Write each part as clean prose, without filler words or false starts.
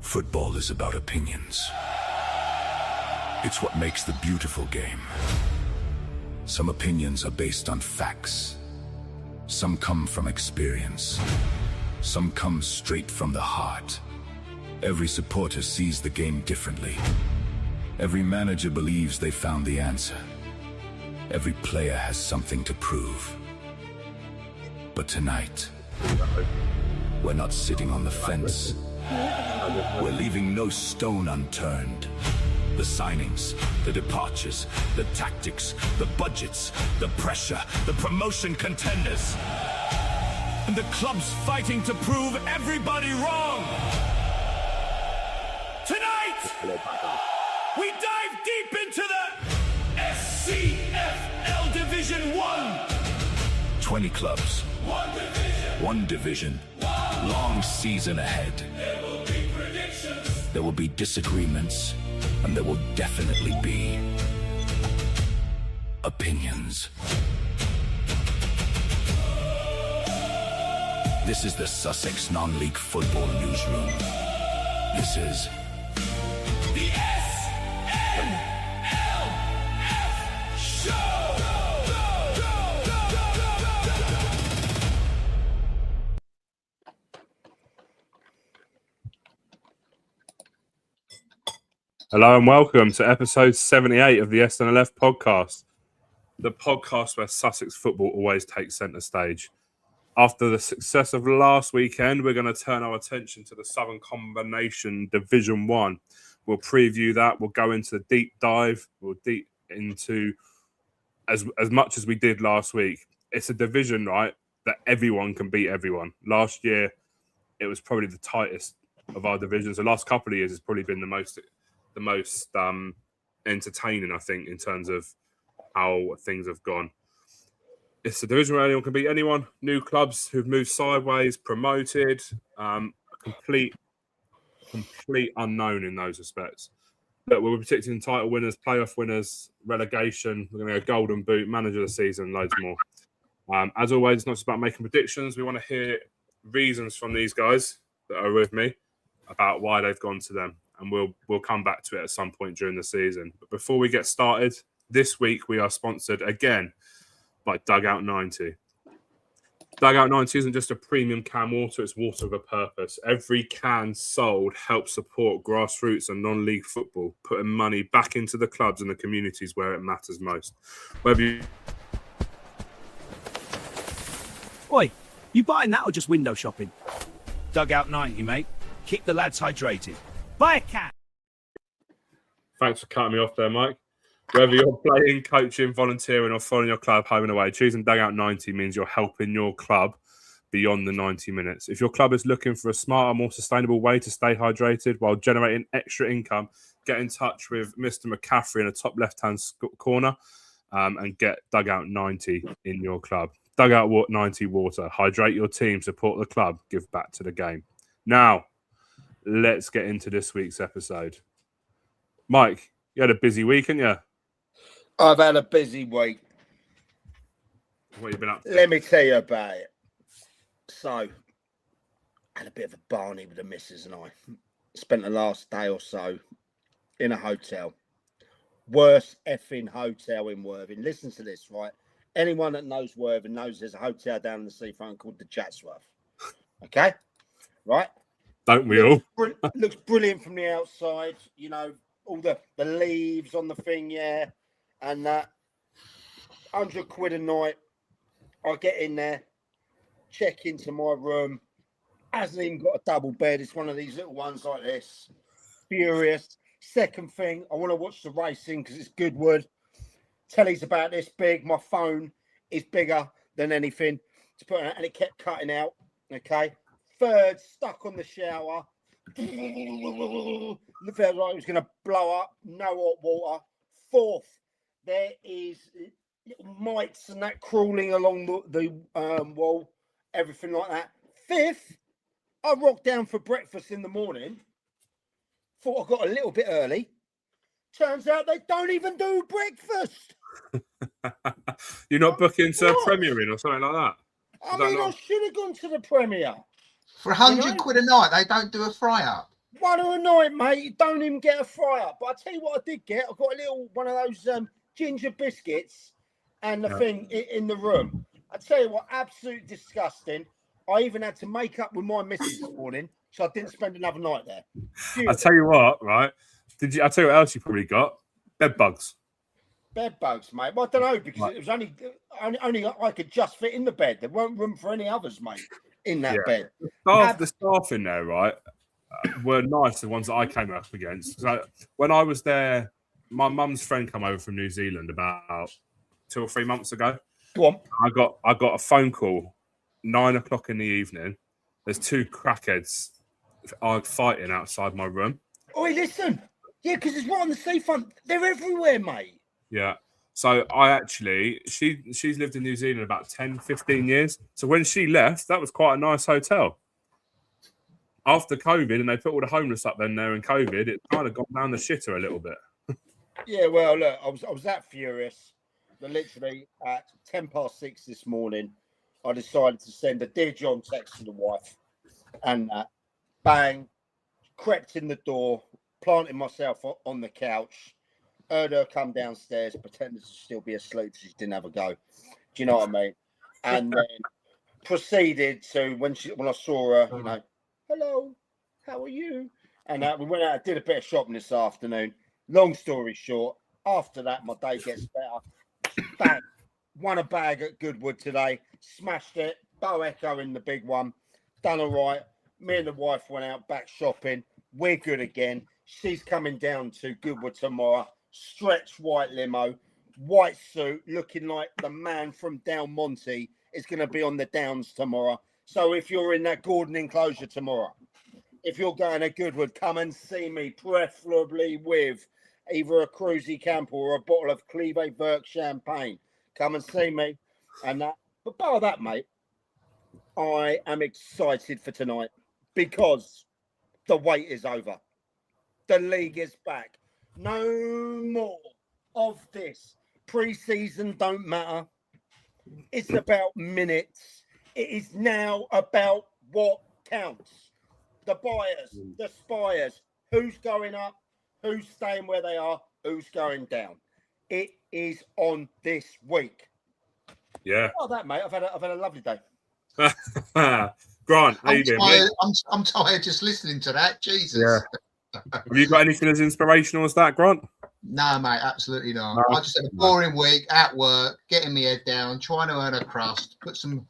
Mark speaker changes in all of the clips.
Speaker 1: Football is about opinions. It's what makes the beautiful game. Some opinions are based on facts. Some come from experience. Some come straight from the heart. Every supporter sees the game differently. Every manager believes they found the answer. Every player has something to prove. But tonight, we're not sitting on the fence. We're leaving no stone unturned. The signings, the departures, the tactics, the budgets, the pressure, the promotion contenders. And the clubs fighting to prove everybody wrong. Tonight, we dive deep into the SCFL Division 1. 20 clubs. One division. Long season ahead. There will be predictions. There will be disagreements. And there will definitely be opinions. This is the Sussex non-league football newsroom. This is the SNLF show.
Speaker 2: Hello and welcome to episode 78 of the SNLF podcast, the podcast where Sussex football always takes centre stage. After the success of last weekend, we're going to turn our attention to the Southern Combination Division 1. We'll preview that. We'll go into the deep dive. We'll deep into as much as we did last week. It's a division, right, that everyone can beat everyone. Last year, it was probably the tightest of our divisions. The last couple of years has probably been the most entertaining, I think, in terms of how things have gone. It's a division where anyone can beat anyone. New clubs who've moved sideways, promoted, complete unknown in those respects. But we're predicting title winners, playoff winners, relegation. We're going to go golden boot, manager of the season, loads more. As always, it's not just about making predictions. We want to hear reasons from these guys that are with me about why they've gone to them. And we'll come back to it at some point during the season. But before we get started, this week we are sponsored again by Dugout 90. Dugout 90 isn't just a premium can water, it's water with a purpose. Every can sold helps support grassroots and non-league football, putting money back into the clubs and the communities where it matters most.
Speaker 3: Oi, you buying that or just window shopping? Dugout 90, mate. Keep the lads hydrated. Buy a can.
Speaker 2: Thanks for cutting me off there, Mike. Whether you're playing, coaching, volunteering, or following your club home and away, choosing Dugout 90 means you're helping your club beyond the 90 minutes. If your club is looking for a smarter, more sustainable way to stay hydrated while generating extra income, get in touch with Mr. McCaffrey in the top left-hand corner and get Dugout 90 in your club. Dugout 90 water. Hydrate your team, support the club, give back to the game. Now, let's get into this week's episode. Mike, you had a busy week, haven't you?
Speaker 4: I've had a busy week.
Speaker 2: What have you been up to?
Speaker 4: Let me tell you about it. So, I had a bit of a Barney with the missus and I. Spent the last day or so in a hotel. Worst effing hotel in Worthing. Listen to this, right? Anyone that knows Worthing knows there's a hotel down in the seafront called the Chatsworth. Okay? Right?
Speaker 2: Don't we all?
Speaker 4: Looks brilliant from the outside. You know, all the leaves on the thing, yeah. And that. 100 quid a night. I get in there, check into my room. Hasn't even got a double bed. It's one of these little ones like this. Furious. Second thing, I want to watch the racing because it's Goodwood. Telly's about this big. My phone is bigger than anything to put on, and it kept cutting out. Okay. Third, stuck on the shower. Felt like it was going to blow up. No hot water. Fourth, there is little mites and that crawling along the wall. Everything like that. Fifth, I rocked down for breakfast in the morning. Thought I got a little bit early. Turns out they don't even do breakfast.
Speaker 2: You're not booking to a Premier Inn or something like that?
Speaker 4: I should have gone to the Premier.
Speaker 5: For 100 quid a night, they don't do a fry-up.
Speaker 4: 1 a night, mate. You don't even get a fry up. But I tell you what, I did get. I got a little one of those ginger biscuits and the thing in the room. I tell you what, absolutely disgusting. I even had to make up with my missus this morning, so I didn't spend another night there.
Speaker 2: I tell you what, right? I tell you what else you probably got? Bed bugs.
Speaker 4: Bed bugs, mate. Well, I don't know, because it was only I could just fit in the bed. There weren't room for any others, mate, in that bed.
Speaker 2: The staff in there, right, were nice, the ones that I came up against. So when I was there, my mum's friend came over from New Zealand about 2 or 3 months ago.
Speaker 4: Go on.
Speaker 2: I got a phone call 9 o'clock in the evening. There's 2 crackheads fighting outside my room.
Speaker 4: Oh, listen. Yeah, because it's right on the seafront. They're everywhere, mate.
Speaker 2: Yeah. So she's lived in New Zealand about 10, 15 years. So when she left, that was quite a nice hotel. After COVID, and they put all the homeless up there in COVID, it kind of got down the shitter a little bit.
Speaker 4: Yeah, well, look, I was that furious that literally at 6:10 this morning, I decided to send a Dear John text to the wife, and bang, crept in the door, planted myself on the couch, heard her come downstairs, pretended to still be asleep so she didn't have a go. Do you know what I mean? And then proceeded to, when I saw her, you know, hello, how are you? And we went out and did a bit of shopping this afternoon. Long story short, after that, my day gets better. Bang. Won a bag at Goodwood today. Smashed it. Bow Echo in the big one. Done all right. Me and the wife went out back shopping. We're good again. She's coming down to Goodwood tomorrow. Stretch white limo. White suit. Looking like the man from Down Monty is going to be on the Downs tomorrow. So if you're in that Gordon enclosure tomorrow, if you're going to Goodwood, come and see me, preferably with either a cruisy camper or a bottle of Cleve Burke champagne. Come and see me. And that, but bar that, mate, I am excited for tonight because the wait is over. The league is back. No more of this. Pre-season don't matter. It's about minutes. It is now about what counts. The buyers, the spires, who's going up, who's staying where they are, who's going down. It is on this week.
Speaker 2: Yeah.
Speaker 4: Oh, that, mate. I've had a lovely day.
Speaker 2: Grant, how you doing, mate?
Speaker 5: I'm tired just listening to that. Jesus.
Speaker 2: Yeah. Have you got anything as inspirational as that, Grant?
Speaker 5: No, mate, absolutely not.
Speaker 2: No.
Speaker 5: I just had a boring week at work, getting my head down, trying to earn a crust, put some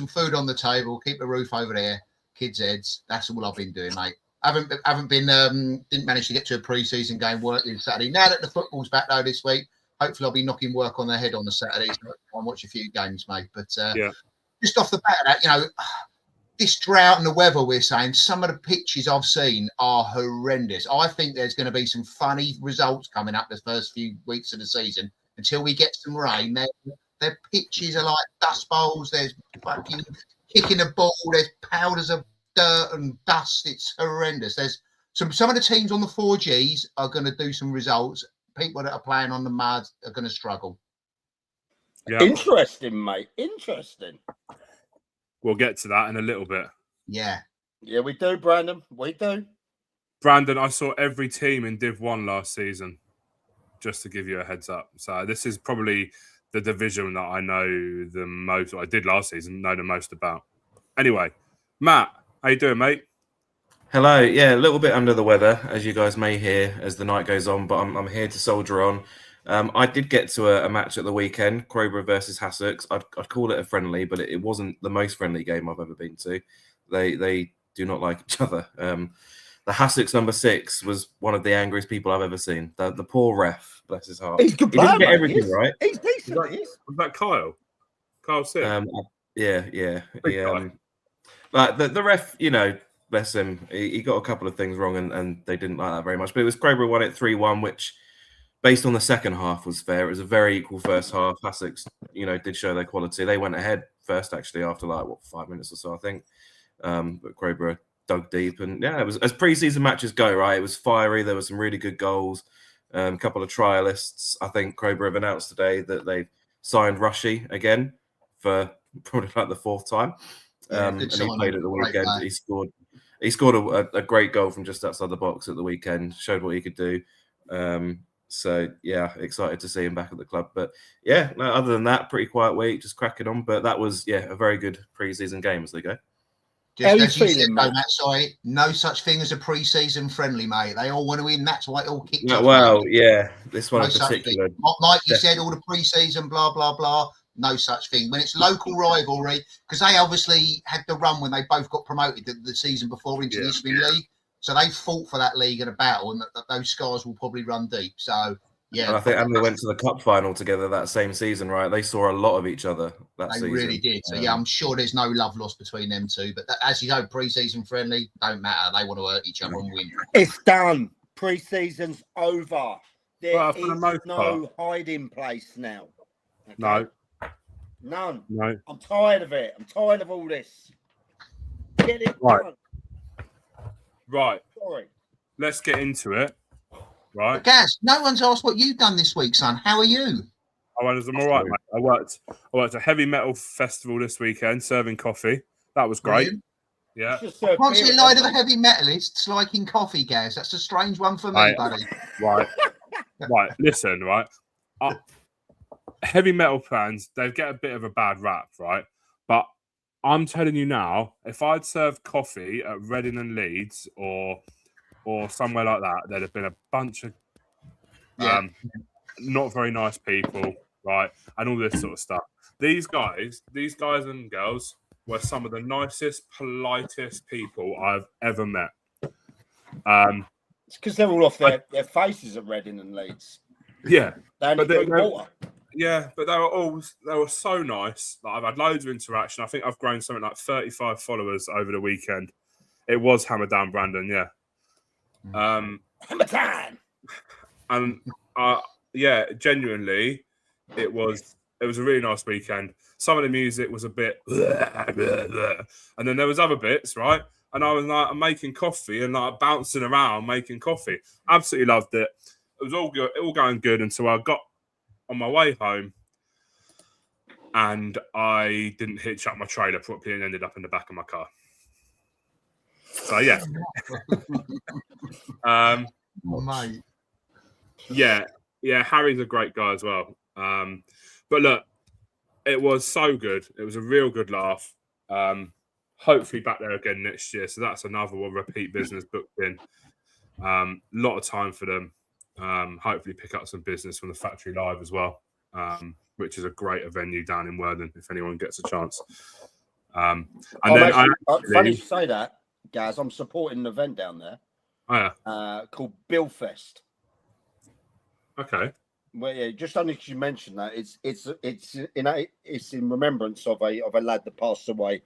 Speaker 5: food on the table, keep a roof over their kids' heads. That's all I've been doing, mate. Didn't manage to get to a pre-season game working Saturday. Now that the football's back though this week, hopefully I'll be knocking work on the head on the Saturday. So I'll watch a few games, mate. But just off the bat of that, you know, this drought and the weather, we're saying some of the pitches I've seen are horrendous. I think there's going to be some funny results coming up the first few weeks of the season until we get some rain. Their pitches are like dust bowls. There's fucking kicking a ball. There's powders of dirt and dust. It's horrendous. There's some of the teams on the 4Gs are going to do some results. People that are playing on the mud are going to struggle.
Speaker 2: Yeah.
Speaker 4: Interesting, mate. Interesting.
Speaker 2: We'll get to that in a little bit.
Speaker 5: Yeah.
Speaker 4: Yeah, we do, Brandon. We do.
Speaker 2: Brandon, I saw every team in Div 1 last season, just to give you a heads up. So this is probably the division that I know the most, or I did last season, know the most about. Anyway, Matt, how you doing, mate?
Speaker 6: Hello. Yeah, a little bit under the weather, as you guys may hear as the night goes on, but I'm here to soldier on. I did get to a match at the weekend, Crowborough versus Sussex. I'd call it a friendly, but it wasn't the most friendly game I've ever been to. They do not like each other. The Sussex number 6 was one of the angriest people I've ever seen. The poor ref, bless his heart.
Speaker 4: He's good
Speaker 6: He
Speaker 4: player,
Speaker 6: didn't get
Speaker 4: mate.
Speaker 6: everything right.
Speaker 4: He's decent.
Speaker 2: Was that Kyle? Kyle Sick?
Speaker 6: Yeah.
Speaker 2: Big guy.
Speaker 6: Like the ref, you know, bless him. He got a couple of things wrong, and they didn't like that very much. But it was Crowborough won it 3-1, which, based on the second half, was fair. It was a very equal first half. Sussex, you know, did show their quality. They went ahead first, actually, after 5 minutes or so, I think. But Crowborough dug deep, and yeah, it was as pre-season matches go. Right, it was fiery. There were some really good goals. A couple of trialists. I think Crowborough have announced today that they've signed Rushy again for probably like the 4th time. And he played at the weekend. He scored he scored a great goal from just outside the box at the weekend. Showed what he could do. So yeah, excited to see him back at the club. But yeah, no, other than that, pretty quiet week, just cracking on. But that was a very good pre-season game as they go.
Speaker 5: Just as you said, though, Matt, sorry, no such thing as a pre-season friendly, mate. They all want to win. That's why it all kicked off.
Speaker 6: Well, yeah, this one
Speaker 5: no
Speaker 6: in particular.
Speaker 5: Like you said, all the pre-season, blah, blah, blah. No such thing. When it's local rivalry, because they obviously had the run when they both got promoted the season before into the Isthmian League. So they fought for that league in a battle, and those scars will probably run deep. So, yeah.
Speaker 6: And I think they went to the cup final together that same season, right? They saw a lot of each other that season.
Speaker 5: They really did. So, yeah, I'm sure there's no love lost between them two. But as you know, pre-season friendly, don't matter. They want to hurt each other and win.
Speaker 4: It's done. Pre-season's over. There is
Speaker 2: no
Speaker 4: hiding place now. Okay?
Speaker 2: No.
Speaker 4: None.
Speaker 2: No.
Speaker 4: I'm tired of it. I'm tired of all this. Get it done.
Speaker 2: Right.
Speaker 4: Sorry.
Speaker 2: Let's get into it. Right.
Speaker 5: But Gaz, no one's asked what you've done this week, son. How are you?
Speaker 2: I'm all right, mate. I worked a heavy metal festival this weekend, serving coffee. That was great.
Speaker 5: Brilliant.
Speaker 2: Yeah.
Speaker 5: I can't see a line of the heavy metalists liking coffee, Gaz. That's a strange one for me, buddy.
Speaker 2: Right. Right. Listen, right. Heavy metal fans, they get a bit of a bad rap, right? But I'm telling you now, if I'd served coffee at Reading and Leeds or somewhere like that, there'd have been a bunch of not very nice people, right? And all this sort of stuff. These guys and girls were some of the nicest, politest people I've ever met.
Speaker 4: It's because they're all off their faces at Reading and Leeds.
Speaker 2: Yeah.
Speaker 4: They only drink water.
Speaker 2: Yeah, but they were so nice. Like, I've had loads of interaction. I think I've grown something like 35 followers over the weekend. It was Hamadan Brandon, yeah.
Speaker 4: Hamadan!
Speaker 2: And genuinely, it was a really nice weekend. Some of the music was a bit and then there was other bits, right? And I was like, I'm making coffee and like bouncing around making coffee. Absolutely loved it. It was all good, all going good until I got on my way home and I didn't hitch up my trailer properly and ended up in the back of my car. So yeah.
Speaker 5: Mate.
Speaker 2: Yeah, Harry's a great guy as well. But look, it was so good. It was a real good laugh. Hopefully back there again next year. So that's another one, repeat business booked in. Lot of time for them. Hopefully pick up some business from the Factory Live as well, which is a great venue down in Worthing if anyone gets a chance.
Speaker 4: Funny you say that, Gaz. I'm supporting an event down there called Billfest.
Speaker 2: Okay.
Speaker 4: Well, yeah, just only because you mentioned that, it's in remembrance of a lad that passed away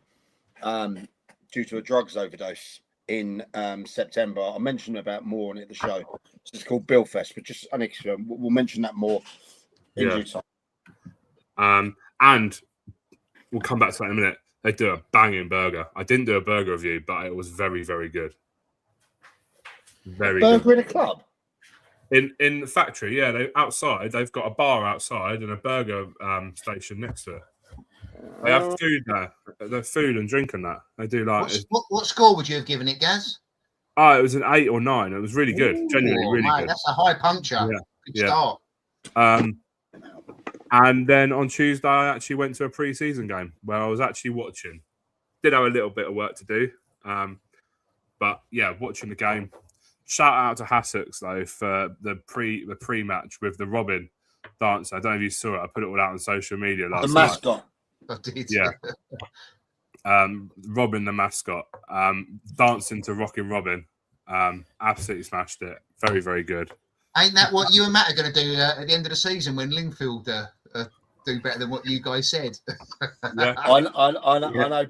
Speaker 4: due to a drugs overdose in September. I'll mention about more on it at the show. So it's called Billfest, but just we'll mention that more in due time.
Speaker 2: And we'll come back to that in a minute. They do a banging burger. I didn't do a burger review, but it was very, very good. Very
Speaker 4: burger
Speaker 2: good.
Speaker 4: In a club?
Speaker 2: In the factory, yeah. They've got a bar outside and a burger station next to it. They have food there. There's food and drink and that. They do like.
Speaker 5: What score would you have given it, Gaz?
Speaker 2: Oh, it was an 8 or 9. It was really good. Genuinely, really good.
Speaker 5: That's a high puncher.
Speaker 2: Yeah.
Speaker 5: Good start.
Speaker 2: And then on Tuesday, I actually went to a pre-season game where I was actually watching. Did have a little bit of work to do, but yeah, watching the game. Shout out to Sussex though for the pre-match with the Robin dance. I don't know if you saw it. I put it all out on social media last night.
Speaker 4: The mascot.
Speaker 5: I did.
Speaker 2: Yeah. Robin the mascot dancing to Rockin' Robin. Absolutely smashed it. Very, very good.
Speaker 5: Ain't that what you and Matt are going to do at the end of the season when Lingfield do better than what you guys said?
Speaker 2: Yeah.
Speaker 4: I know.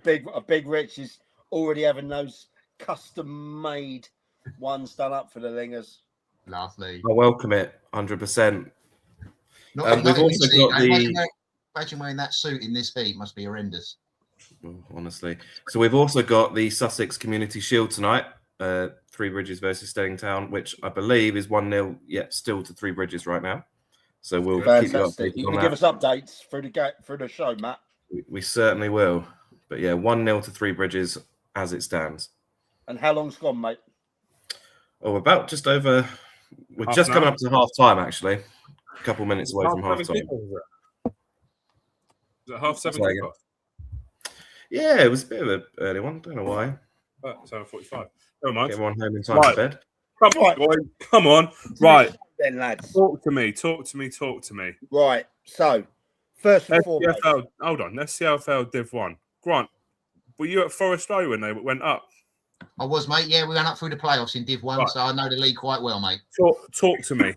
Speaker 4: Big Rich is already having those custom-made ones done up for the Lingers.
Speaker 5: Lovely.
Speaker 6: I welcome it 100%.
Speaker 5: We've also got imagine wearing that suit in this heat. Must be horrendous.
Speaker 6: Honestly. So we've also got the Sussex Community Shield tonight. Three Bridges versus Steddingtown, which I believe is 1-0, still to Three Bridges right now. So we'll keep you updated.
Speaker 4: You can give us updates through the show, Matt.
Speaker 6: We certainly will. But yeah, 1-0 to Three Bridges as it stands.
Speaker 4: And how long's gone, mate?
Speaker 6: Oh, about just over. We're
Speaker 2: Half
Speaker 6: just
Speaker 2: an
Speaker 6: coming
Speaker 2: hour?
Speaker 6: up to half time, actually. A couple minutes away from half time.
Speaker 2: Is it half 7
Speaker 6: Sorry,
Speaker 2: kickoff?
Speaker 6: Yeah, it was a bit of an early one. Don't know why.
Speaker 2: 7:45. Never mind.
Speaker 6: Get everyone home in time
Speaker 2: Right.
Speaker 6: for bed.
Speaker 2: Come on, boy. Come on. Right.
Speaker 4: Then, lads.
Speaker 2: Talk to me. Talk to me. Talk to me.
Speaker 4: Right. So, first and foremost.
Speaker 2: SCFL. Hold on. SCFL Div 1. Grant, were you at Forest Row when they went up?
Speaker 5: I was, mate. Yeah, we went up through the playoffs in Div 1,
Speaker 2: Right.
Speaker 5: so I know the league quite well, mate.
Speaker 2: Talk to me.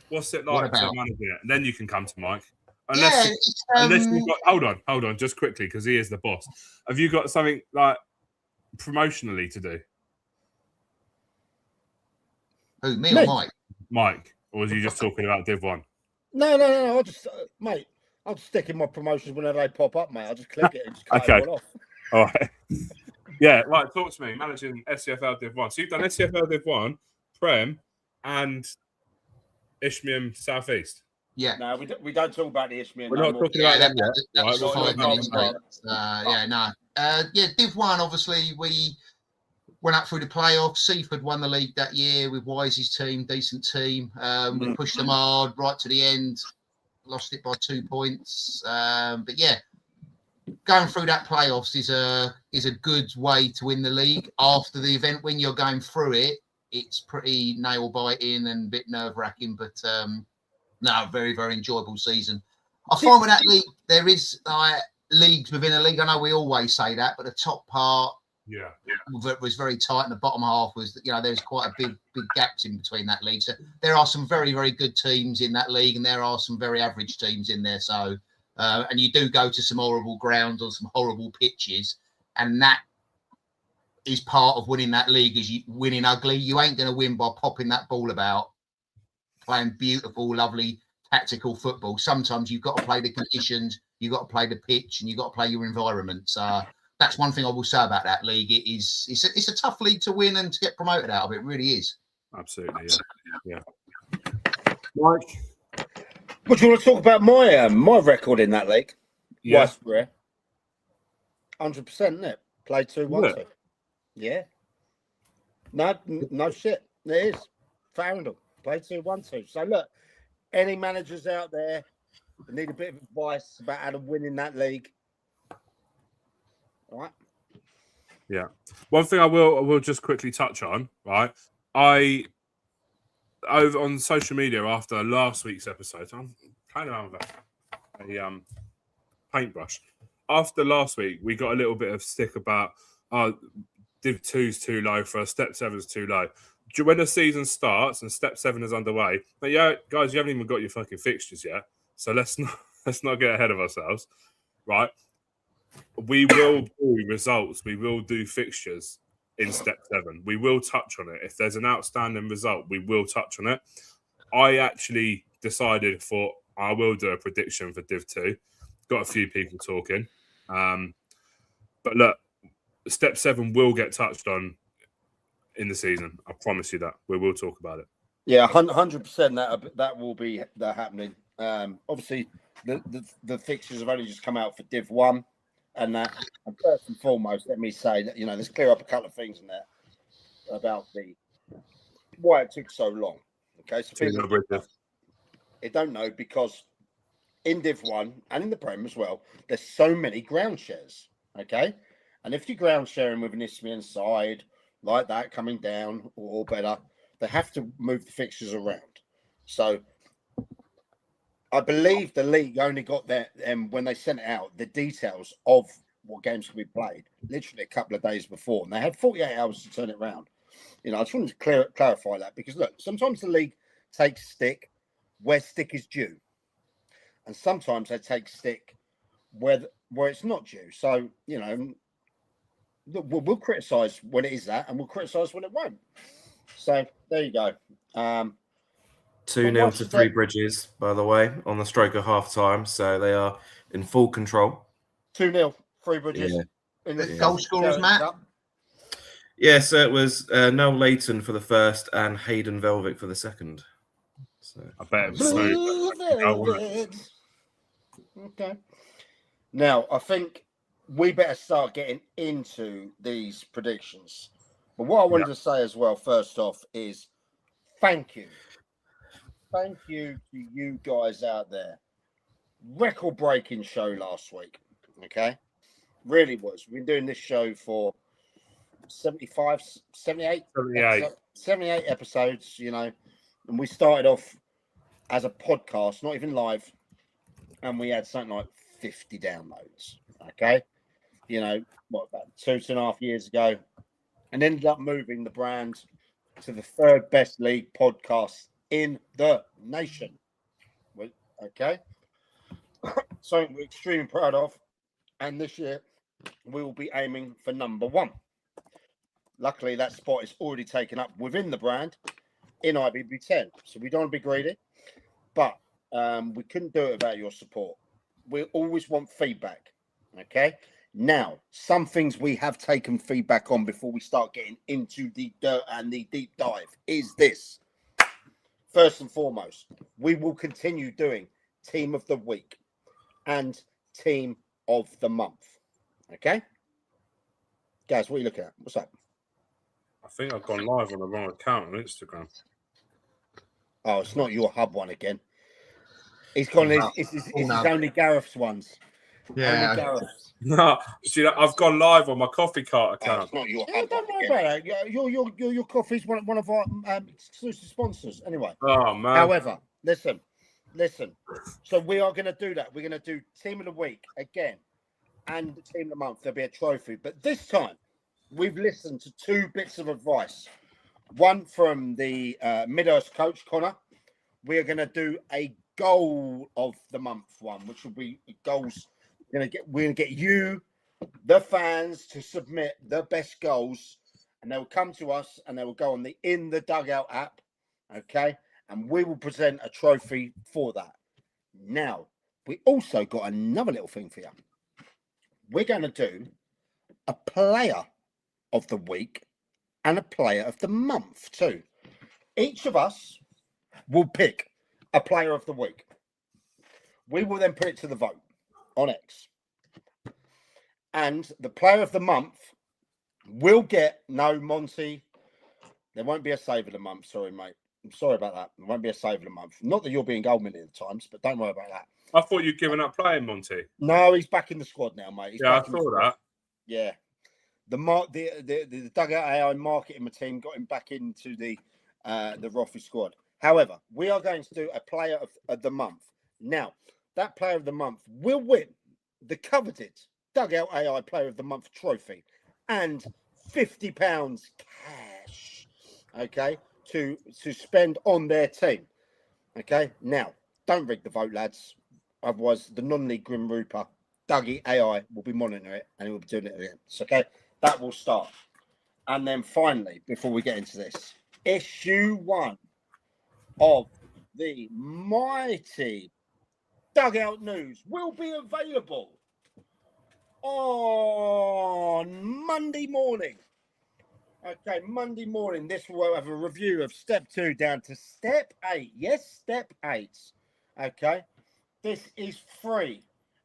Speaker 2: What's it
Speaker 5: What
Speaker 2: like to
Speaker 5: about?
Speaker 2: manage it? And then you can come to Mike.
Speaker 5: Yeah,
Speaker 2: Unless you've got, hold on, just quickly, because he is the boss. Have you got something like promotionally to do?
Speaker 5: who, me
Speaker 4: No.
Speaker 5: or Mike?
Speaker 2: Mike, or was you just talking about Div 1?
Speaker 4: No. I'll just, mate, I'll just stick in my promotions whenever they pop up, mate. I'll just click it and just cut
Speaker 2: Okay.
Speaker 4: it all off.
Speaker 2: All right. Yeah, right. Talk to me. Managing SCFL Div 1. So you've done SCFL Div 1, Prem, and Isthmian Southeast.
Speaker 5: Yeah.
Speaker 4: No, we don't talk about the Isthmian.
Speaker 2: We're
Speaker 4: no
Speaker 2: not
Speaker 4: more.
Speaker 2: talking about them yet.
Speaker 5: That
Speaker 2: Right,
Speaker 5: was
Speaker 2: we'll
Speaker 5: five
Speaker 2: talk about
Speaker 5: minutes,
Speaker 2: them
Speaker 5: mate. Yeah, no. Yeah, Div 1, obviously, we went up through the playoffs. Seaford won the league that year with Wise's team, decent team. We pushed them hard right to the end, lost it by 2 points. But yeah, going through that playoffs is a good way to win the league. After the event, when you're going through it, it's pretty nail biting and a bit nerve wracking. But no, very, very enjoyable season. I find with that league, there is leagues within a league. I know we always say that, but the top part was very tight, and the bottom half was, there's quite a big gaps in between that league. So there are some very, very good teams in that league, and there are some very average teams in there. So, and you do go to some horrible grounds or some horrible pitches, and that is part of winning that league. Is you winning ugly. You ain't going to win by popping that ball about, playing beautiful, lovely tactical football. Sometimes you've got to play the conditions, you've got to play the pitch, and you've got to play your environment. So that's one thing I will say about that league. It's a tough league to win and to get promoted out of. It really is.
Speaker 2: Absolutely, yeah. Mike,
Speaker 4: What do you want to talk about my record in that league?
Speaker 2: yeah.
Speaker 4: Westbury. 100%, isn't it? Played 2-1-2. Yeah. No shit. It is. Farrandall. Played 2-1-2. So look, any managers out there that need a bit of advice about how to win in that league. All right.
Speaker 2: Yeah. One thing I will just quickly touch on, right? Over on social media after last week's episode, I'm playing around with a paintbrush. After last week, we got a little bit of stick about Div 2's too low for us, Step 7's too low. When the season starts and Step 7 is underway, but yeah, guys, you haven't even got your fucking fixtures yet. So let's not get ahead of ourselves, right? We will do results. We will do fixtures in Step 7. We will touch on it. If there's an outstanding result, we will touch on it. I actually decided I will do a prediction for Div 2. Got a few people talking. But look, Step 7 will get touched on in the season. I promise you that. We will talk about it.
Speaker 4: Yeah, 100% that will be happening. Obviously, the fixtures have only just come out for Div 1. And first and foremost, let me say that, let's clear up a couple of things in there about why it took so long. Okay, so people they don't know, because in Div 1 and in the Prem as well, there's so many ground shares. Okay, and if you're ground sharing with an Isthmian side like that coming down or better, they have to move the fixtures around. So I believe the league only got that when they sent out the details of what games can be played literally a couple of days before, and they had 48 hours to turn it around. I just wanted to clarify that, because look, sometimes the league takes stick where stick is due, and sometimes they take stick where it's not due. So we'll criticise when it is that, and we'll criticise when it won't. So there you go.
Speaker 6: 2-0 to Three Bridges, by the way, on the stroke of half time. So they are in full control.
Speaker 4: 2-0, Three Bridges.
Speaker 5: Yeah. Goal scorers, Matt?
Speaker 6: Yeah, so it was Noel Layton for the first and Hayden Velvick for the second. So
Speaker 2: I bet it was smooth.
Speaker 4: Okay. Now, I think we better start getting into these predictions. But what I wanted to say as well, first off, is thank you. Thank you to you guys out there. Record-breaking show last week, okay? Really was. We've been doing this show for 78 episodes, you know, and we started off as a podcast, not even live, and we had something like 50 downloads, okay? You know, what, about 2.5 years ago, and ended up moving the brand to the third best league podcast in the nation. Okay, something we're extremely proud of, and this year we will be aiming for number 1. Luckily, that spot is already taken up within the brand in IBB10, so we don't want to be greedy, but we couldn't do it without your support. We always want feedback. Okay. Now, some things we have taken feedback on before we start getting into the dirt and the deep dive is this. First and foremost, we will continue doing Team of the Week and Team of the Month. Okay? Guys, what are you looking at? What's up?
Speaker 2: I think I've gone live on the wrong account on Instagram.
Speaker 4: Oh, it's not your hub one again. It's gone. It's only Gareth's ones.
Speaker 5: Yeah.
Speaker 4: Only Gareth's.
Speaker 2: No, see, I've gone live on my coffee cart account.
Speaker 4: It's not your hub. Don't worry about it. Your coffee's one of our exclusive sponsors. Anyway.
Speaker 2: Oh man.
Speaker 4: However, listen. So we are going to do that. We're going to do Team of the Week again, and the Team of the Month. There'll be a trophy, but this time we've listened to 2 bits of advice. One from the Midhurst coach Connor. We are going to do a goal of the month one, which will be goals. We're gonna get you, the fans, to submit the best goals, and they will come to us and they will go on the In the Dugout app, okay? And we will present a trophy for that. Now, we also got another little thing for you. We're going to do a player of the week and a player of the month too. Each of us will pick a player of the week. We will then put it to the vote on X. And the player of the month will get, no, Monty, there won't be a save of the month. Sorry, mate. I'm sorry about that. There won't be a save of the month. Not that you're being gold many of the times, but don't worry about that.
Speaker 2: I thought you'd given up playing, Monty.
Speaker 4: No, he's back in the squad now, mate. He's
Speaker 2: I
Speaker 4: back in the
Speaker 2: saw
Speaker 4: squad.
Speaker 2: that.
Speaker 4: Yeah. The Dugout AI marketing team got him back into the Roffy squad. However, we are going to do a player of the month. Now, that player of the month will win the coveted Dugout AI Player of the Month trophy and £50 cash, okay, to spend on their team. Okay, now, don't rig the vote, lads. Otherwise, the non-league Grim Reaper, Dougie AI, will be monitoring it and he will be doing it again. So, okay, that will start. And then finally, before we get into this, issue 1 of the mighty Dugout News will be available on Monday morning. Okay, Monday morning. This will have a review of Step 2 down to Step 8. Yes, Step 8. Okay, this is free.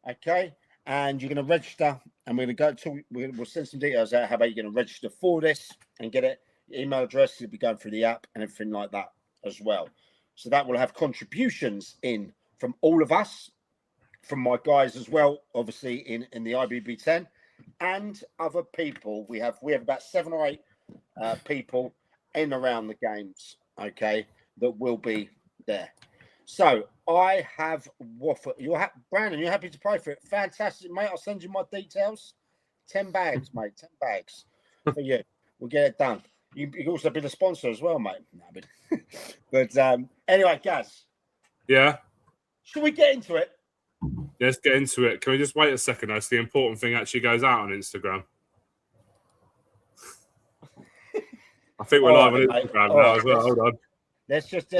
Speaker 4: Okay, and you're going to register, and we're going to go to. We'll send some details out. How about you're going to register for this and get it? Your email address will be going through the app and everything like that as well. So that will have contributions in from all of us, from my guys as well, obviously in the IBB10, and other people. We have about 7 or 8 people in around the games, okay, that will be there. So I have Wofford. Brandon, you're happy to pay for it? Fantastic, mate. I'll send you my details. 10 bags, mate. 10 bags for you. We'll get it done. You can also be the sponsor as well, mate. No, but anyway, Gaz.
Speaker 2: Yeah.
Speaker 4: Should we get into it?
Speaker 2: Let's get into it. Can we just wait a second? That's the important thing actually goes out on Instagram. I think we're live on Instagram now as well. Hold on.
Speaker 4: Let's just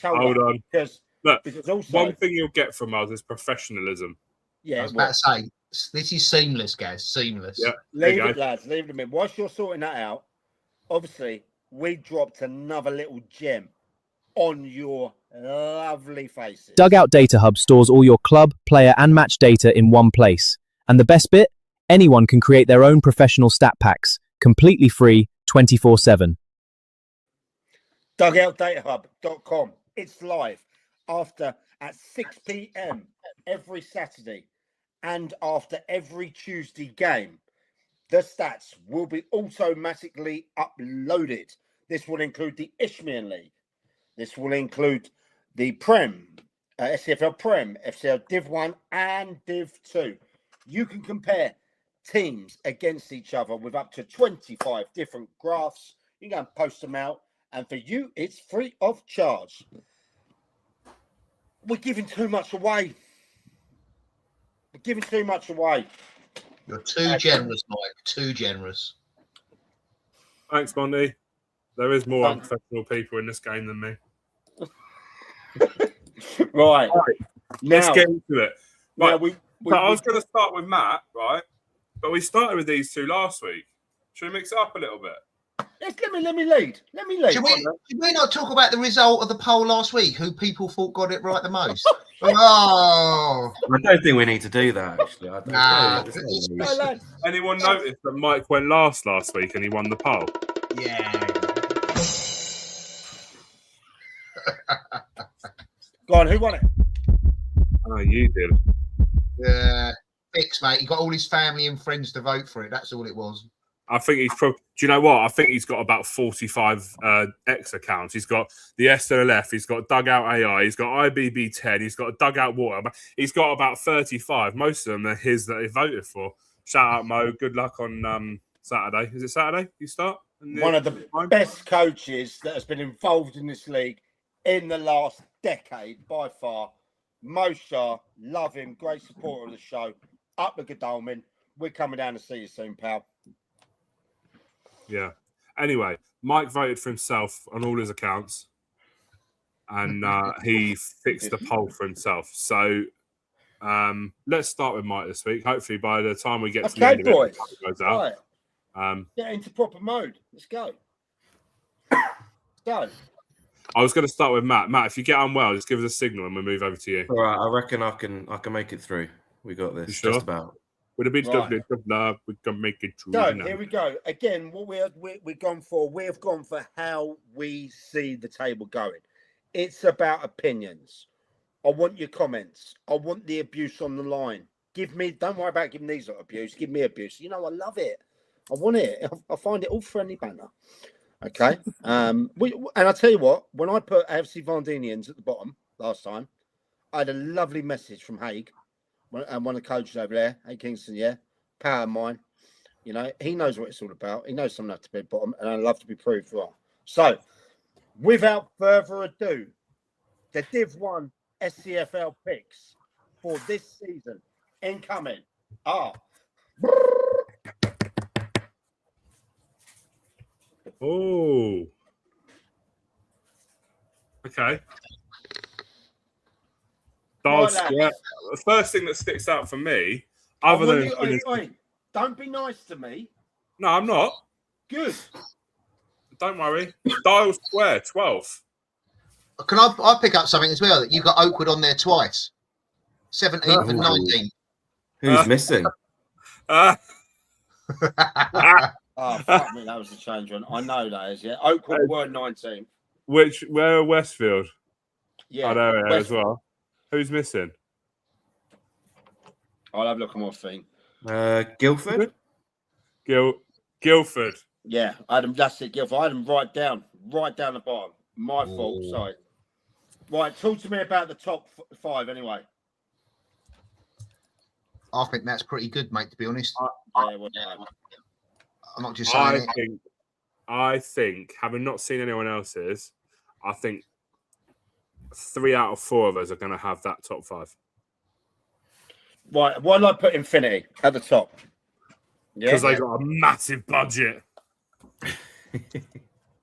Speaker 4: hold on. Because also
Speaker 2: one thing you'll get from us is professionalism.
Speaker 5: Yeah, I was about to say, this is seamless, guys. Seamless.
Speaker 2: Yeah.
Speaker 4: Leave it, lads. Leave it a minute. Whilst you're sorting that out, obviously, we dropped another little gem on your lovely faces.
Speaker 7: Dugout Data Hub stores all your club, player, and match data in one place. And the best bit? Anyone can create their own professional stat packs, completely free, 24/7.
Speaker 4: DugoutDataHub.com. It's live at 6 p.m. every Saturday and after every Tuesday game. The stats will be automatically uploaded. This will include the Isthmian League. This will include the Prem, SCFL Prem, FCL Div 1 and Div 2. You can compare teams against each other with up to 25 different graphs. You can go and post them out. And for you, it's free of charge. We're giving too much away.
Speaker 5: You're too generous, Mike. Too generous.
Speaker 2: Thanks, Monty. There is more unprofessional people in this game than me.
Speaker 4: Right.
Speaker 2: Let's get into it. Right.
Speaker 4: Now
Speaker 2: I was going to start with Matt, right? But we started with these two last week. Should we mix it up a little bit?
Speaker 4: Yes, let me lead.
Speaker 5: Should we not talk about the result of the poll last week? Who people thought got it right the most? Oh,
Speaker 6: I don't think we need to do that. Actually, I don't know.
Speaker 2: Anyone noticed that Mike went last week and he won the poll?
Speaker 5: Yeah.
Speaker 4: Go on, who won it?
Speaker 2: Oh, you did.
Speaker 5: Yeah. Fix, mate. He got all his family and friends to vote for it. That's all it was.
Speaker 2: I think he's probably. Do you know what? I think he's got about 45 X accounts. He's got the SNLF. He's got Dugout AI. He's got IBB 10. He's got Dugout Water. He's got about 35. Most of them are his that he voted for. Shout out, Mo. Good luck on Saturday. Is it Saturday? You start.
Speaker 4: One of the best coaches that has been involved in this league in the last decade by far. Mo Shah, love him. Great supporter of the show. Up the Godalming. We're coming down to see you soon, pal.
Speaker 2: Yeah. Anyway, Mike voted for himself on all his accounts, and he fixed the poll for himself. So let's start with Mike this week. Hopefully, by the time we get to the end of it, it goes out.
Speaker 4: Right. Get into proper mode. Let's go. Let's go.
Speaker 2: I was going to start with Matt. Matt, if you get unwell, just give us a signal and we'll move over to you.
Speaker 6: All right, I reckon I can make it through. We got this.
Speaker 2: Sure?
Speaker 6: Just about.
Speaker 2: With a bit of love, we can make it true.
Speaker 4: So here we go. Again, what we've gone for, we have gone for how we see the table going. It's about opinions. I want your comments. I want the abuse on the line. Don't worry about giving these abuse. Give me abuse. You know, I love it. I want it. I find it all friendly banter. Okay. And I'll tell you what, when I put AFC Vardinians at the bottom last time, I had a lovely message from Haig. And one of the coaches over there, hey Kingston, yeah, power of mine. You know, he knows what it's all about. He knows something enough to be bottom, and I love to be proved wrong. So, without further ado, the Div 1 SCFL picks for this season incoming are.
Speaker 2: Oh. Okay. The first thing that sticks out for me,
Speaker 4: don't be nice to me.
Speaker 2: No, I'm not.
Speaker 4: Good.
Speaker 2: Don't worry. Dial Square 12.
Speaker 5: Can I pick up something as well? That you got Oakwood on there twice, 17th and 19th.
Speaker 6: Who's missing?
Speaker 4: Oh, fuck me, that was the change one. I know that is, yeah. Oakwood were 19th.
Speaker 2: Where Westfield?
Speaker 4: Yeah.
Speaker 2: I know as well. Who's missing?
Speaker 4: I'll have a look on my thing.
Speaker 6: Guildford?
Speaker 2: Guildford.
Speaker 4: Yeah, that's it, Guildford. I had them right down the bottom. My fault, sorry. Right, talk to me about the top 5 anyway.
Speaker 5: I think that's pretty good, mate, to be honest.
Speaker 4: I'm
Speaker 5: not just saying
Speaker 2: I think, having not seen anyone else's, I think 3 out of 4 of us are going to have that top 5.
Speaker 4: Right, why did I put Infinity at the top?
Speaker 2: Because they got a massive budget.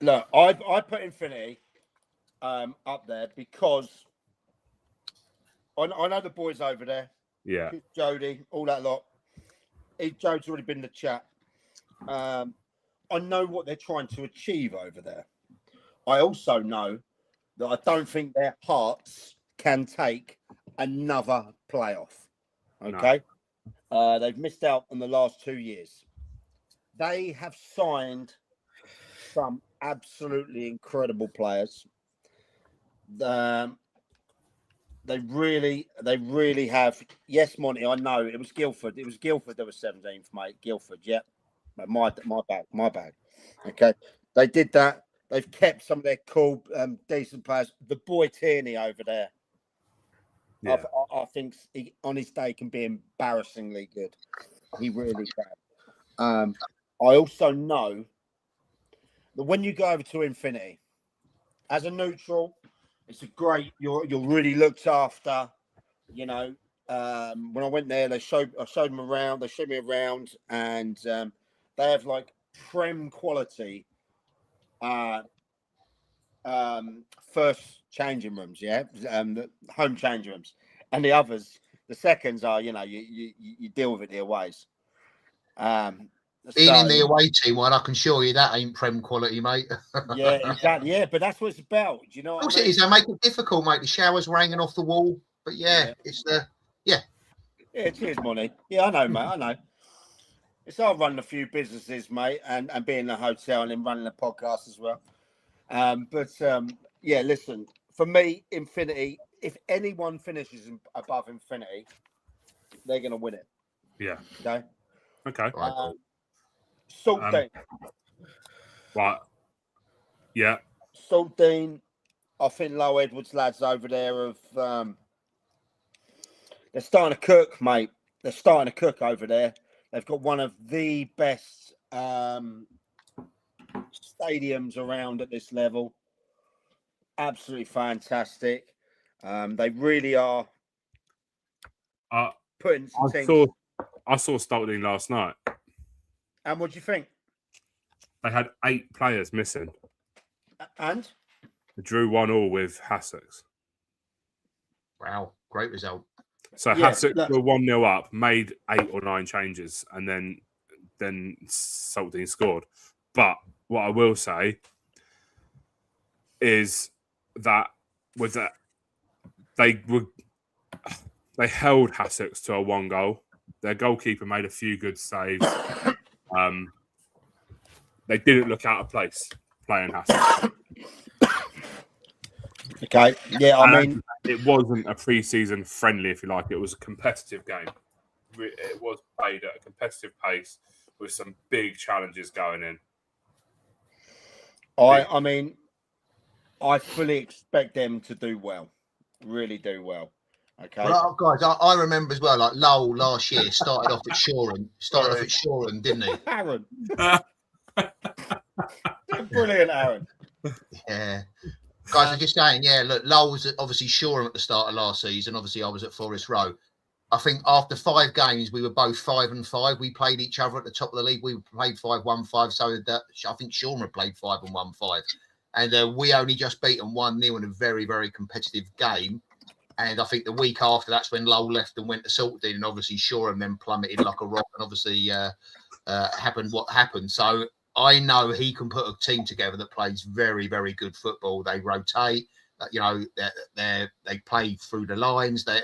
Speaker 4: Look, I put Infinity up there because I know the boys over there.
Speaker 2: Yeah.
Speaker 4: Jody, all that lot. Jody's already been in the chat. I know what they're trying to achieve over there. I also know that I don't think their hearts can take another playoff. Okay? No. They've missed out on the last 2 years. They have signed some absolutely incredible players. They really have. Yes, Monty, I know it was Guildford. It was Guildford that was 17th, mate. Guildford, yeah. My bag. Okay, they did that. They've kept some of their cool, decent players. The boy Tierney over there,
Speaker 2: Yeah.
Speaker 4: I think he, on his day, can be embarrassingly good. He really can. I also know that when you go over to Infinity as a neutral, it's a great. You're really looked after. You know, when I went there, I showed them around. They showed me around, and they have like prem quality first changing rooms, the home changing rooms, and the others, the seconds are, you deal with it the ways.
Speaker 5: Being in the away team, well, I can assure you that ain't prem quality, mate.
Speaker 4: Yeah, exactly. Yeah, but that's what it's about. Do you know what
Speaker 5: Of course
Speaker 4: I mean?
Speaker 5: it is. They make it difficult, mate. The showers were hanging off the wall, but it's
Speaker 4: Yeah, cheers, money. Yeah, I know, mate. I know. It's hard running a few businesses, mate, and being in a hotel and then running a podcast as well. Listen, for me, Infinity, if anyone finishes above Infinity, they're going to win it.
Speaker 2: Yeah.
Speaker 4: Okay.
Speaker 2: Right.
Speaker 4: Saltdean.
Speaker 2: Right. Yeah.
Speaker 4: Saltdean. I think Low Edwards lads over there have they're starting to cook, mate. They're starting to cook over there. They've got one of the best stadiums around at this level. Absolutely fantastic. They really are putting some things.
Speaker 2: I saw Saltdean last night.
Speaker 4: And what do you think?
Speaker 2: They had 8 players missing.
Speaker 4: And?
Speaker 2: They drew 1-1 with Sussex.
Speaker 5: Wow, great result.
Speaker 2: So Sussex were 1-0 up, made 8 or 9 changes, and then Saltdean scored. But what I will say is that they held Sussex to a 1 goal. Their goalkeeper made a few good saves. They didn't look out of place playing Sussex.
Speaker 4: Okay. Yeah, I mean,
Speaker 2: it wasn't a pre-season friendly, if you like. It was a competitive game. It was played at a competitive pace with some big challenges going in.
Speaker 4: I mean, I fully expect them to do well. Really do well. Okay.
Speaker 5: Well, guys, I remember as well, like Lowell last year started off at Shoreham, didn't he?
Speaker 4: Aaron. Brilliant, Aaron.
Speaker 5: Yeah. Guys, I'm just saying, look, Lowell was obviously Shoreham at the start of last season. Obviously, I was at Forest Row. I think after 5 games, we were both 5-5. We played each other at the top of the league. We played 5-1-5. So that I think Shoreham had played 5-1-5. And we only just beat them 1-0 in a very, very competitive game. And I think the week after, that's when Lowell left and went to Saltdean. And obviously, Shoreham then plummeted like a rock. And obviously, happened what happened. So I know he can put a team together that plays very, very good football. They rotate. They play through the lines. They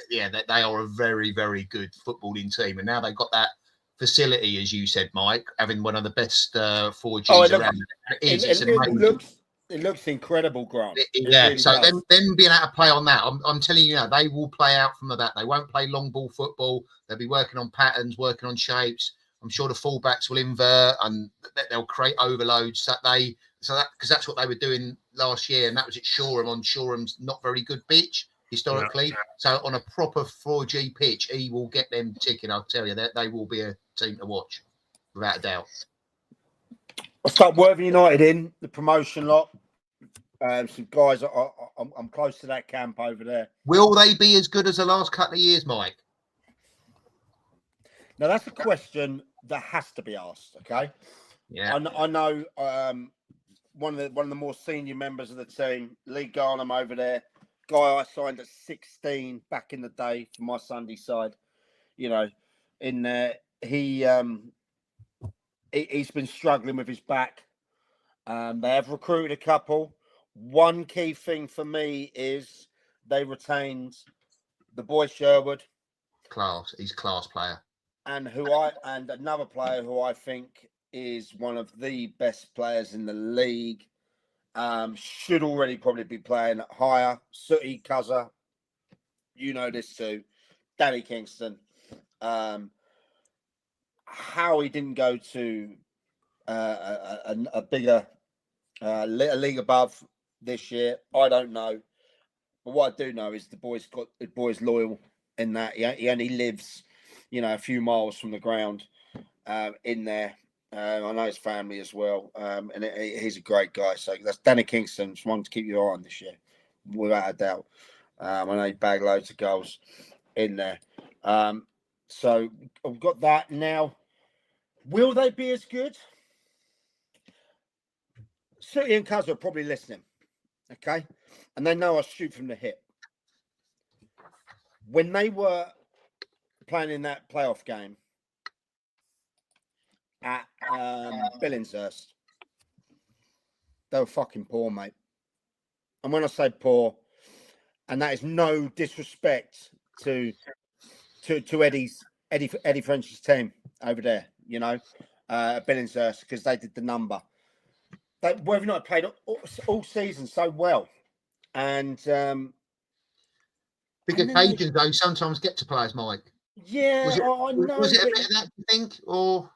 Speaker 5: are a very, very good footballing team. And now they've got that facility, as you said, Mike, having one of the best 4Gs around.
Speaker 4: It looks incredible, Grant.
Speaker 5: Really so them being able to play on that, I'm telling you, they will play out from that. They won't play long ball football. They'll be working on patterns, working on shapes. I'm sure the fullbacks will invert and they'll create overloads because that's what they were doing last year, and that was at Shoreham on Shoreham's not very good pitch historically. Yeah. So on a proper 4G pitch, he will get them ticking. I'll tell you that they will be a team to watch, without a doubt.
Speaker 4: I'll start Worthing United in the promotion lot. Some guys, I'm close to that camp over there.
Speaker 5: Will they be as good as the last couple of years, Mike?
Speaker 4: Now that's a question that has to be asked. Okay.
Speaker 5: Yeah.
Speaker 4: I know. One of the more senior members of the team, Lee Garnham over there, guy I signed at 16 back in the day for my Sunday side. You know, in there he's been struggling with his back. They have recruited a couple. One key thing for me is they retained the boy Sherwood.
Speaker 5: He's a class player.
Speaker 4: And another player who I think is one of the best players in the league. Should already probably be playing higher. Sooty, Cuzzer, you know this too. Danny Kingston. How he didn't go to a bigger a league above this year, I don't know. But what I do know is the boy's loyal in that he only lives, a few miles from the ground in there. I know his family as well, and he's a great guy. So that's Danny Kingston, one to keep your eye on this year, without a doubt. I know he bagged loads of goals in there. So I've got that now. Will they be as good? Sooty and Cuz are probably listening, okay? And they know I shoot from the hip. When they were playing in that playoff game at Billingshurst, they were fucking poor, mate. And when I say poor, and that is no disrespect to Eddie French's team over there, Billingshurst, because they did the number. Whether or not played all season so well, and
Speaker 5: big occasions though sometimes get to players, Mike.
Speaker 4: Yeah, I know.
Speaker 5: Was it a bit of that, you think, or?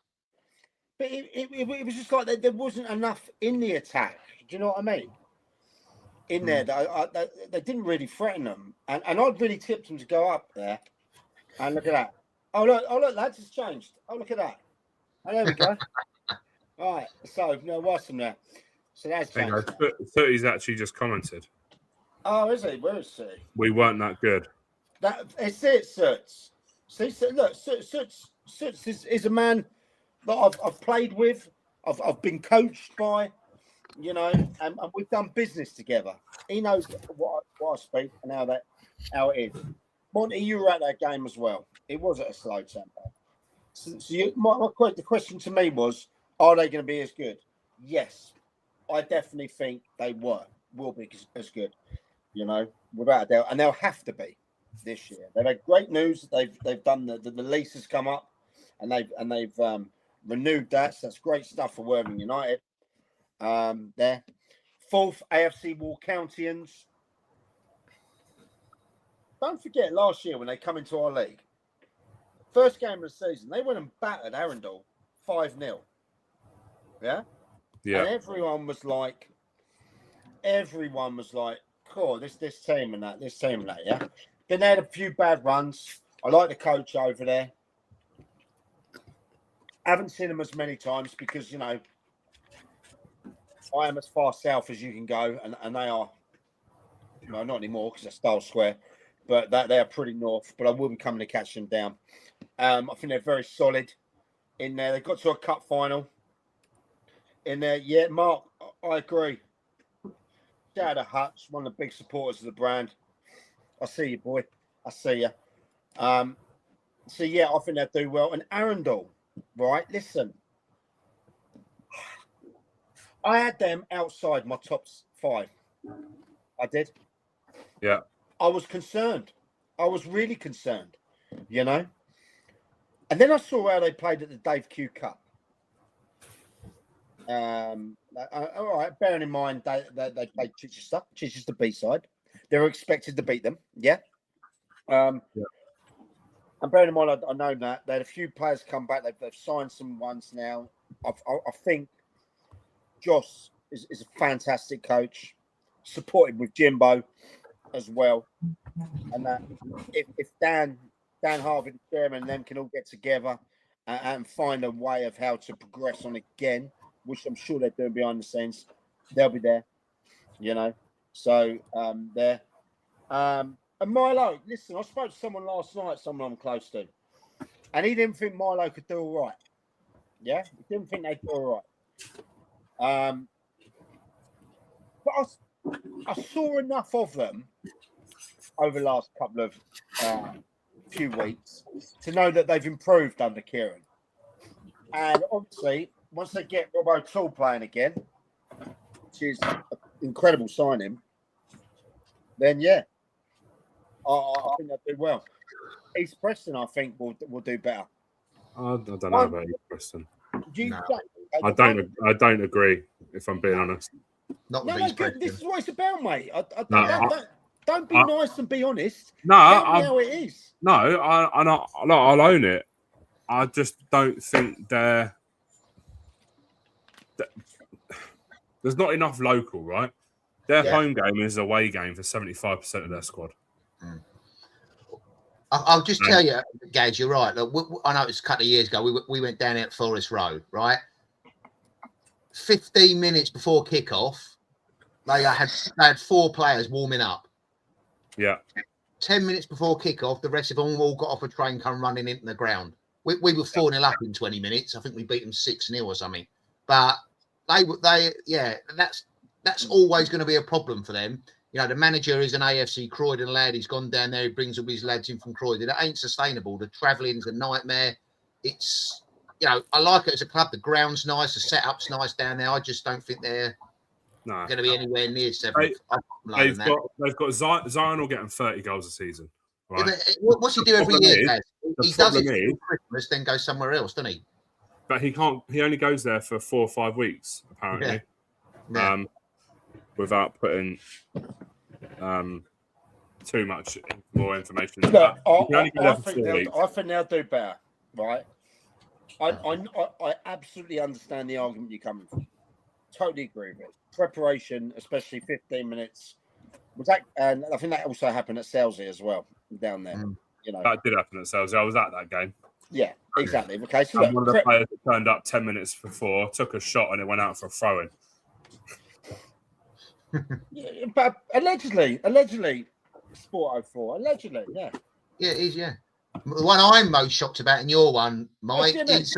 Speaker 4: But it was just like there wasn't enough in the attack. Do you know what I mean? In there, that they didn't really threaten them, and I'd really tipped them to go up there. And look at that! Oh look, lads, it's changed. Oh, look at that! Oh, there we go. All right, so no worse than that. So that's changed.
Speaker 2: 30's actually just commented.
Speaker 4: Oh, is he? Where is he?
Speaker 2: We weren't that good.
Speaker 4: It's it, Suts. See, look, Suts is a man that I've played with. I've been coached by, and we've done business together. He knows what I speak and how it is. Monty, you were at that game as well. It was at a slow tempo. So the question to me was, are they going to be as good? Yes, I definitely think they will be as good, without a doubt, and they'll have to be this year. They've had great news. They've done the lease has come up, and they've renewed that. So that's great stuff for Worthing United. There, 4th AFC Walcountians. Don't forget last year when they come into our league, first game of the season, they went and battered Arundel 5-0. Yeah. And everyone was like, cool, this team and that, yeah. Then they had a few bad runs. I like the coach over there. Haven't seen him as many times because, I am as far south as you can go, and they are, not anymore because they're Style Square, but they are pretty north, but I will be coming to catch them down. I think they're very solid in there. They got to a cup final in there. Yeah, Mark, I agree. Shout out to Hutch, one of the big supporters of the brand. I see you, boy. I see you. So, yeah, I think they'll do well. And Arundel, right, listen. I had them outside my top 5. I did.
Speaker 2: Yeah.
Speaker 4: I was concerned. I was really concerned, And then I saw how they played at the Dave Q Cup. All right, bearing in mind they played Chichester B-side. They were expected to beat them, yeah. And bearing in mind, I know that they had a few players come back. They've signed some ones now. I think Joss is a fantastic coach, supported with Jimbo as well. And that if Dan Harvey, the chairman, and them can all get together and find a way of how to progress on again, which I'm sure they're doing behind the scenes, they'll be there, So there. And Milo, listen, I spoke to someone last night, someone I'm close to, and he didn't think Milo could do all right. Yeah, he didn't think they'd do all right. But I saw enough of them over the last couple of few weeks to know that they've improved under Kieran. And obviously, once they get Rob O'Toole playing again, which is an incredible signing, then yeah, I think they'll do well. East Preston, I think, will do better.
Speaker 2: I don't know about East Preston. I don't agree. If I'm being honest.
Speaker 5: Not
Speaker 4: No,
Speaker 5: with
Speaker 4: no,
Speaker 5: these
Speaker 4: good. This
Speaker 5: questions.
Speaker 4: is what it's about, mate.
Speaker 2: No,
Speaker 4: Don't be nice and be honest.
Speaker 2: No,
Speaker 4: Tell me how it is.
Speaker 2: No, I'll own it. I just don't think there's not enough local, right? Their home game is away game for 75% of their squad.
Speaker 5: I'll just tell you, Gaz, you're right. Look, I know it was a couple of years ago. We went down at Forest Road, right? 15 minutes before kickoff, they had 4 players warming up.
Speaker 2: Yeah.
Speaker 5: 10 minutes before kickoff, the rest of them all got off a train, come running into the ground. We were 4-0 up in 20 minutes. I think we beat them 6-0 or something. But that's always going to be a problem for them. You know, the manager is an AFC Croydon lad. He's gone down there. He brings all his lads in from Croydon. It ain't sustainable. The travelling's a nightmare. It's, you know, I like it as a club. The ground's nice. The setup's nice down there. I just don't think they're going to be anywhere near 7th.
Speaker 2: They've got Zion will get them 30 goals a season. Right?
Speaker 5: Yeah, what's he do every year, Gaz? He does it
Speaker 2: is,
Speaker 5: for Christmas, then goes somewhere else, doesn't he?
Speaker 2: But he can't. He only goes there for 4 or 5 weeks, apparently.
Speaker 5: Yeah.
Speaker 2: Without putting too much more information.
Speaker 4: Look,
Speaker 2: I
Speaker 4: think they'll do better, right? I absolutely understand the argument you're coming from. Totally agree with it. Preparation, especially 15 minutes. And I think that also happened at Selsey as well, down there. You know,
Speaker 2: that did happen at Selsey. I was at that game.
Speaker 4: Yeah, exactly. Okay, so
Speaker 2: one of the players that turned up 10 minutes before, took a shot, and it went out for a throw-in.
Speaker 4: Yeah, but allegedly, Sport 04, allegedly, yeah.
Speaker 5: Yeah, it is, yeah. The one I'm most shocked about in your one, Mike, is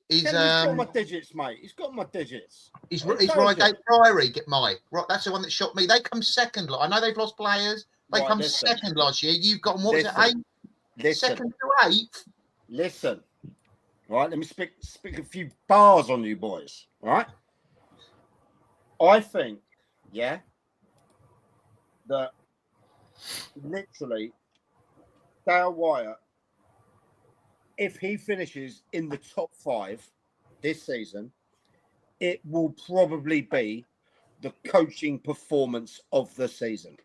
Speaker 4: he's got my digits, mate. He's got my digits.
Speaker 5: He's Reigate Priory, Mike. Right, that's the one that shocked me. They come second. I know they've lost players. They come second last year. You've got them, what was it, 8th? Second to 8th.
Speaker 4: Listen, right, let me speak a few bars on you boys, right? I think, that literally Dale Wyatt, if he finishes in the top 5 this season, it will probably be the coaching performance of the season.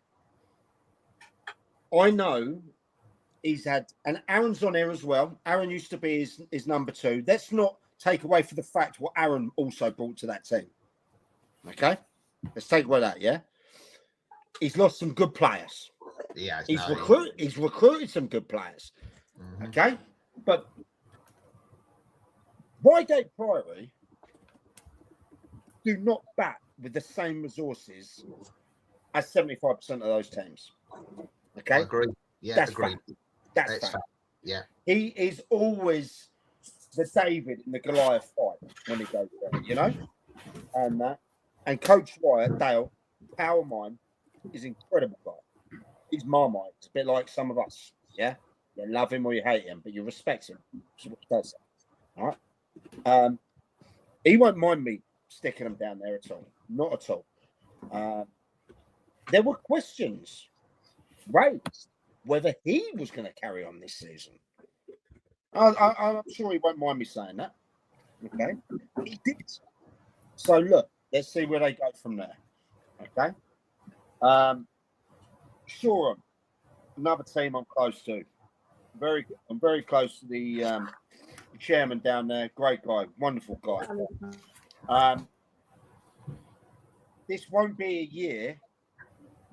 Speaker 4: I know he's had, and Aaron's on here as well. Aaron used to be his number 2. Let's not take away from the fact what Aaron also brought to that team. Okay? Let's take away that, yeah? He's lost some good players.
Speaker 5: Yeah,
Speaker 4: he's recruited some good players. Mm-hmm. Okay? But Reigate Priory do not bat with the same resources as 75% of those teams. Okay?
Speaker 5: I agree. Yeah,
Speaker 4: that's
Speaker 5: agreed.
Speaker 4: That's fact.
Speaker 5: Yeah.
Speaker 4: He is always the David in the Goliath fight when he goes there, you know? And Coach Wyatt, Dale, power mind, is incredible guy. He's Marmite. It's a bit like some of us, yeah? You love him or you hate him, but you respect him. That's what he does. All right? He won't mind me sticking him down there at all. Not at all. There were questions raised whether he was going to carry on this season. I'm sure he won't mind me saying that. Okay? He did. So, look, let's see where they go from there. Okay? Shoreham, another team I'm close to. I'm very close to the chairman down there. Great guy, wonderful guy. This won't be a year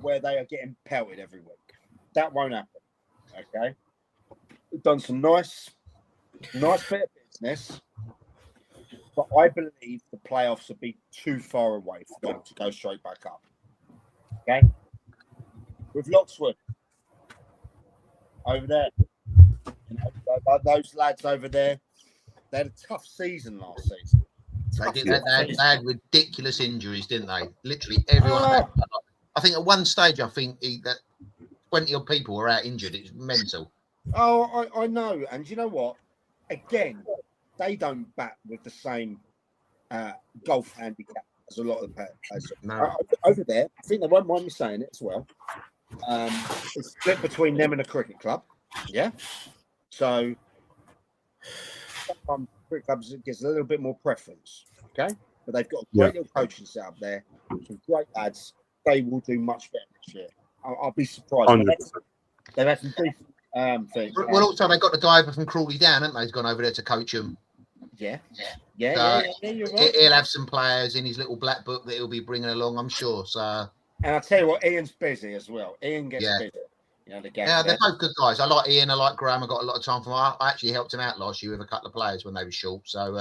Speaker 4: where they are getting pelted every week. That won't happen. Okay, we've done some nice bit of business, but I believe the playoffs will be too far away for them to go straight back up. Okay, with Lockswood over there, you know, those lads over there, they had a tough season last season.
Speaker 5: They had ridiculous injuries, didn't they? Literally everyone. I think at one stage, that 20 odd people were out injured. It's mental.
Speaker 4: Oh, I know. And you know what? Again, they don't bat with the same golf handicap as a lot of the players.
Speaker 5: No.
Speaker 4: Over there, I think they won't mind me saying it as well. It's split between them and a cricket club. Yeah. So sometimes cricket clubs gets a little bit more preference. Okay, but they've got a great little coaching setup there. Some great lads. They will do much better this year. I'll be surprised.
Speaker 2: 100%.
Speaker 4: They've had some decent things.
Speaker 5: Well, also they got the guy over from Crawley Down, haven't they? He's gone over there to coach them.
Speaker 4: Yeah.
Speaker 5: You're
Speaker 4: right.
Speaker 5: He'll have some players in his little black book that he'll be bringing along, I'm sure. So,
Speaker 4: and I'll tell you what, Ian's busy as well. Ian gets busy. You know,
Speaker 5: they're both good guys. I like Ian. I like Graham. I got a lot of time for them. I actually helped him out last year with a couple of players when they were short. So,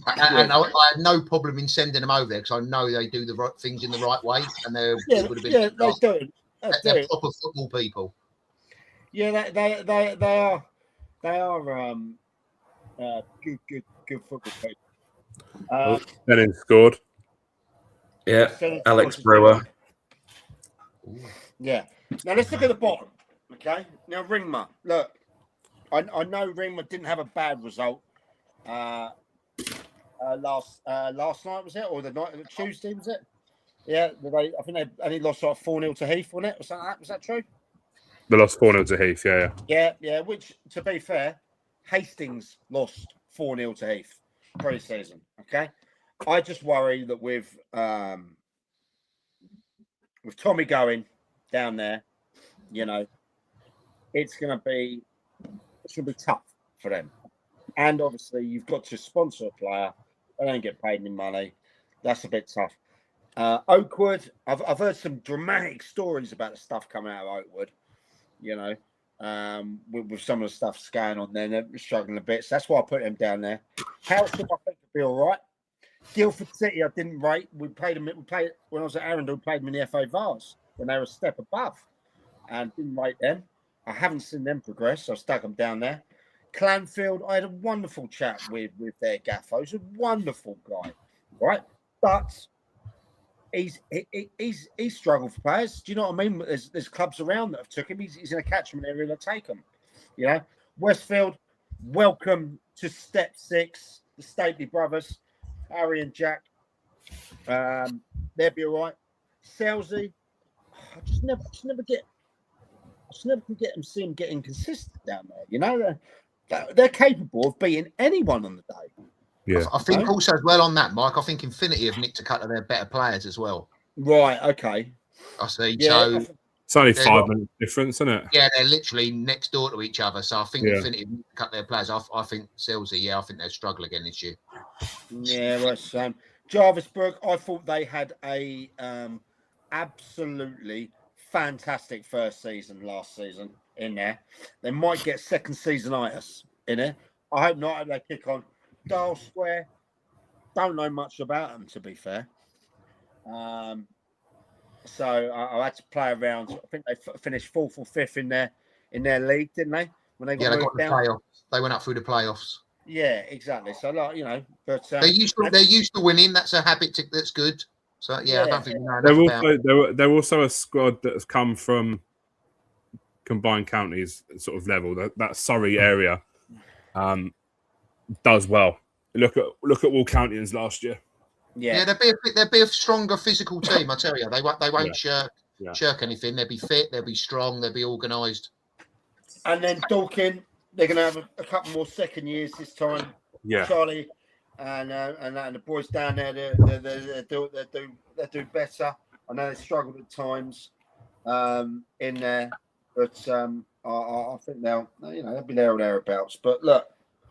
Speaker 5: and I had no problem in sending them over there because I know they do the right things in the right way, and they would have been they're proper football people.
Speaker 4: Yeah, they are good football people.
Speaker 2: Dennis scored.
Speaker 6: Yeah, Alex Brewer.
Speaker 4: Yeah. Now let's look at the bottom. Okay. Now Ringmer. Look, I know Ringmer didn't have a bad result. Last night was it, or the night Tuesday was it? Yeah. I think they only lost like 4-0 to Heath, wasn't it? Was that true?
Speaker 2: They lost 4-0 to Heath.
Speaker 4: Yeah. Which, to be fair, Hastings lost 4-0 to Heath pre-season. Okay. I just worry that with Tommy going down there, you know, it's gonna be tough for them. And obviously you've got to sponsor a player. They don't get paid any money. That's a bit tough. Oakwood, I've heard some dramatic stories about the stuff coming out of Oakwood, you know, with some of the stuff going on there. They're struggling a bit. So that's why I put them down there. Howson, I think will be all right. Guildford City, I didn't rate. We played when I was at Arundel. We played them in the FA Vars when they were a step above, and didn't rate them. I haven't seen them progress. So I stuck them down there. Clanfield, I had a wonderful chat with their gaffer. He's a wonderful guy, right? But he's struggled for players. Do you know what I mean? There's clubs around that have took him. He's in a catchment area that take him. You know, Westfield, welcome to Step 6, the Stately brothers. Harry and Jack, they'll be all right. Selsey, I just never can get them see them getting consistent down there. You know, they're capable of beating anyone on the day.
Speaker 2: Yeah,
Speaker 5: I think also as well on that, Mike. I think Infinity have nicked a couple of their better players as well.
Speaker 4: Right. Okay.
Speaker 5: I see.
Speaker 4: Yeah,
Speaker 5: so
Speaker 2: it's only 5 minutes difference, isn't it?
Speaker 5: Yeah, they're literally next door to each other. So I think Infinity cut their players. I think Selsey, I think they'll struggle again this year.
Speaker 4: Yeah, well, Jarvisburg, I thought they had a absolutely fantastic first season last season in there. They might get second season-itis in it. I hope not. They kick on. Dial Square, don't know much about them, to be fair. So I had to play around. I think they finished 4th or 5th in their league, didn't they? When they got
Speaker 5: the playoffs. They went up through the playoffs.
Speaker 4: Yeah, exactly. So, like, you know, but
Speaker 5: they're used to winning. That's a habit that's good. So I don't think we know enough about.
Speaker 2: They're also a squad that has come from combined counties sort of level. That Surrey area does well. Look at Walcountians last year.
Speaker 5: Yeah, they'll be a stronger physical team. I tell you, they won't shirk anything. They'll be fit. They'll be strong. They'll be organised.
Speaker 4: And then Dorking, they're going to have a couple more second years this time.
Speaker 2: Yeah,
Speaker 4: Charlie and the boys down there, they do better. I know they struggled at times in there, but I think they'll be there or thereabouts. But look,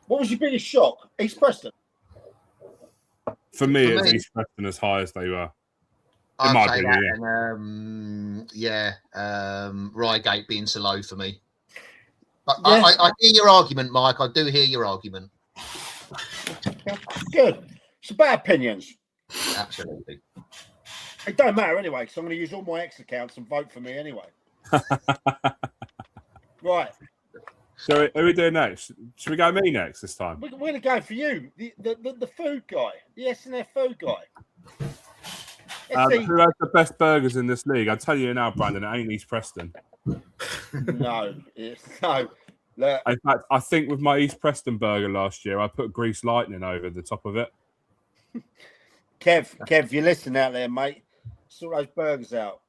Speaker 4: what was your biggest shock? East Preston.
Speaker 2: For me, it's East Preston as high as they were.
Speaker 5: I'd say that, Reigate being so low for me. But I hear your argument, Mike. I do hear your argument.
Speaker 4: Good. It's about opinions.
Speaker 5: Absolutely.
Speaker 4: It don't matter anyway, because I'm going to use all my X accounts and vote for me anyway. Right.
Speaker 2: So, who are we doing next? Should we go me next this time?
Speaker 4: We're going to go for you, the food guy, the SNLF food guy.
Speaker 2: Who has the best burgers in this league? I'll tell you now, Brandon, it ain't East Preston.
Speaker 4: No. Look.
Speaker 2: In fact, I think with my East Preston burger last year, I put Grease Lightning over the top of it.
Speaker 4: Kev, you listen out there, mate. Sort those burgers out.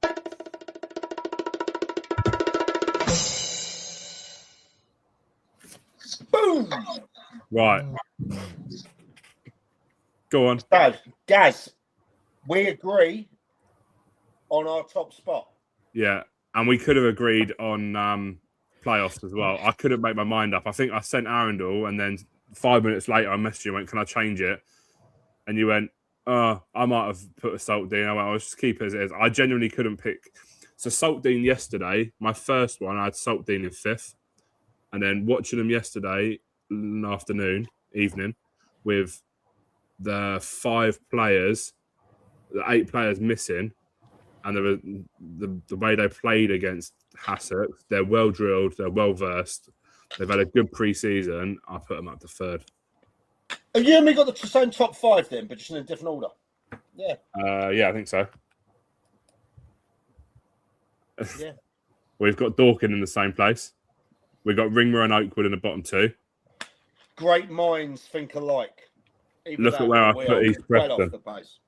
Speaker 4: Boom!
Speaker 2: Right. Go on.
Speaker 4: So, Gaz, we agree on our top spot.
Speaker 2: Yeah, and we could have agreed on playoffs as well. I couldn't make my mind up. I think I sent Arundel, and then 5 minutes later, I messaged you and went, "Can I change it?" And you went, "Oh, I might have put a Saltdean." I went, "I'll just keep it as it is." I genuinely couldn't pick. So Saltdean yesterday, my first one, I had Saltdean in 5th, and then watching them yesterday evening, with the 5 players, the 8 players missing. And the way they played against Sussex, they're well drilled, they're well versed, they've had a good pre-season. I put them up to 3rd.
Speaker 4: Have you and me got the same top 5 then, but just in a different order? Yeah.
Speaker 2: Yeah, I think so.
Speaker 4: Yeah.
Speaker 2: We've got Dorking in the same place. We've got Ringmer and Oakwood in the bottom 2.
Speaker 4: Great minds think alike. Even
Speaker 2: Look at where I put East
Speaker 4: well
Speaker 2: Preston.
Speaker 4: off the base.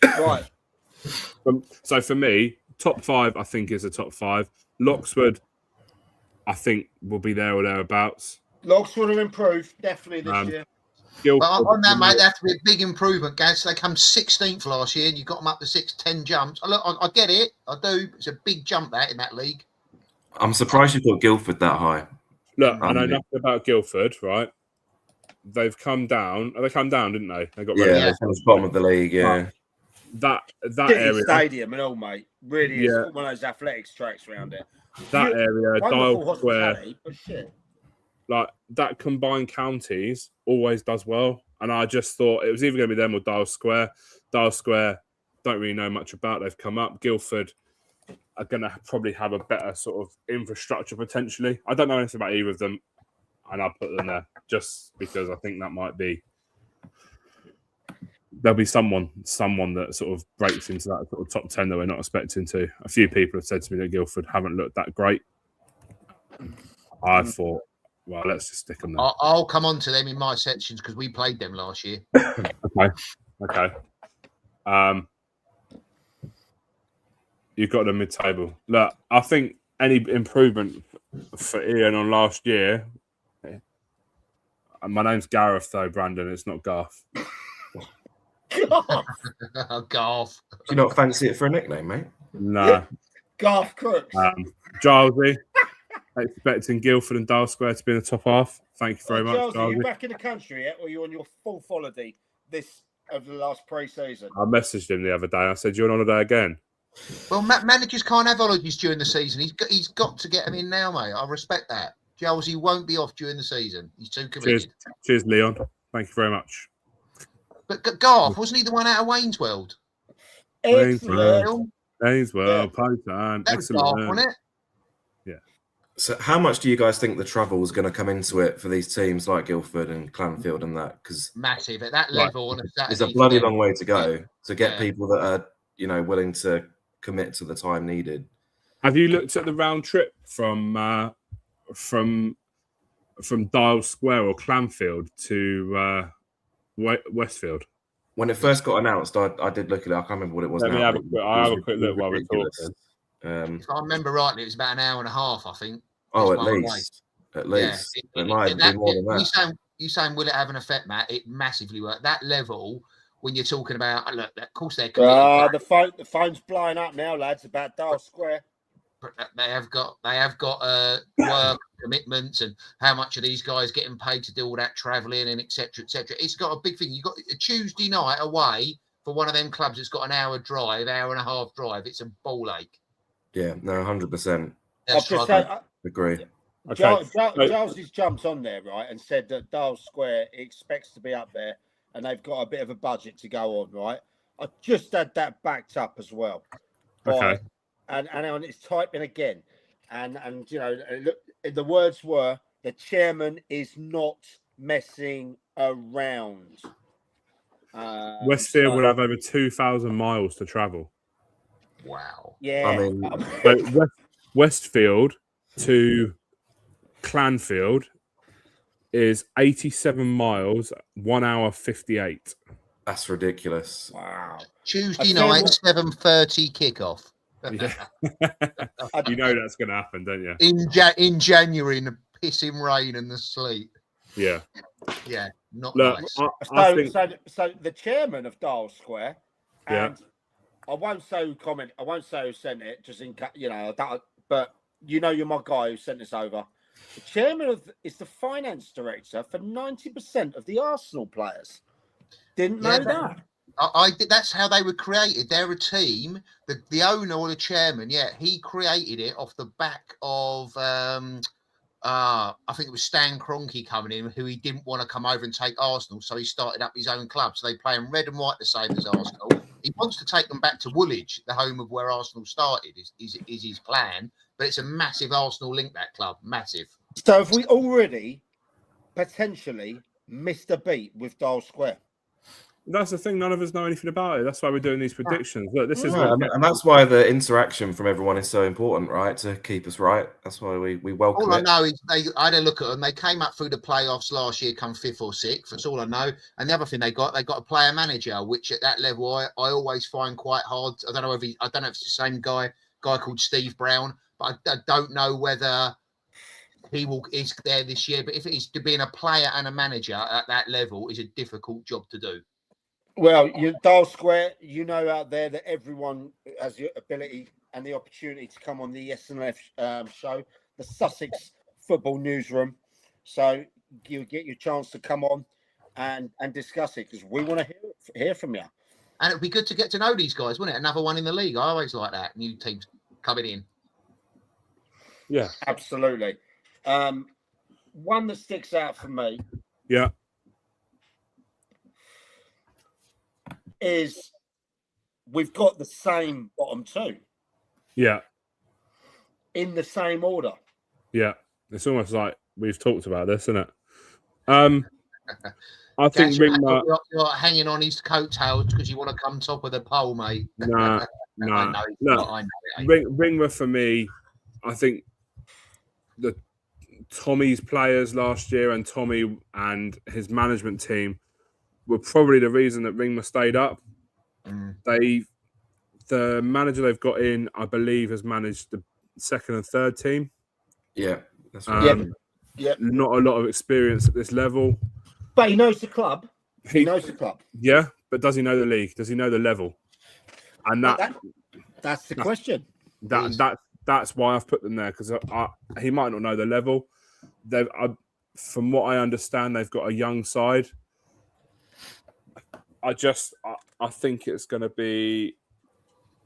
Speaker 4: Right.
Speaker 2: So for me, top 5, I think is a top 5. Loxford, I think will be there or thereabouts.
Speaker 4: Loxford have improved definitely this year.
Speaker 5: But on that, mate, they have to be a big improvement, Gaz. They come 16th last year, and you got them up to 10 jumps. I get it, I do. It's a big jump in that league.
Speaker 6: I'm surprised you got Guildford that high.
Speaker 2: Look, I know nothing about Guildford, right? They've come down. They come down, didn't they? They got
Speaker 6: relegated from the bottom of the league. Yeah,
Speaker 2: that
Speaker 4: City
Speaker 2: area,
Speaker 4: stadium and all, mate. Really is one of those athletics tracks around there.
Speaker 2: That area, Dial Square,
Speaker 4: but shit.
Speaker 2: Like that combined counties always does well. And I just thought it was either going to be them or Dial Square. Dial Square, don't really know much about. They've come up. Guildford are going to probably have a better sort of infrastructure potentially. I don't know anything about either of them, and I'll put them there just because I think that might be. There'll be someone that sort of breaks into that sort of top 10 that we're not expecting to. A few people have said to me that Guildford haven't looked that great. I thought, well, let's just stick them there.
Speaker 5: I'll come on to them in my sections because we played them last year.
Speaker 2: Okay. You've got the mid-table. Look, I think any improvement for Ian on last year. My name's Gareth, though, Brandon. It's not Garth.
Speaker 5: Garth.
Speaker 6: Do you not fancy it for a nickname, mate?
Speaker 2: No.
Speaker 4: Garth Crooks.
Speaker 2: Gilesy, expecting Guildford and Dial Square to be in the top half. Thank you very much,
Speaker 4: Gilesy, are you
Speaker 2: Gilesy.
Speaker 4: back in the country yet, or are you on your full holiday of the last pre-season?
Speaker 2: I messaged him the other day. I said, "You're on holiday again?"
Speaker 5: Well, managers can't have holidays during the season. He's got to get them in now, mate. I respect that. Gilesy won't be off during the season. He's too committed.
Speaker 2: Cheers, Leon. Thank you very much.
Speaker 5: But Garth, wasn't he the one out of Wayne's World?
Speaker 4: Excellent.
Speaker 2: Wayne's World, party time.
Speaker 5: That was Garth, wasn't it?
Speaker 2: Yeah.
Speaker 6: So how much do you guys think the travel is going to come into it for these teams like Guildford and Clanfield and that? Because
Speaker 5: massive at that level.
Speaker 6: It's a bloody long way to go to get people that are, willing to commit to the time needed.
Speaker 2: Have you looked at the round trip from Dial Square or Clanfield to Westfield?
Speaker 6: When it first got announced, I did look at it. I can't remember what it was.
Speaker 2: I'll have a quick look while we're talking.
Speaker 5: If I remember rightly, it was about an hour and a half, I think.
Speaker 6: Oh, at least. At least. It might have been more than that.
Speaker 5: You saying, will it have an effect, Matt? It massively worked. That level, when you're talking about, look, of course they're committed.
Speaker 4: The phone's blowing up now, lads, about Dial Square.
Speaker 5: But they have got work commitments and how much are these guys getting paid to do all that travelling and etc. etc. It's got a big thing. You got a Tuesday night away for one of them clubs that's got an hour and a half drive. It's a ball ache.
Speaker 6: Yeah, no, 100%. Agree.
Speaker 2: Okay.
Speaker 4: Giles jumped on there, right, and said that Dial Square expects to be up there and they've got a bit of a budget to go on, right? I just had that backed up as well.
Speaker 2: Okay.
Speaker 4: And it's typing again. And look, the words were, the chairman is not messing around.
Speaker 2: Westfield will have over 2,000 miles to travel.
Speaker 5: Wow.
Speaker 4: Yeah.
Speaker 6: I mean,
Speaker 2: Westfield to Clanfield is 87 miles, 1 hour 58.
Speaker 6: That's ridiculous.
Speaker 4: Wow.
Speaker 5: Tuesday night, 7:30 kickoff.
Speaker 2: Yeah. You know that's going to happen, don't you?
Speaker 5: In January, in the pissing rain and the sleet.
Speaker 2: Yeah.
Speaker 5: Yeah, not
Speaker 2: Look,
Speaker 5: nice.
Speaker 2: I think,
Speaker 4: So the chairman of Dial Square,
Speaker 2: Yeah.
Speaker 4: and I won't say who comment. I won't say who sent it, just in case but you're my guy who sent this over. The chairman is the finance director for 90% of the Arsenal players. Didn't know that.
Speaker 5: I did. That's how they were created. They're a team. The owner or the chairman, he created it off the back of I think it was Stan Kroenke coming in, who he didn't want to come over and take Arsenal, so he started up his own club. So they play in red and white the same as Arsenal. He wants to take them back to Woolwich, the home of where Arsenal started, is his plan. But it's a massive Arsenal link, that club, massive.
Speaker 4: So have we already potentially missed a beat with Dial Square?
Speaker 2: that's the thing. None of us know anything about it. That's why we're doing these predictions. Look, this is
Speaker 6: and that's why the interaction from everyone is so important, right? To keep us right. That's why we welcome
Speaker 5: All
Speaker 6: it.
Speaker 5: I know is I had a look at them. They came up through the playoffs last year, come 5th or 6th. That's all I know. And the other thing they got a player manager, which at that level I always find quite hard. I don't know if it's the same guy called Steve Brown, but I don't know whether is there this year. But if it is to being a player and a manager at that level is a difficult job to do.
Speaker 4: Well, Dial Square, out there that everyone has the ability and the opportunity to come on the SNLF show, the Sussex Football Newsroom. So you get your chance to come on and discuss it, because we want to hear from you.
Speaker 5: And it'd be good to get to know these guys, wouldn't it? Another one in the league. I always like that. New teams coming in.
Speaker 2: Yeah,
Speaker 4: absolutely. One that sticks out for me.
Speaker 2: Yeah.
Speaker 4: Is we've got the same bottom two.
Speaker 2: Yeah.
Speaker 4: In the same order.
Speaker 2: Yeah. It's almost like we've talked about this, isn't it? I think Ringmer...
Speaker 5: You're hanging on his coattails because you want to come top of the poll, mate.
Speaker 2: Nah.
Speaker 5: I know.
Speaker 2: Ringmer for me, I think the Tommy's players last year and Tommy and his management team were probably the reason that Ringmer stayed up. The manager they've got in, I believe, has managed the second and third team.
Speaker 6: Yeah, that's right.
Speaker 2: Not a lot of experience at this level.
Speaker 4: But he knows the club. He knows the club.
Speaker 2: Yeah, but does he know the league? Does he know the level? And
Speaker 4: that's the question.
Speaker 2: That's why I've put them there, because he might not know the level. From what I understand, they've got a young side. I think it's going to be.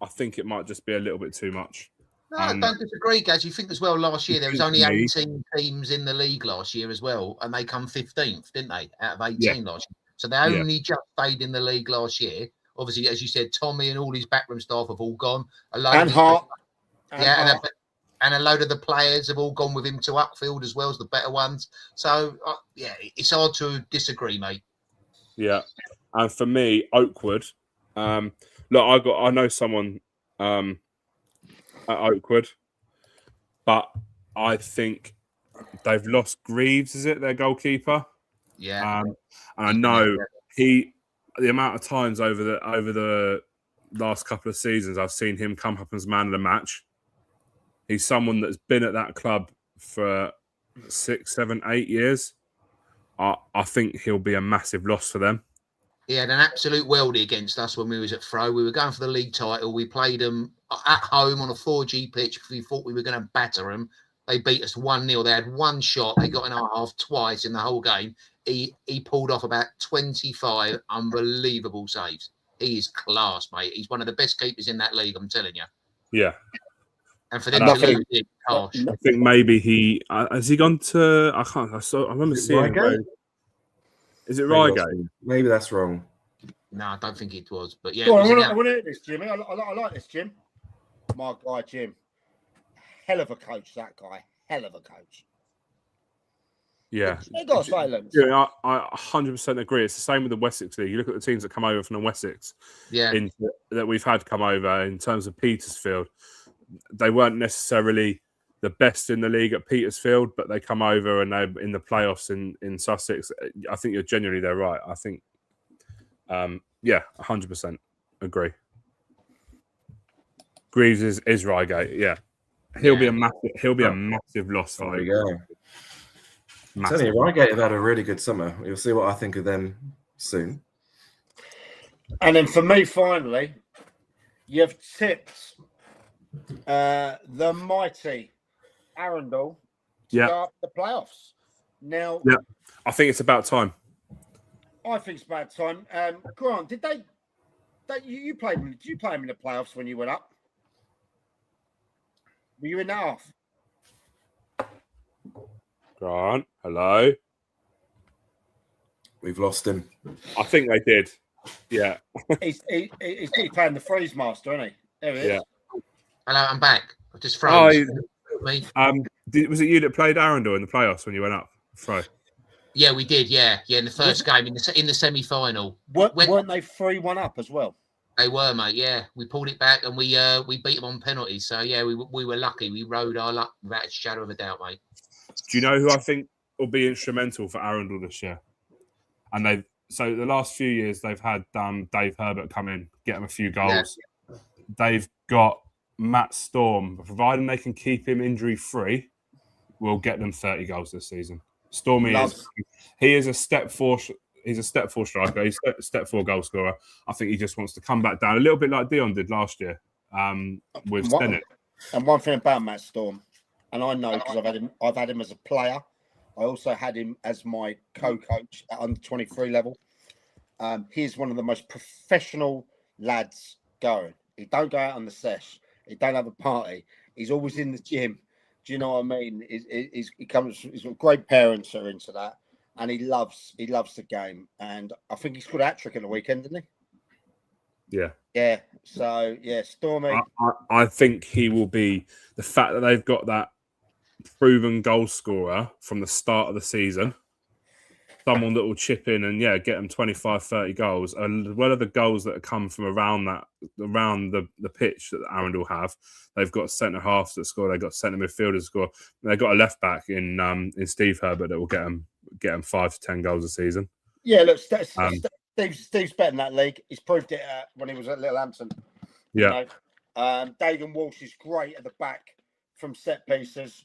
Speaker 2: I think it might just be a little bit too much.
Speaker 5: No, I don't disagree, Gaz. You think as well last year there was only 18 teams in the league last year as well, and they come 15th, didn't they, out of 18 last year? So they only just stayed in the league last year. Obviously, as you said, Tommy and all his backroom staff have all gone. And a load of the players have all gone with him to Uckfield as well as the better ones. So, it's hard to disagree, mate.
Speaker 2: Yeah. And for me, Oakwood, I know someone at Oakwood, but I think they've lost Greaves, is it, their goalkeeper?
Speaker 5: Yeah.
Speaker 2: And I know the amount of times over the last couple of seasons I've seen him come up as man of the match. He's someone that's been at that club for 6, 7, 8 years. I think he'll be a massive loss for them.
Speaker 5: He had an absolute worldie against us when we was at Fro. We were going for the league title. We played them at home on a 4G pitch because we thought we were going to batter them. They beat us 1-0. They had one shot. They got in our half twice in the whole game. He pulled off about 25 unbelievable saves. He is class, mate. He's one of the best keepers in that league, I'm telling you.
Speaker 2: Yeah.
Speaker 5: And for them to lose it, gosh.
Speaker 2: I think maybe he has he gone to. I remember seeing him. Is it Reigate?
Speaker 6: Maybe that's wrong.
Speaker 5: No, I don't think it was. But yeah,
Speaker 4: I want to hear this, Jimmy. I like this, Jim. My guy, Jim. Hell of a coach, that guy. Hell of a coach.
Speaker 2: Yeah.
Speaker 4: They got silence.
Speaker 2: Yeah, I 100% agree. It's the same with the Wessex League. You look at the teams that come over from the Wessex, that we've had come over in terms of Petersfield. They weren't necessarily the best in the league at Petersfield, but they come over and they're in the playoffs in Sussex. I think you're genuinely there, right? I think, 100% agree. Greaves is Reigate, yeah. He'll be a massive loss for
Speaker 6: you. I'm telling you, Reigate have had a really good summer. You'll see what I think of them soon.
Speaker 4: And then for me, finally, you've tipped the mighty Arundel to start the playoffs. Now,
Speaker 2: I think it's about time.
Speaker 4: I think it's about time. Grant, did you played them? Did you play them in the playoffs when you went up? Were you in the half?
Speaker 2: Grant, hello.
Speaker 6: We've lost him.
Speaker 2: I think they did. Yeah.
Speaker 4: he's playing the freeze master, isn't he? There he is.
Speaker 5: Hello, I'm back. I just froze.
Speaker 2: Was it you that played Arundel in the playoffs when you went up? Fro.
Speaker 5: Yeah, we did. Yeah, in the first game in the semi-final.
Speaker 4: Weren't they 3-1 up as well?
Speaker 5: They were, mate. Yeah, we pulled it back and we beat them on penalties. So yeah, we were lucky. We rode our luck without a shadow of a doubt, mate.
Speaker 2: Do you know who I think will be instrumental for Arundel this year? And so the last few years they've had Dave Herbert come in, get them a few goals. Yeah. They've got Matt Storm, providing they can keep him injury free, will get them 30 goals this season. Stormy is a step four. He's a step four striker. He's a step four goal scorer. I think he just wants to come back down a little bit like Dion did last year with Bennett.
Speaker 4: And one thing about Matt Storm, and I know because I've had him as a player. I also had him as my co-coach at under 23 level. He's one of the most professional lads going. He don't go out on the sesh. He don't have a party. He's always in the gym. Do you know what I mean? He's got great parents that are into that, and he loves the game. And I think he scored a hat-trick in the weekend, didn't he?
Speaker 2: Yeah.
Speaker 4: Yeah. So yeah, Stormy.
Speaker 2: I think he will be the fact that they've got that proven goal scorer from the start of the season, someone that will chip in and get them 25, 30 goals, and as well as the goals that come from around the pitch that Arundel have. They've got centre halves that score, they've got centre midfielders score, they've got a left back in Steve Herbert that will get them 5 to 10 goals a season.
Speaker 4: Yeah, look, Steve's better in that league. He's proved it when he was at Littlehampton.
Speaker 2: Yeah.
Speaker 4: Dagan Walsh is great at the back from set pieces.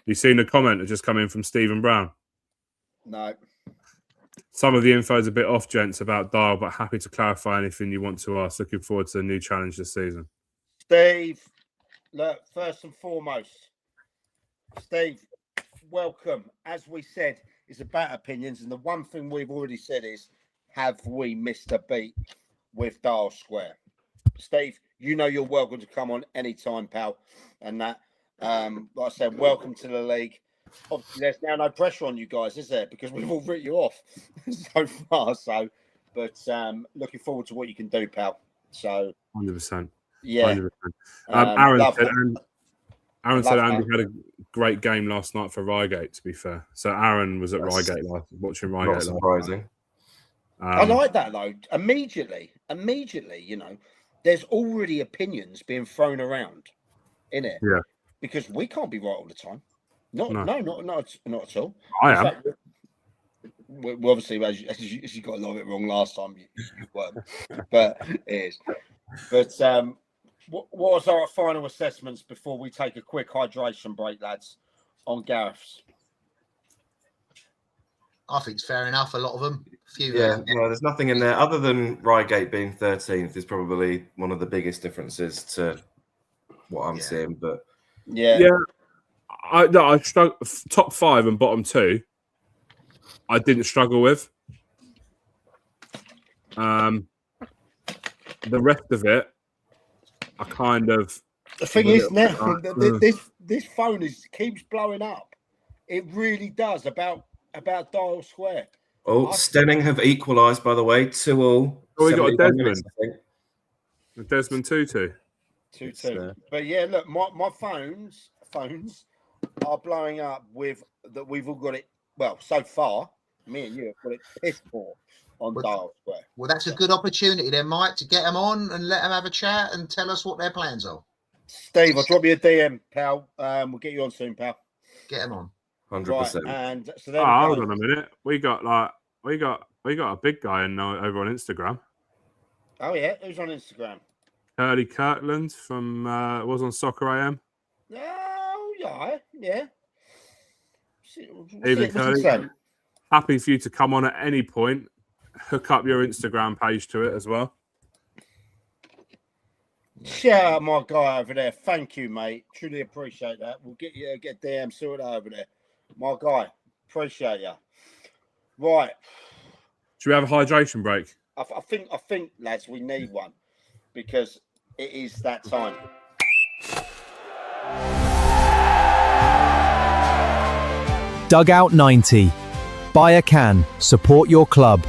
Speaker 2: You seen the comment that just come in from Stephen Brown?
Speaker 4: No.
Speaker 2: Some of the info is a bit off, gents, about Dial, but happy to clarify anything you want to ask. Looking forward to the new challenge this season.
Speaker 4: Steve, look, first and foremost, Steve, welcome. As we said, it's about opinions, and the one thing we've already said is, have we missed a beat with Dial Square? Steve, you know you're welcome to come on anytime, pal, and that. Like I said, welcome to the league. Obviously, there's now no pressure on you guys, is there? Because we've all written you off so far. But looking forward to what you can do, pal. So
Speaker 2: 100%.
Speaker 4: Yeah.
Speaker 2: 100%. Aaron said Andy had a great game last night for Reigate, to be fair. So Aaron was at Reigate watching Reigate.
Speaker 6: Not surprising.
Speaker 4: I like that, though. Immediately, there's already opinions being thrown around in it.
Speaker 2: Yeah.
Speaker 4: Because we can't be right all the time. Not at all.
Speaker 2: I am.
Speaker 4: Fact, well, obviously, as you got a lot of it wrong last time, you weren't. But it is. But what was our final assessments before we take a quick hydration break, lads, on Gareth's?
Speaker 5: I think it's fair enough. A lot of them.
Speaker 6: Well, there's nothing in there other than Reigate being 13th is probably one of the biggest differences to what I'm seeing. But
Speaker 2: I struggle. Top 5 and bottom 2, I didn't struggle with. The rest of it, I kind of.
Speaker 4: The thing is now, this phone keeps blowing up. It really does about Dial Square.
Speaker 6: Oh, Stenning have equalised, by the way, 2-2.
Speaker 2: Oh, we got a Desmond. A Desmond 2-2.
Speaker 4: 2-2. But yeah, look, my phones are blowing up with that. We've all got it. Well, so far, me and you have got it piss poor on Dial Square.
Speaker 5: Well, that's a good opportunity then, Mike, to get them on and let them have a chat and tell us what their plans are.
Speaker 4: Steve, I'll drop you a DM, pal. We'll get you on soon, pal.
Speaker 5: Get them on.
Speaker 6: 100%.
Speaker 4: Right, and so
Speaker 2: hold on a minute. We got a big guy over on Instagram.
Speaker 4: Oh yeah, who's on Instagram?
Speaker 2: Curly Kirkland from was on Soccer AM.
Speaker 4: Oh yeah.
Speaker 2: Evening, Curly. Happy for you to come on at any point. Hook up your Instagram page to it as well.
Speaker 4: Shout out my guy over there. Thank you, mate. Truly appreciate that. We'll get DM sorted over there. My guy, appreciate you. Right.
Speaker 2: Should we have a hydration break?
Speaker 4: I think, lads, we need one because it is that time.
Speaker 7: Dugout 90. Buy a can. Support your club.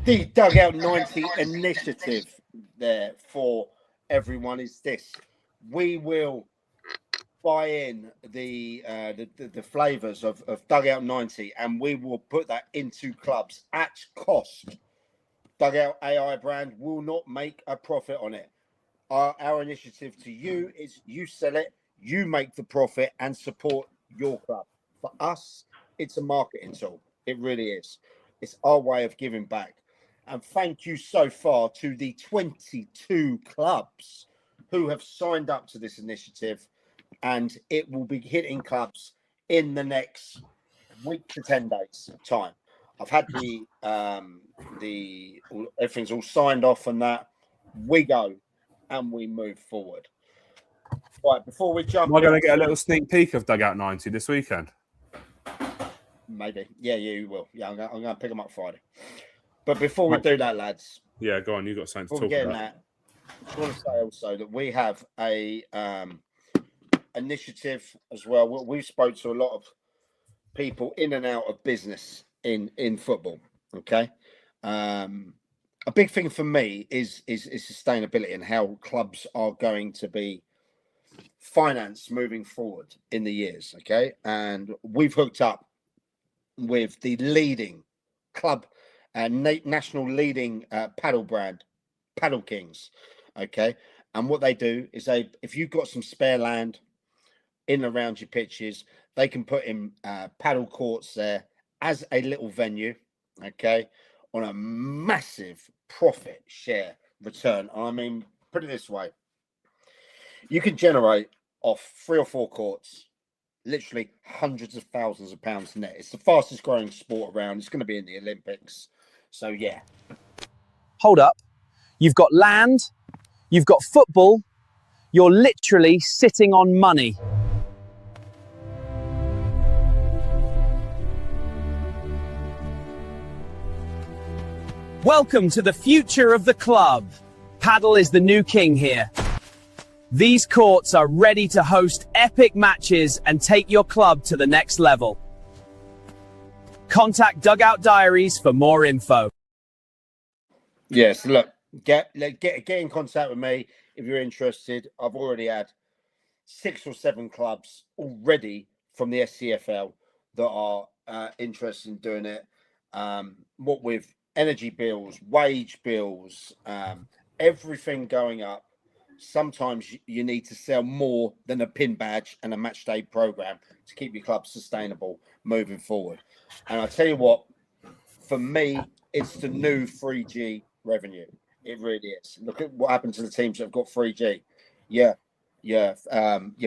Speaker 4: The Dugout 90 initiative there for everyone is this. We will buy in the flavors of Dugout 90 and we will put that into clubs at cost. Dugout AI brand will not make a profit on it. Our initiative to you is you sell it, you make the profit and support your club. For us, it's a marketing tool. It really is. It's our way of giving back. And thank you so far to the 22 clubs who have signed up to this initiative, and it will be hitting clubs in the next week to 10 days time. I've had everything's all signed off on that. We go and we move forward. Right, before we jump,
Speaker 2: am I going to get a little sneak peek of Dugout 90 this weekend?
Speaker 4: Maybe. Yeah, you will. Yeah, I'm going to pick them up Friday. But before we do that, lads.
Speaker 2: Yeah, go on. You've got something to talk about.
Speaker 4: That, I just want to say also that we have a initiative as well. We spoke to a lot of people in and out of business in football. Okay. A big thing for me is sustainability and how clubs are going to be financed moving forward in the years. Okay. And we've hooked up with the leading club and national leading paddle brand, Paddle Kings. Okay. And what they do is if you've got some spare land in and around your pitches, they can put in paddle courts there as a little venue. Okay. On a massive profit share return. I mean, put it this way. You can generate off 3 or 4 courts literally hundreds of thousands of pounds net. It's the fastest growing sport around. It's going to be in the Olympics. So, yeah.
Speaker 7: Hold up. You've got land. You've got football. You're literally sitting on money. Welcome to the future of the club. Paddle is the new king here. These courts are ready to host epic matches and take your club to the next level. Contact Dugout Diaries for more info.
Speaker 4: Yes, look, get in contact with me if you're interested. I've already had 6 or 7 clubs already from the SCFL that are interested in doing it. What with energy bills, wage bills, everything going up. Sometimes you need to sell more than a pin badge and a match day program to keep your club sustainable moving forward. And I tell you what, for me, it's the new 3G revenue. It really is. Look at what happened to the teams that have got 3G. Yeah, your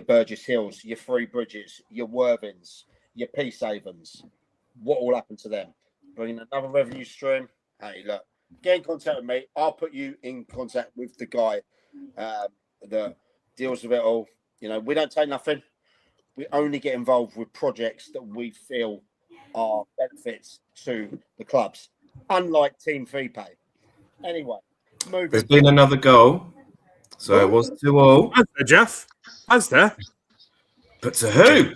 Speaker 4: Burgess Hills, your Free Bridges, your Worthings, your Peacehavens. What all happened to them? Bringing another revenue stream. Hey, look, get in contact with me. I'll put you in contact with the guy that deals with it all. You know, we don't take nothing. We only get involved with projects that we feel are benefits to the clubs, unlike team fee pay. Anyway, moving.
Speaker 6: There's been another goal, so it was 2-2.
Speaker 2: Has there, Jeff? Has there?
Speaker 6: But to who?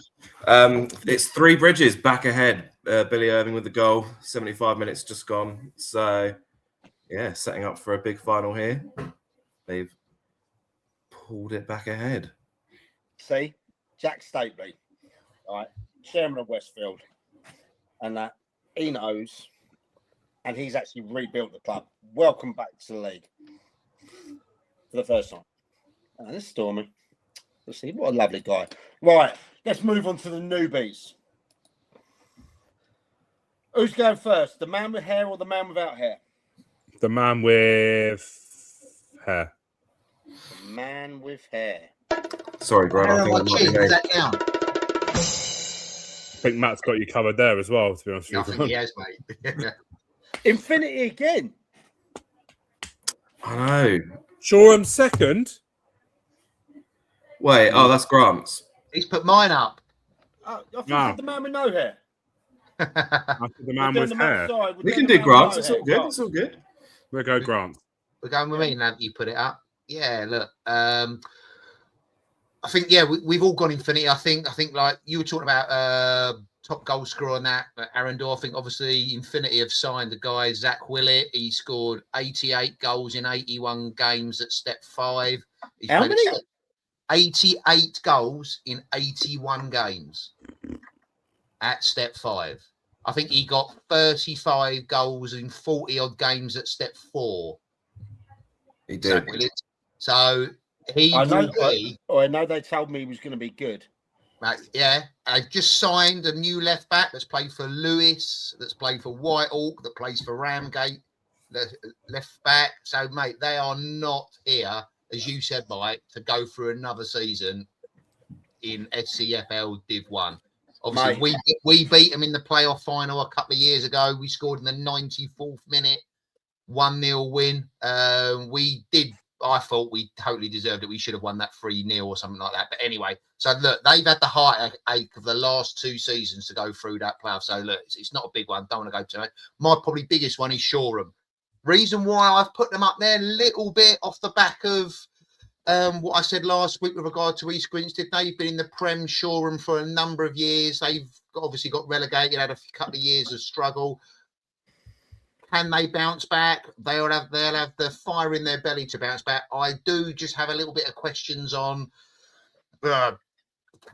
Speaker 6: It's Three Bridges back ahead. Billy Irving with the goal. 75 minutes just gone. So, yeah, setting up for a big final here. They've pulled it back ahead.
Speaker 4: See, Jack Stapley, right, chairman of Westfield, and that he knows, and he's actually rebuilt the club. Welcome back to the league for the first time. And this is Stormy. Let's see, what a lovely guy. Right, let's move on to the newbies. Who's going first? The man with hair or the man without hair?
Speaker 2: The man with hair.
Speaker 4: Man with hair.
Speaker 6: Sorry, Grant. I think
Speaker 5: What
Speaker 6: it might be
Speaker 5: cheese
Speaker 6: me.
Speaker 5: is that down?
Speaker 2: I think Matt's got you covered there as well, to be honest
Speaker 5: Yeah, I
Speaker 2: with
Speaker 5: think
Speaker 2: you.
Speaker 5: he has, mate.
Speaker 4: Infinity again.
Speaker 6: I know.
Speaker 2: Shoreham's second.
Speaker 6: Wait, that's Grant's.
Speaker 5: He's put mine up.
Speaker 4: I thought
Speaker 2: Nah.
Speaker 4: you said the man with no hair.
Speaker 2: I think the man
Speaker 4: We're
Speaker 2: with
Speaker 4: doing the
Speaker 2: hair.
Speaker 4: outside, we're
Speaker 6: We
Speaker 4: doing
Speaker 6: can
Speaker 4: the
Speaker 6: do
Speaker 4: man with
Speaker 6: Grant's.
Speaker 4: no
Speaker 6: It's
Speaker 4: hair.
Speaker 6: all good. It's all good.
Speaker 2: We'll go Grant.
Speaker 5: We're going with me now that you put it up. Yeah, look. I think we've all gone Infinity. I think like you were talking about top goal scorer on that, Arundel. I think obviously Infinity have signed the guy Zach Willett. He scored 88 goals in 81 games at Step 5. He's
Speaker 4: How
Speaker 5: played
Speaker 4: many?
Speaker 5: 88 goals in 81 games at Step 5. I think he got 35 goals in 40 odd games at Step 4.
Speaker 6: He did.
Speaker 5: Zach Willett. So he
Speaker 4: I know.
Speaker 5: will be.
Speaker 4: I know they told me he was going to be good.
Speaker 5: Yeah, I've just signed a new left back that's played for Lewis, that's played for Whitehawk, that plays for Ramgate, the left back. So, mate, they are not here, as you said, Mike, to go through another season in SCFL Div 1. Obviously, we beat them in the playoff final a couple of years ago. We scored in the 94th minute, 1-0 win. I thought we totally deserved it. We should have won that 3-0 or something like that. But anyway, so look, they've had the heartache of the last 2 seasons to go through that playoff. So look, it's not a big one. Don't want to go to it. My probably biggest one is Shoreham. Reason why I've put them up there a little bit off the back of what I said last week with regard to East Grinstead. They've been in the Prem Shoreham for a number of years. They've obviously got relegated, had a couple of years of struggle. Can they bounce back? They'll have the fire in their belly to bounce back. I do just have a little bit of questions on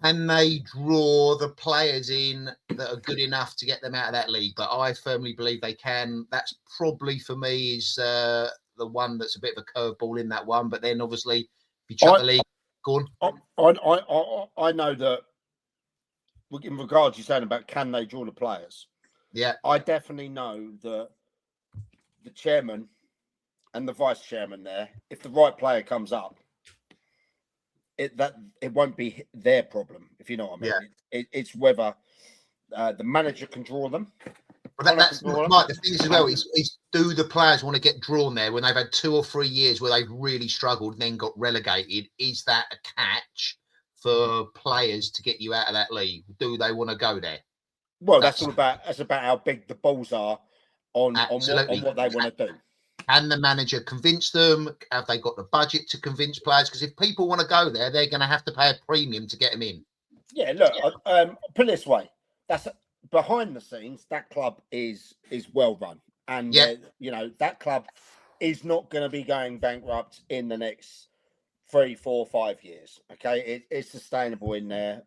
Speaker 5: can they draw the players in that are good enough to get them out of that league? But I firmly believe they can. That's probably for me is the one that's a bit of a curveball in that one. But then obviously, if you chuck the league, go on.
Speaker 4: I know that in regards to saying about can they draw the players?
Speaker 5: Yeah,
Speaker 4: I definitely know that the chairman and the vice chairman there, if the right player comes up, it won't be their problem, if you know what I mean.
Speaker 5: Yeah.
Speaker 4: It's whether the manager can draw them.
Speaker 5: But that's Mike. The thing is as well is do the players want to get drawn there when they've had 2 or 3 years where they've really struggled and then got relegated? Is that a catch for players to get you out of that league? Do they want to go there?
Speaker 4: Well, that's about how big the balls are on what they want to do.
Speaker 5: Can the manager convince them? Have they got the budget to convince players? Because if people want to go there, they're going to have to pay a premium to get them in.
Speaker 4: Yeah, look, put it this way: that's behind the scenes. That club is well run, and that club is not going to be going bankrupt in the next 3, 4, 5 years. Okay, it's sustainable in there.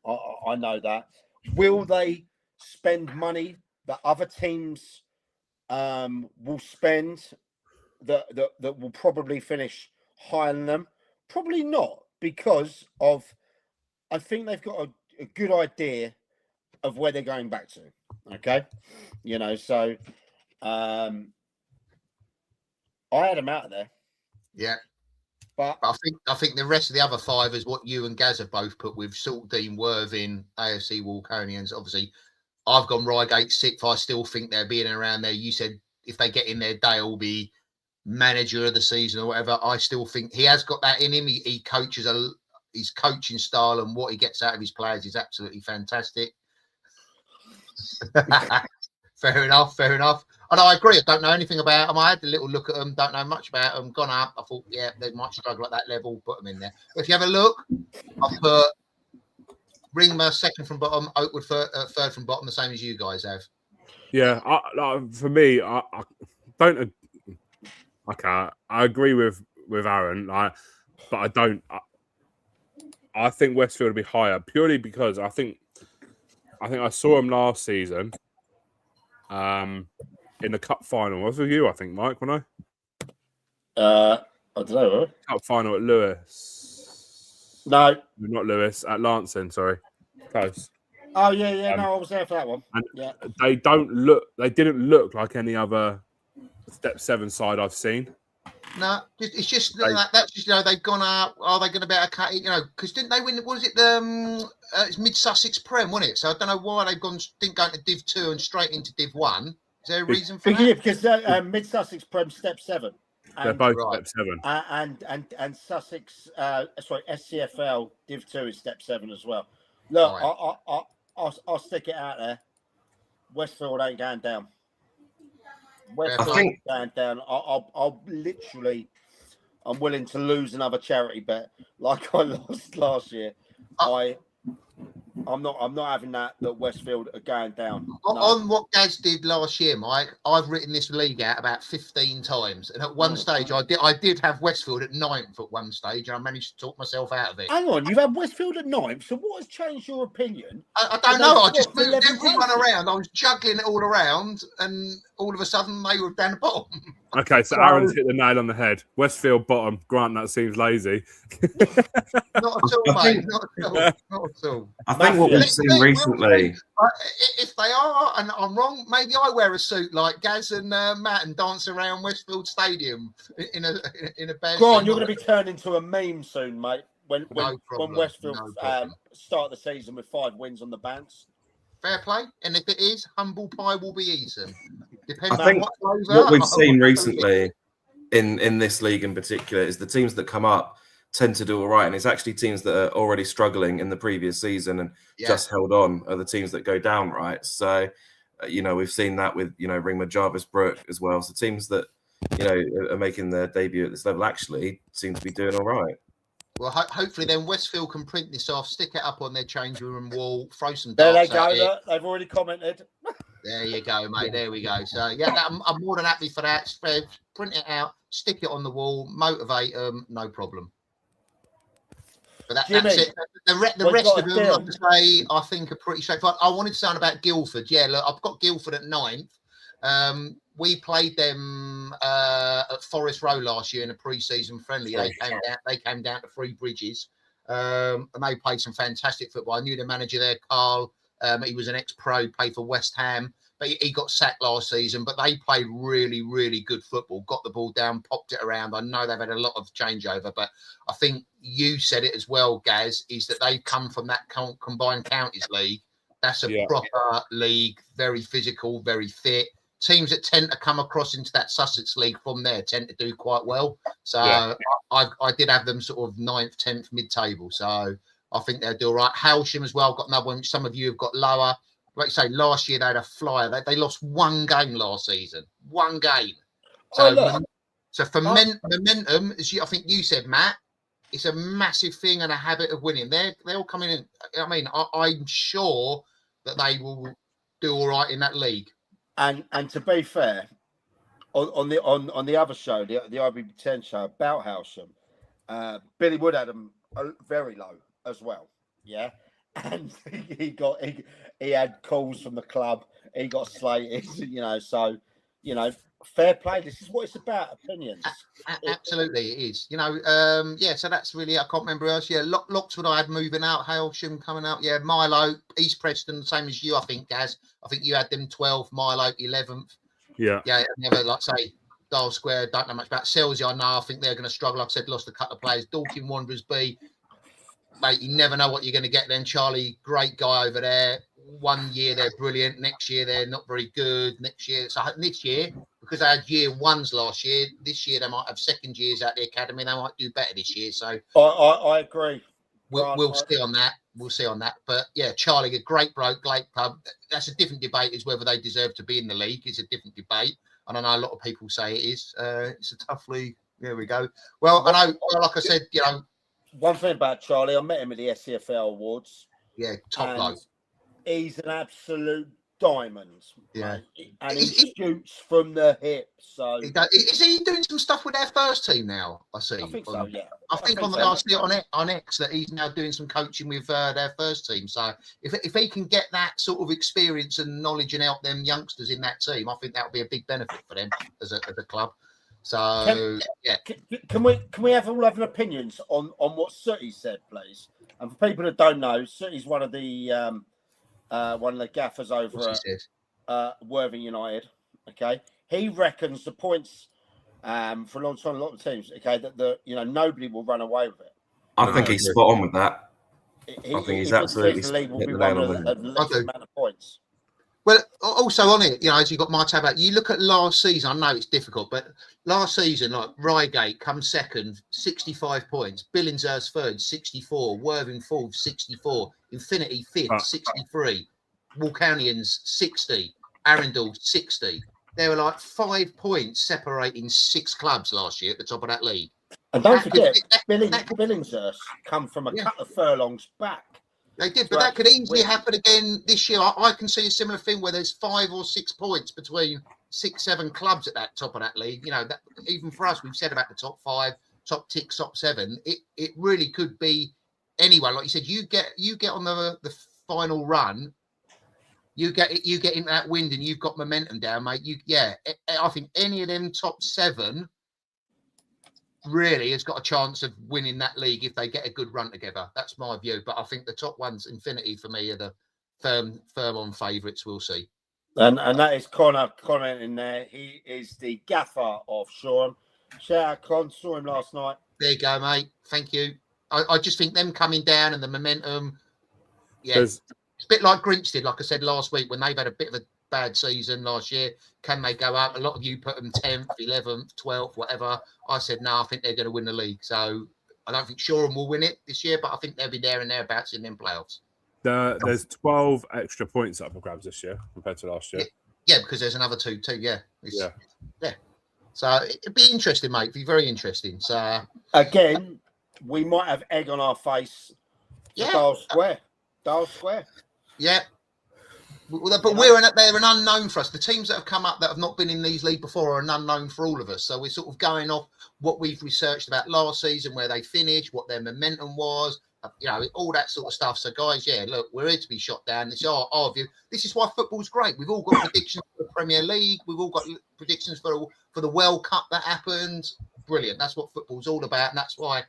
Speaker 4: I know that. Will they spend money that other teams will spend that will probably finish higher than them? Probably not, because of I think they've got a good idea of where they're going back to. Okay, so I had them out of there.
Speaker 5: Yeah.
Speaker 4: But
Speaker 5: I think the rest of the other 5 is what you and Gaz have both put with Saltdean, Worthing, AFC Walconians. Obviously, I've gone Reigate, Sixth. I still think they're being around there. You said if they get in there, Dale will be manager of the season or whatever. I still think he has got that in him. He coaches his coaching style and what he gets out of his players is absolutely fantastic. Fair enough. And I agree. I don't know anything about them. I had a little look at them. Don't know much about them. Gone up. I thought, yeah, they might struggle at that level. Put them in there. But if you have a look, I've put Ringmer second from bottom, Oakwood third from bottom, the same as you guys have.
Speaker 2: Yeah, for me, I don't. Okay, I agree with Aaron, but I don't. I think Westfield will be higher purely because I think I saw him last season. In the cup final, was with you? I think, Mike, when
Speaker 4: I don't know.
Speaker 2: Cup final at Lewis.
Speaker 4: No,
Speaker 2: not Lewis. At Lancing, sorry, close.
Speaker 4: Oh yeah. No, I was there for that one.
Speaker 2: And
Speaker 4: yeah,
Speaker 2: they didn't look like any other Step 7 side I've seen.
Speaker 5: No, it's just that's just they've gone out. Are they going to be able to cut it? Because didn't they win? What was it? It's Mid Sussex Prem, wasn't it? So I don't know why they've didn't go into Div 2 and straight into Div 1. Is there a reason for that?
Speaker 4: Yeah, because Mid Sussex Prem Step 7.
Speaker 2: They're both
Speaker 5: right.
Speaker 2: Step 7.
Speaker 4: And Sussex, SCFL Div 2 is Step 7 as well. Look, right. I'll stick it out there. Westfield ain't going down. Westfield ain't going down. I'll literally, I'm willing to lose another charity bet like I lost last year. I'm not having that Westfield are going down. No.
Speaker 5: On what Gaz did last year, Mike, I've written this league out about 15 times, and at one stage I did have Westfield at 9th at one stage, and I managed to talk myself out of it.
Speaker 4: Hang on, you've had Westfield at 9th, so what has changed your opinion?
Speaker 5: I don't know. I just moved everyone around. I was juggling it all around, and all of a sudden they were down the bottom.
Speaker 2: Okay, so Aaron's hit the nail on the head. Westfield bottom. Grant, that seems lazy.
Speaker 5: Not at all, mate. Not at all.
Speaker 6: I think what we've seen recently.
Speaker 5: If they are, and I'm wrong, maybe I wear a suit like Gaz and Matt and dance around Westfield Stadium in a bad.
Speaker 4: Grant, you're going to be turned into a meme soon, mate. When Westfield start the season with 5 wins on the bounce.
Speaker 5: Fair play, and if it is, humble pie will be eaten.
Speaker 6: I think what we've seen recently in this league in particular is the teams that come up tend to do all right, and it's actually teams that are already struggling in the previous season and just held on are the teams that go down, right? So, we've seen that with Ringmer, Jarvis, Brook as well. So teams that are making their debut at this level actually seem to be doing all right.
Speaker 5: Well, hopefully then Westfield can print this off, stick it up on their change room wall, throw some
Speaker 4: there
Speaker 5: darts.
Speaker 4: There they go. Look, they've already commented.
Speaker 5: There you go, mate. There we go. So, I'm more than happy for that. Print it out, stick it on the wall, motivate them, no problem. But that's it. The rest of them, like I say, I think are pretty straightforward. I wanted to sound about Guildford. Yeah, look, I've got Guildford at 9th. We played them at Forest Row last year in a pre-season friendly. They came down to Three Bridges, and they played some fantastic football. I knew the manager there, Carl. He was an ex-pro, played for West Ham, but he got sacked last season. But they played really, really good football. Got the ball down, popped it around. I know they've had a lot of changeover, but I think you said it as well, Gaz, is that they've come from that combined counties league. That's a proper league, very physical, very fit. Teams that tend to come across into that Sussex league from there tend to do quite well. So I did have them sort of 9th, 10th, mid-table. So I think they'll do all right. Halsham as well, got another one. Some of you have got lower. Like you say, last year they had a flyer. They lost 1 game last season. 1 game. So for momentum, as I think you said, Matt, it's a massive thing and a habit of winning. They'll come in. I mean, I'm sure that they will do all right in that league.
Speaker 4: And to be fair, on the other show, the IB10 show about Halsham, Billy Wood had them very low as well. Yeah, and he had calls from the club. He got slated. So fair play. This is what it's about. Opinions.
Speaker 5: Absolutely, it is. So that's really. I can't remember who else. Yeah, Lockswood I had moving out. Halesham coming out. Yeah, Milo, East Preston, same as you. I think, Gaz. I think you had them 12th. Milo 11th. Yeah. Never say Dial Square. Don't know much about Selzy. I know. I think they're going to struggle. Like I said, lost a couple of players. Dorking Wanderers B. Mate, you never know what you're going to get then. Charlie, great guy over there. 1 year they're brilliant. Next year they're not very good. Next year, because they had year 1s last year, this year they might have second years at the academy. They might do better this year. So
Speaker 4: I agree.
Speaker 5: We'll see on that. We'll see on that. But yeah, Charlie, a great bloke, great club. That's a different debate. Is whether they deserve to be in the league. It's a different debate. And I know a lot of people say it is. It's a tough league. There we go. Well, I know. Like I said,
Speaker 4: one thing about Charlie, I met him at the SCFL Awards.
Speaker 5: Yeah, top bloke.
Speaker 4: He's an absolute diamond.
Speaker 5: Yeah,
Speaker 4: mate. And he shoots from the hip. So
Speaker 5: is he doing some stuff with their first team now? I see.
Speaker 4: I think so. Yeah.
Speaker 5: I think I see it on X that he's now doing some coaching with their first team. So if he can get that sort of experience and knowledge and help them youngsters in that team, I think that would be a big benefit for them as a club. So
Speaker 4: can we have opinions on what Sooty said, please? And for people that don't know, Sooty's one of the gaffers over at Worthing United. Okay, he reckons the points for a long time. A lot of teams, okay, that nobody will run away with it.
Speaker 6: I think he's spot on with that.
Speaker 4: He
Speaker 6: I think he's
Speaker 4: thinks
Speaker 6: absolutely
Speaker 4: the league will
Speaker 6: hit
Speaker 4: be
Speaker 6: the nail
Speaker 4: one
Speaker 6: on
Speaker 4: of
Speaker 6: the
Speaker 4: the
Speaker 6: head.
Speaker 4: least amount of points.
Speaker 5: Well, also on it, as you got my tab out, you look at last season. I know it's difficult, but last season, like Reigate comes second, 65 points. Billingshurst third, 64. Worthing fourth, 64. Infinity fifth, 63. Walcanians 60. Arundel 60. There were like 5 points separating 6 clubs last year at the top of that league.
Speaker 4: And don't forget, Billingshurst come from a couple of furlongs back.
Speaker 5: They did, but that could easily happen again this year. I can see a similar thing where there's 5 or 6 points between 6, 7 clubs at that top of that league. That even for us, we've said about the top 5, top 6, top 7. It really could be anyone. Like you said, you get on the final run, you get into that wind, and you've got momentum down, mate. I think any of them top 7 really has got a chance of winning that league if they get a good run together. That's my view. But I think the top ones, Infinity, for me, are the firm on favourites. We'll see.
Speaker 4: And that is Connor commenting there. He is the gaffer of Shoreham. Shout out, Con. Saw him last night.
Speaker 5: There you go, mate. Thank you. I just think them coming down and the momentum. Yeah, it's a bit like Grinch did, like I said last week, when they've had a bit of a bad season last year. Can they go up? A lot of you put them 10th, 11th, 12th, whatever. I said, no, I think they're going to win the league. So I don't think Shoreham will win it this year, but I think they'll be there and thereabouts in them playoffs.
Speaker 2: There's 12 extra points up for grabs this year compared to last year.
Speaker 5: Yeah, because there's another 2 too. Yeah.
Speaker 2: Yeah.
Speaker 5: So it'd be interesting, mate. It'd be very interesting. So
Speaker 4: again, we might have egg on our face.
Speaker 5: Yeah.
Speaker 4: Dial Square.
Speaker 5: Yeah. But they're an unknown for us. The teams that have come up that have not been in these leagues before are an unknown for all of us. So we're sort of going off what we've researched about last season, where they finished, what their momentum was, all that sort of stuff. So guys, look, we're here to be shot down. This is our view. This is why football's great. We've all got predictions for the Premier League. We've all got predictions for the World Cup that happened. Brilliant. That's what football's all about, and that's why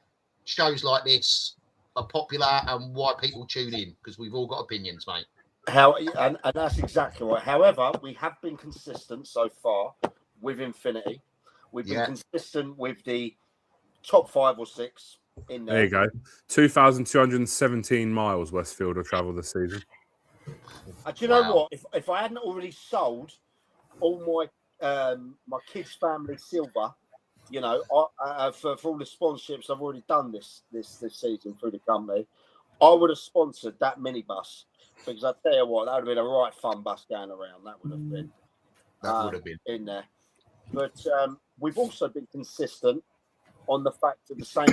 Speaker 5: shows like this are popular and why people tune in, because we've all got opinions, mate.
Speaker 4: And that's exactly right. However, we have been consistent so far with Infinity. We've been consistent with the top 5 or 6 in there.
Speaker 2: There you go. 2,217 miles Westfield will travel this season.
Speaker 4: Do you know what? If I hadn't already sold all my my kids' family silver, for all the sponsorships I've already done this season through the company, I would have sponsored that minibus. Because I tell you what, that would have been a right fun bus going around. That would have been.
Speaker 5: That would have been
Speaker 4: in there. But we've also been consistent on the fact that the same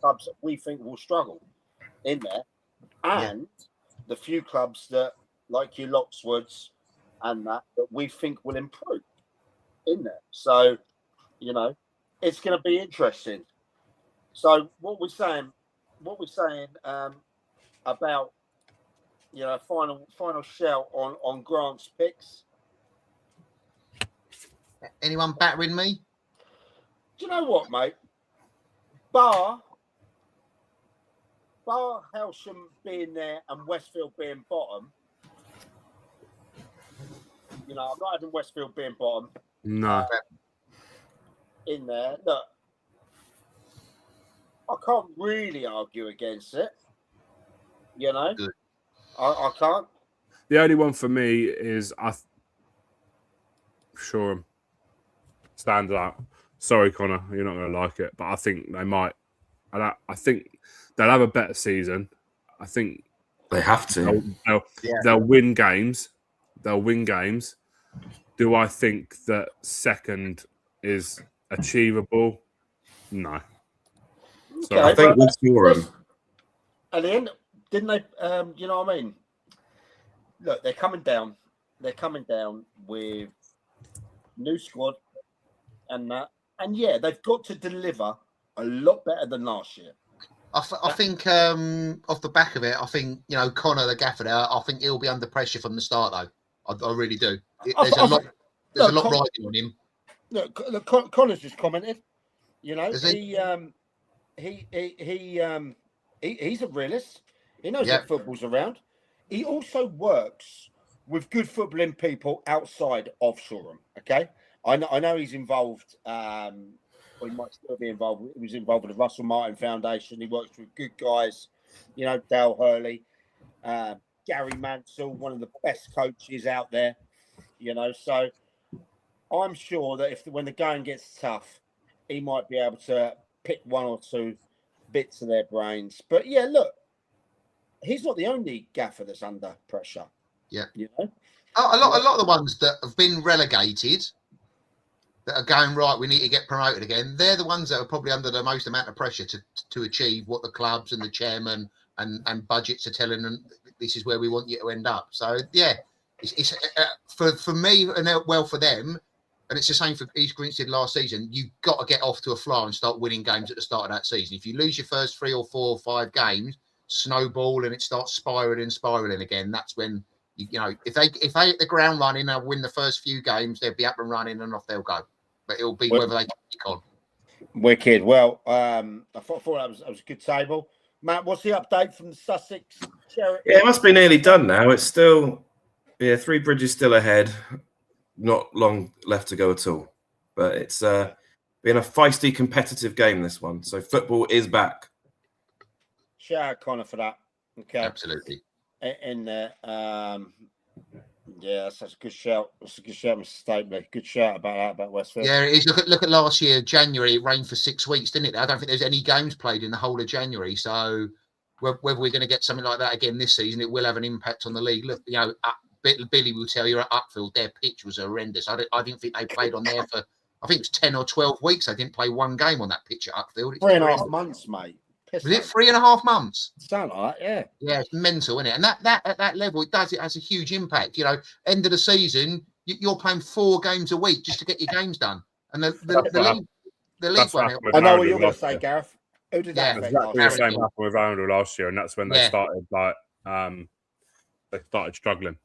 Speaker 4: clubs that we think will struggle in there, and the few clubs that, like your Lockswoods and that we think will improve in there. So, it's going to be interesting. So what we're saying about final shout on Grant's picks.
Speaker 5: Anyone battering me?
Speaker 4: Do you know what, mate? Bar Helsham being there and Westfield being bottom. I'm not having Westfield being bottom.
Speaker 2: No.
Speaker 4: In there, look, I can't really argue against it.
Speaker 5: Good.
Speaker 4: I can't.
Speaker 2: The only one for me is Shoreham stands out. Sorry, Connor, you're not going to like it, but I think they might. I think they'll have a better season. I think
Speaker 6: they have to.
Speaker 2: They'll win games. They'll win games. Do I think that second is achievable? No.
Speaker 4: Okay,
Speaker 6: I think with Shoreham.
Speaker 4: At the end, didn't they? You know what I mean? Look, they're coming down. They're coming down with new squad and that. And they've got to deliver a lot better than last year.
Speaker 5: I think off the back of it, I think Connor, the gaffer there, I think he'll be under pressure from the start though. I really do. There's a lot riding on him.
Speaker 4: Look, Connor's just commented. He's a realist. He knows that football's around. He also works with good footballing people outside of Shoreham, okay? I know he's involved. Or he might still be involved. He was involved with the Russell Martin Foundation. He works with good guys, you know, Dale Hurley, Gary Mansell, one of the best coaches out there. You know, so I'm sure that when the going gets tough, he might be able to pick one or two bits of their brains. But yeah, look, he's not the only gaffer that's under pressure.
Speaker 5: Yeah,
Speaker 4: you know,
Speaker 5: a lot of the ones that have been relegated, that are going, right, we need to get promoted again. They're the ones that are probably under the most amount of pressure to achieve what the clubs and the chairman and budgets are telling them. This is where we want you to end up. So yeah, it's for me and well for them. And it's the same for East Grinstead last season. You've got to get off to a fly and start winning games at the start of that season. If you lose your first 3 or 4 or 5 games, snowball, and it starts spiraling again, that's when, you know, if they hit the ground running and win the first few games, they'll be up and running and off they'll go. But it'll be whether they kick on.
Speaker 4: Wicked. Well, I thought that was a good table. Matt, what's the update from the Sussex charity?
Speaker 6: Yeah, it must be nearly done now. It's still, 3 bridges still ahead. Not long left to go at all. But it's been a feisty, competitive game, this one. So football is back.
Speaker 4: Shout out Connor for that. Okay.
Speaker 5: Absolutely.
Speaker 4: In there. Yeah, that's a good shout. That's a good shout, Mr. Stapley. Good shout about that, about Westfield.
Speaker 5: Yeah, it is. Look at last year, January, it rained for 6 weeks, didn't it? I don't think there's any games played in the whole of January. So whether we're going to get something like that again this season, it will have an impact on the league. Look, you know, Billy will tell you at Upfield, their pitch was horrendous. I didn't think they played on there for, I think it's 10 or 12 weeks. They didn't play one game on that pitch at Upfield.
Speaker 4: 3.5 months, mate.
Speaker 5: Was it 3.5 months?
Speaker 4: Sound like that, yeah.
Speaker 5: Yeah, it's mental, isn't it? And that at that level, it has a huge impact. You know, end of the season, you're playing 4 games a week just to get your games done. And the league won it.
Speaker 4: I know what you're going to say, Gareth. Who did that affect?
Speaker 2: Exactly the same happened with Arundel last year, and that's when they started they started struggling.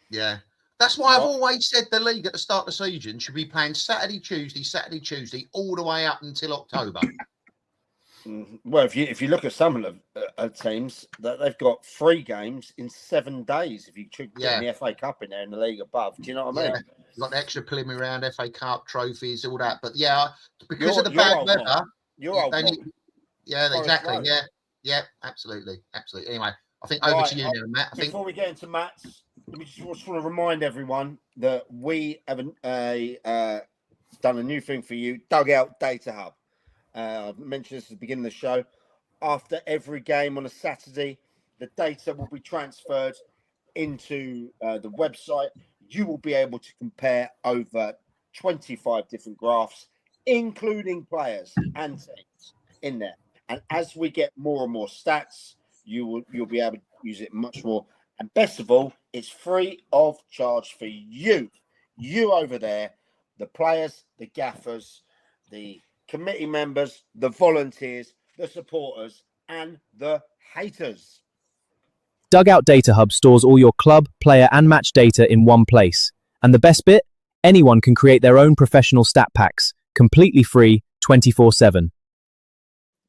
Speaker 5: Yeah. That's why I've always said the league at the start of the season should be playing Saturday, Tuesday, all the way up until October.
Speaker 4: Well, if you look at some of the teams, that they've got 3 games in 7 days. If you get the FA Cup in there in the league above, do you know what I mean?
Speaker 5: You've got the extra preliminary round, FA Cup trophies, all that. But yeah, because of the bad weather, exactly. Yeah, absolutely. Anyway, I think over to you now, Matt.
Speaker 4: Before we get into Matt's, we just want to remind everyone that we have done a new thing for you, Dugout Data Hub. I mentioned this at the beginning of the show. After every game on a Saturday, the data will be transferred into the website. You will be able to compare over 25 different graphs, including players and teams in there. And as we get more and more stats, you'll be able to use it much more. And best of all, it's free of charge for you over there, the players, the gaffers, the committee members, the volunteers, the supporters, and the haters.
Speaker 7: Dugout Data Hub stores all your club, player, and match data in one place. And the best bit? Anyone can create their own professional stat packs, completely free, 24/7.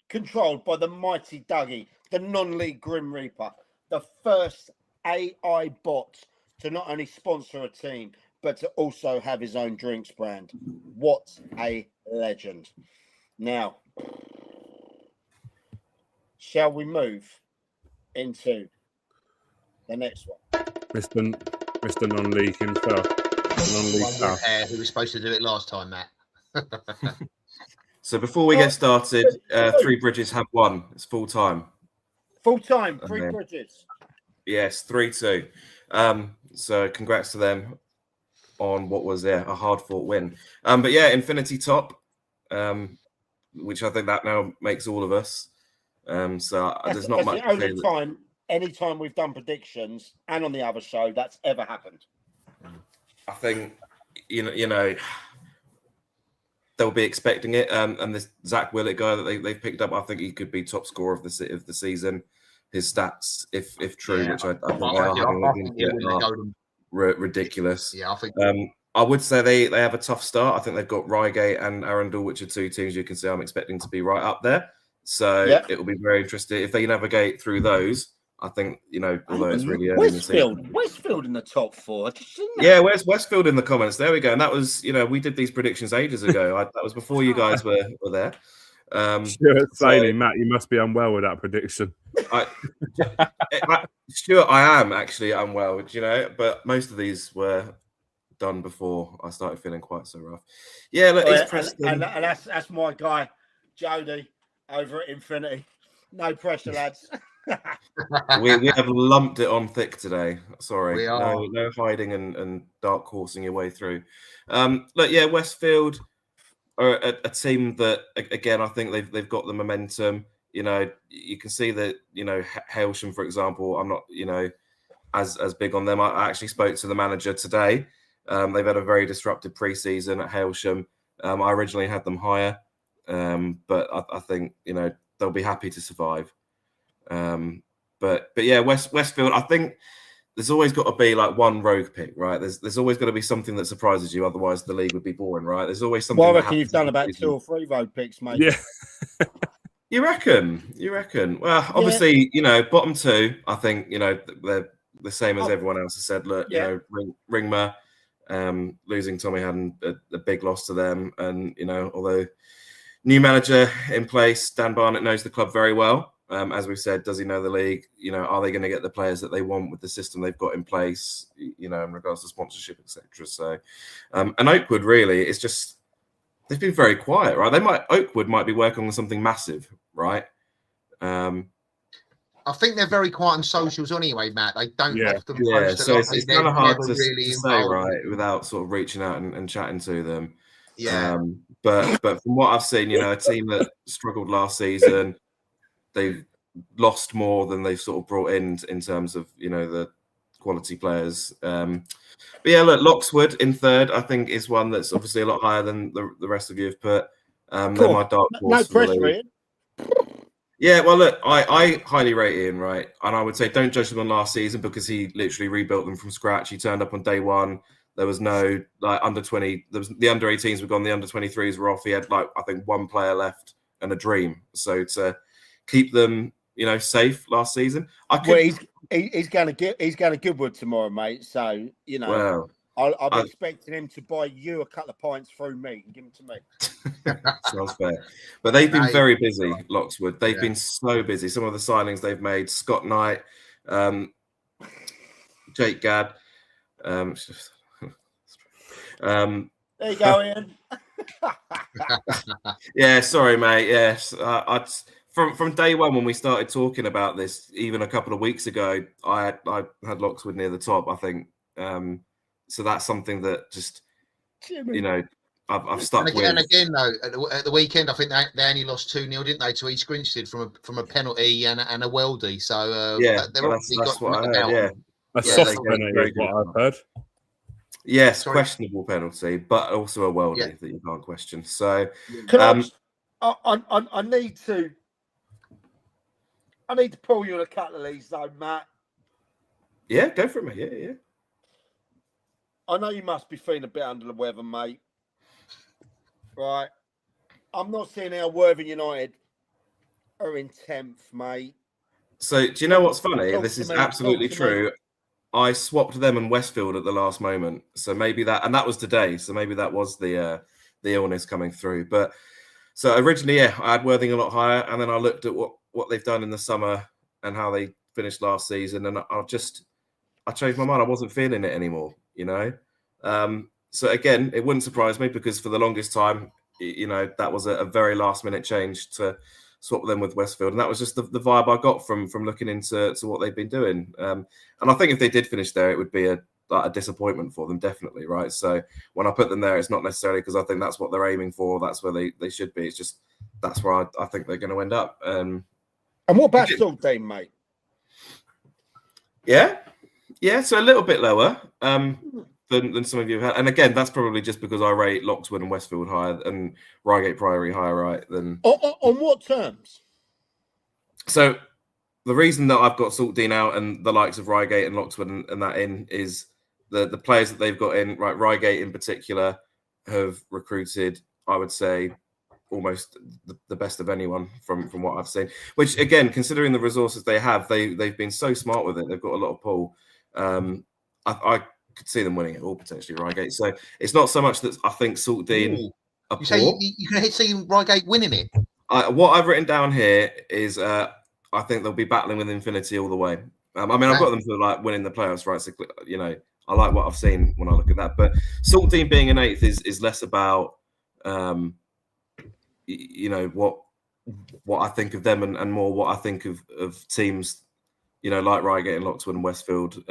Speaker 4: Controlled by the mighty Dougie, the non-league Grim Reaper, the first AI bot to not only sponsor a team, but to also have his own drinks brand. What a legend. Now, shall we move into the next one?
Speaker 2: Mr. Non-league himself. Non-league
Speaker 5: who was supposed to do it last time, Matt.
Speaker 6: So before we get started, 3 bridges have won. It's full time.
Speaker 4: Full time, 3 bridges.
Speaker 6: Yes, 3-2. So congrats to them on what was a hard-fought win. But yeah, Infinity top, which I think that now makes all of us. So there's not much.
Speaker 4: That's the only anytime we've done predictions and on the other show that's ever happened.
Speaker 6: I think you know they'll be expecting it. And this Zach Willett guy that they've picked up, I think he could be top scorer of the season. His stats, if true, which I think are ridiculous.
Speaker 5: Yeah, I think.
Speaker 6: I would say they have a tough start. I think they've got Reigate and Arundel, which are 2 teams you can see I'm expecting to be right up there. So it will be very interesting if they navigate through those. I think, although it's really early in the season.
Speaker 4: Westfield in the top 4.
Speaker 6: Yeah, where's Westfield in the comments? There we go. And that was, we did these predictions ages ago. That was before you guys were there.
Speaker 2: Stuart Staley, Matt, you must be unwell with that prediction.
Speaker 6: Stuart, I am actually unwell, but most of these were done before I started feeling quite so rough. Yeah, look, it's Preston.
Speaker 4: And that's my guy, Jody, over at Infinity. No pressure, lads.
Speaker 6: we have lumped it on thick today. Sorry,
Speaker 5: we are.
Speaker 6: No hiding and dark coursing your way through. Look, yeah, Westfield are a team that, again, I think they've got the momentum. You can see that, Hailsham, for example, I'm not, as big on them. I actually spoke to the manager today. They've had a very disruptive preseason at Hailsham. I originally had them higher, but I think, they'll be happy to survive. But yeah, Westfield, I think there's always got to be like one rogue pick, right? There's always got to be something that surprises you. Otherwise, the league would be boring, right? There's always something.
Speaker 4: Well, I reckon you've done about 2 or 3 rogue picks, mate.
Speaker 2: Yeah.
Speaker 6: You reckon? Well, obviously, bottom 2, I think, they're the same as everyone else has said. Look, Ringmer, losing Tommy Hadden, a big loss to them. And, although new manager in place, Dan Barnett knows the club very well. As we've said, does he know the league? Are they going to get the players that they want with the system they've got in place, in regards to sponsorship, etc. So, and Oakwood, really, it's just, they've been very quiet, right? Oakwood might be working on something massive, right?
Speaker 5: I think they're very quiet on socials anyway, Matt. They don't often post a lot.
Speaker 6: So it's kind of hard to say, right, without sort of reaching out and chatting to them.
Speaker 5: Yeah.
Speaker 6: But from what I've seen, a team that struggled last season, they've lost more than they've sort of brought in terms of, the quality players. But yeah, look, Loxwood in 3rd, I think, is one that's obviously a lot higher than the rest of you have put. They're my dark horse.
Speaker 4: No pressure, Ian.
Speaker 6: Yeah, well, look, I highly rate Ian, right? And I would say don't judge them on last season because he literally rebuilt them from scratch. He turned up on day 1. There was no under 20. There was the under 18s were gone. The under 23s were off. He had I think 1 player left and a dream. So to keep them, safe last season,
Speaker 4: he's going to Goodwood tomorrow, mate. So
Speaker 6: well,
Speaker 4: I'm expecting him to buy you a couple of pints through me and give them to me.
Speaker 6: Sounds fair. But they've been very busy, Loxwood. They've been so busy. Some of the signings they've made: Scott Knight, Jake Gadd.
Speaker 4: There you go, Ian.
Speaker 6: Yeah, sorry, mate. Yes, from day 1 when we started talking about this, even a couple of weeks ago, I had Loxwood near the top. I think. So that's something that just, I've stuck with.
Speaker 5: And again, though, at the weekend, I think they only lost 2-0, didn't they, to East Grinstead from a penalty and a weldy. So
Speaker 6: that's what I heard. Yeah,
Speaker 2: a soft penalty is what I've heard.
Speaker 6: Yes, questionable penalty, but also a weldy that you can't question. So,
Speaker 4: I need to pull you in a couple of these, though, Matt.
Speaker 6: Yeah, go for it, mate. Yeah.
Speaker 4: I know you must be feeling a bit under the weather, mate. Right. I'm not seeing how Worthing United are in 10th, mate.
Speaker 6: So, do you know what's funny? This is absolutely true. I swapped them and Westfield at the last moment. So maybe that was today. So maybe that was the illness coming through. But so originally, I had Worthing a lot higher. And then I looked at what they've done in the summer and how they finished last season. And I changed my mind. I wasn't feeling it anymore. So again, it wouldn't surprise me because for the longest time, that was a very last minute change to swap them with Westfield, and that was just the vibe I got from looking into what they've been doing. And I think if they did finish there, it would be a disappointment for them, definitely, right? So when I put them there, it's not necessarily because I think that's what they're aiming for. That's where they should be. It's just that's where I think they're going to end up.
Speaker 4: And what about Saltine, mate?
Speaker 6: Yeah, so a little bit lower than some of you have had. And again, that's probably just because I rate Loxwood and Westfield higher and Reigate Priory higher, right?
Speaker 4: On what terms?
Speaker 6: So the reason that I've got Saltine out and the likes of Reigate and Loxwood and that in is the players that they've got in, right? Reigate in particular have recruited, I would say, almost the best of anyone from what I've seen. Which again, considering the resources they have, they've been so smart with it. They've got a lot of pull. I could see them winning it all potentially, Reigate. So it's not so much that I think Saltdean.
Speaker 5: You say you can see Reigate winning it.
Speaker 6: What I've written down here is I think they'll be battling with Infinity all the way. I mean, I've got them for like winning the playoffs, right? So I like what I've seen when I look at that. But Saltdean being an 8th is less about what I think of them and more what I think of teams, like Reigate and Loxwood and Westfield.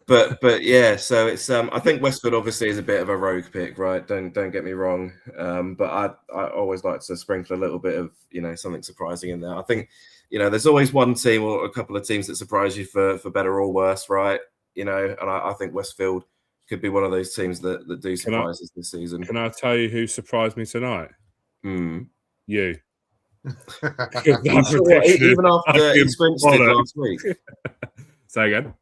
Speaker 6: But yeah, so it's I think Westfield obviously is a bit of a rogue pick, right? Don't get me wrong. But I always like to sprinkle a little bit of something surprising in there. I think there's always one team or a couple of teams that surprise you for better or worse, right? And I think Westfield could be one of those teams that do surprise us this season.
Speaker 2: Can I tell you who surprised me tonight? You.
Speaker 6: Even after East Grinstead last week.
Speaker 2: Say again.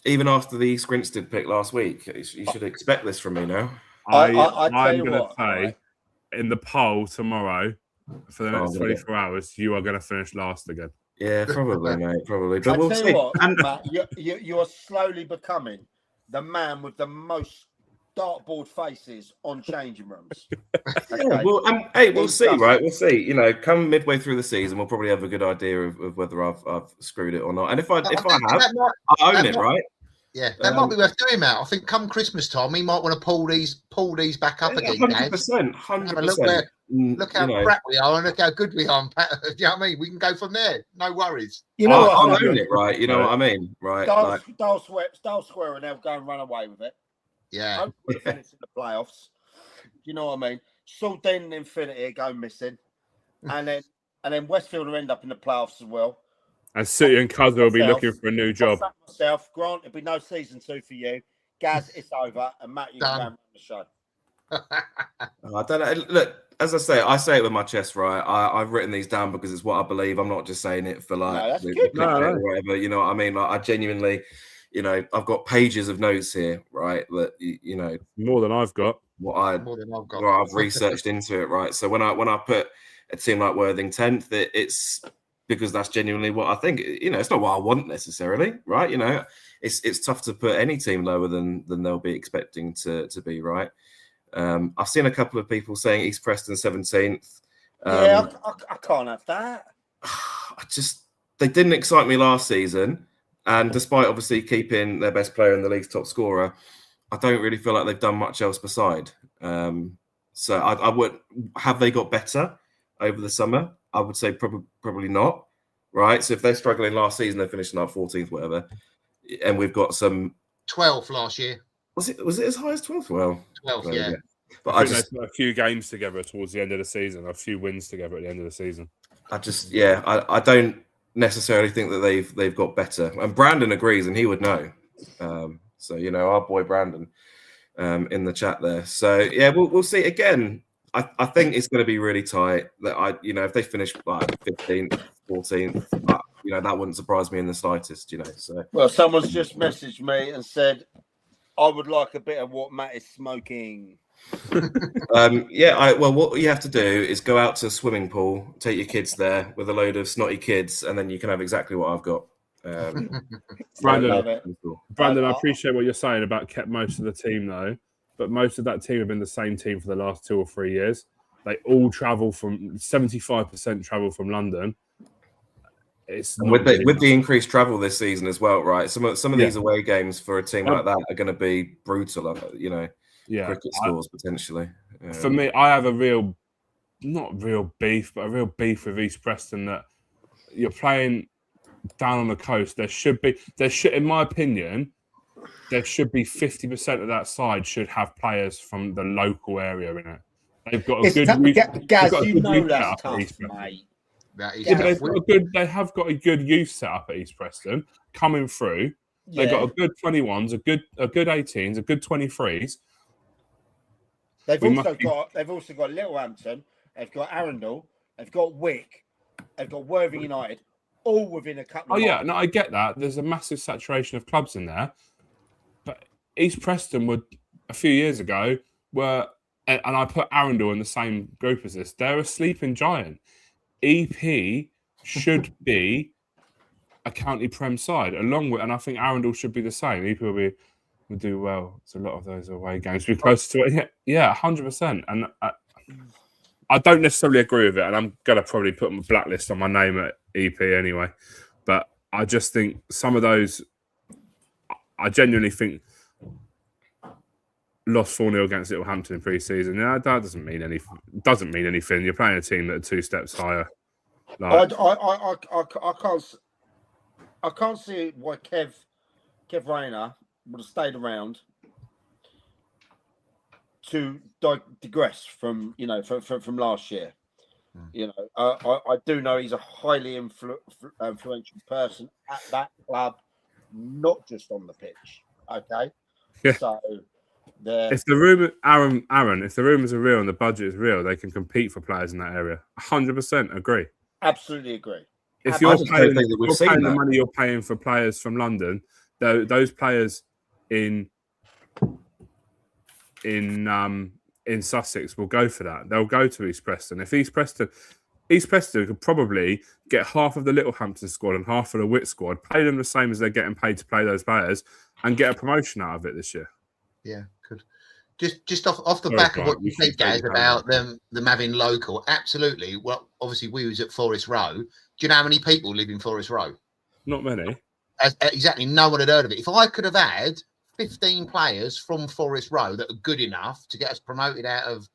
Speaker 6: Even after the East Grinstead pick last week, you should expect this from me now.
Speaker 2: I'm going to say in the poll tomorrow for the next 24 hours, you are going to finish last again.
Speaker 6: Yeah, probably, mate. Probably. But we'll
Speaker 4: tell
Speaker 6: see.
Speaker 4: you what, Matt, you are slowly becoming the man with the most dartboard faces on changing rooms.
Speaker 6: Yeah, we'll see, right? We'll see. Come midway through the season, we'll probably have a good idea of whether I've screwed it or not. And if I have, I own it, right?
Speaker 5: Yeah, that might be worth doing, Matt. I think come Christmas time, we might want to pull these back up again.
Speaker 6: 100%.
Speaker 5: Look how crap we are and look how good we are. You know what I mean? We can go from there. No worries.
Speaker 6: I'll own it, right? You know what I mean, right?
Speaker 4: Dale Square and they'll go and run away with it.
Speaker 5: Yeah.
Speaker 4: Finish in the playoffs. You know what I mean? Saltdean and Infinity go missing, and then Westfield will end up in the playoffs as well.
Speaker 2: And City and Cuzzer will be looking for a new job.
Speaker 4: Myself, Grant, it'll be no season 2 for you. Gaz, it's over, and Matt, you can go and run the show.
Speaker 6: I don't know. Look, as I say it with my chest, right? I've written these down because it's what I believe. I'm not just saying it for like or whatever. You know what I mean? Like I genuinely, I've got pages of notes here, right? That
Speaker 2: more than I've got.
Speaker 6: What I've researched into it, right? So when I put a team like Worthing 10th, it's because that's genuinely what I think. It's not what I want necessarily, right? It's tough to put any team lower than they'll be expecting to be, right? I've seen a couple of people saying East Preston 17th.
Speaker 4: I can't have that.
Speaker 6: They didn't excite me last season, and despite obviously keeping their best player and the league's top scorer, I don't really feel like they've done much else beside. So I would have they got better over the summer? I would say probably not, right? So if they're struggling last season, they're finishing up 14th, whatever, and we've got some
Speaker 5: 12th last year.
Speaker 6: Was it as high as 12th? Well,
Speaker 5: 12th, yeah.
Speaker 2: But I just put a few games together towards the end of the season, a few wins together at the end of the season.
Speaker 6: I don't necessarily think that they've got better, and Brandon agrees, and he would know. So our boy Brandon in the chat there. So yeah, we'll see again. I think it's going to be really tight. That if they finish like 15th, 14th, that wouldn't surprise me in the slightest. So
Speaker 4: well, someone's just messaged me and said, "I would like a bit of what Matt is smoking."
Speaker 6: What you have to do is go out to a swimming pool, take your kids there with a load of snotty kids, and then you can have exactly what I've got.
Speaker 2: Brandon, I appreciate what you're saying about kept most of the team though. But most of that team have been the same team for the last 2 or 3 years. They all travel from 75% travel from London. It's
Speaker 6: with the increased travel this season as well, right? Some of these away games for a team like that are going to be brutal. Cricket scores potentially.
Speaker 2: For me, I have a real beef with East Preston that you're playing down on the coast. There should, in my opinion. There should be 50% of that side should have players from the local area in it. They've got a good youth
Speaker 4: that's tough, mate.
Speaker 2: They have got a good youth setup at East Preston coming through. Yeah. They've got a good 21s, a good 18s, a good 23s.
Speaker 4: They've also got Littlehampton. They've got Arundel. They've got Wick. They've got Worthing United. All within a couple.
Speaker 2: I get that. There's a massive saturation of clubs in there. But East Preston were a few years ago and I put Arundel in the same group as this. They're a sleeping giant. EP should be a county prem side, along with, and I think Arundel should be the same. EP will do well. It's a lot of those away games. Be close to it. Yeah, 100%. And I don't necessarily agree with it, and I'm gonna probably put my blacklist on my name at EP anyway. But I just think some of those, I genuinely think, lost 4-0 against Littlehampton in pre-season. Yeah, that doesn't mean anything. You're playing a team that are 2 steps higher. Like,
Speaker 4: I can't see why Kev Rayner would have stayed around to digress from from last year. You know, I do know he's a highly influential person at that club, not just on the pitch. Okay,
Speaker 2: yeah.
Speaker 4: So
Speaker 2: if the rumor, Aaron, if the rumors are real and the budget is real, they can compete for players in that area. 100% agree.
Speaker 4: Absolutely agree.
Speaker 2: If you're paying the money you're paying for players from London, those players in Sussex will go for that. They'll go to East Preston. If East Preston could probably get half of the Littlehampton squad and half of the Witt squad, pay them the same as they're getting paid to play those players, and get a promotion out of it this year.
Speaker 5: Yeah, could. Just off the back of what you said, Gaz, about them having local, absolutely. Well, obviously we was at Forest Row. Do you know how many people live in Forest Row?
Speaker 2: Not many.
Speaker 5: Exactly, no one had heard of it. If I could have had 15 players from Forest Row that are good enough to get us promoted out of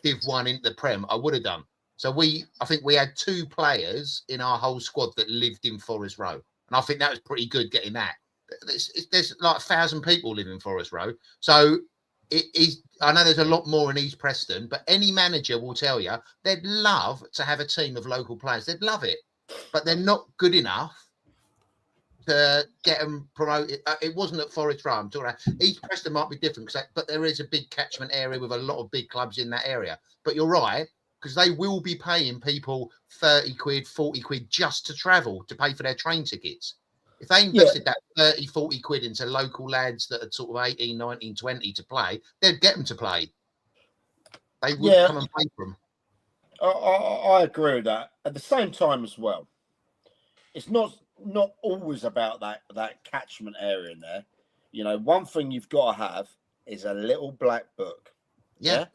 Speaker 5: Div 1 into the Prem, I would have done. So I think we had 2 players in our whole squad that lived in Forest Row. And I think that was pretty good getting that. There's like 1,000 people live in Forest Row. So I know there's a lot more in East Preston, but any manager will tell you they'd love to have a team of local players. They'd love it, but they're not good enough to get them promoted. It wasn't at Forest Row. I'm talking about East Preston might be different, but there is a big catchment area with a lot of big clubs in that area. But you're right, because they will be paying people 30 quid, 40 quid just to travel, to pay for their train tickets. If they invested that 30, 40 quid into local lads that are sort of 18, 19, 20 to play, they'd get them to play. They would come and play for them.
Speaker 4: I agree with that. At the same time as well, it's not always about that catchment area in there. You know, one thing you've got to have is a little black book. Yeah?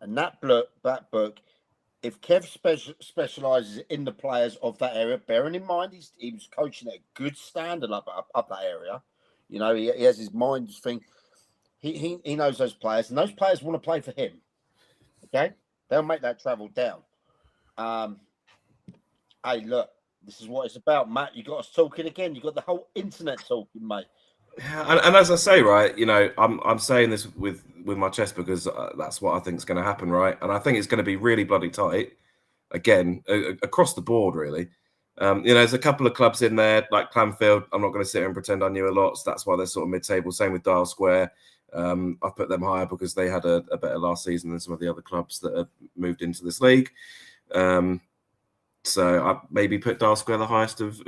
Speaker 4: And that book, if Kev specialises in the players of that area, bearing in mind he was coaching at a good standard up that area, you know, he has his mind thing. He knows those players, and those players want to play for him. Okay, they'll make that travel down. Hey, look, this is what it's about, Matt. You got us talking again. You got the whole internet talking, mate.
Speaker 6: Yeah, and as I say, right, you know, I'm saying this with my chest because that's what I think is going to happen, right? And I think it's going to be really bloody tight again across the board, really. You know, there's a couple of clubs in there like Clanfield. I'm not going to sit here and pretend I knew a lot, so that's why they're sort of mid-table. Same with Dial Square. I've put them higher because they had a better last season than some of the other clubs that have moved into this league. So I maybe put Dial Square the highest of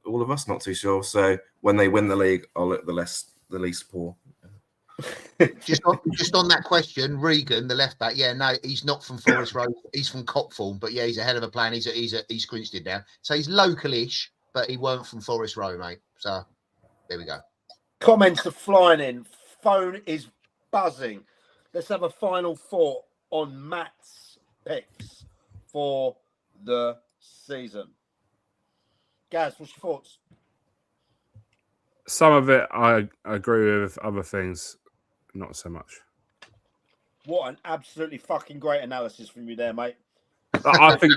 Speaker 6: all of us, not too sure. So when they win the league, I'll look the least poor.
Speaker 5: just on that question, Regan, the left back, no, he's not from Forest Road. He's from Copthorne, but he's a hell of a plan. He's Grinstead now, so he's local-ish, but he weren't from Forest Road, mate. So there we go.
Speaker 4: Comments are flying in. Phone is buzzing. Let's have a final thought on Matt's picks for the season. Gaz, what's your thoughts?
Speaker 2: Some of it I agree with, other things not so much.
Speaker 4: What an absolutely fucking great analysis from you there, mate.
Speaker 2: I think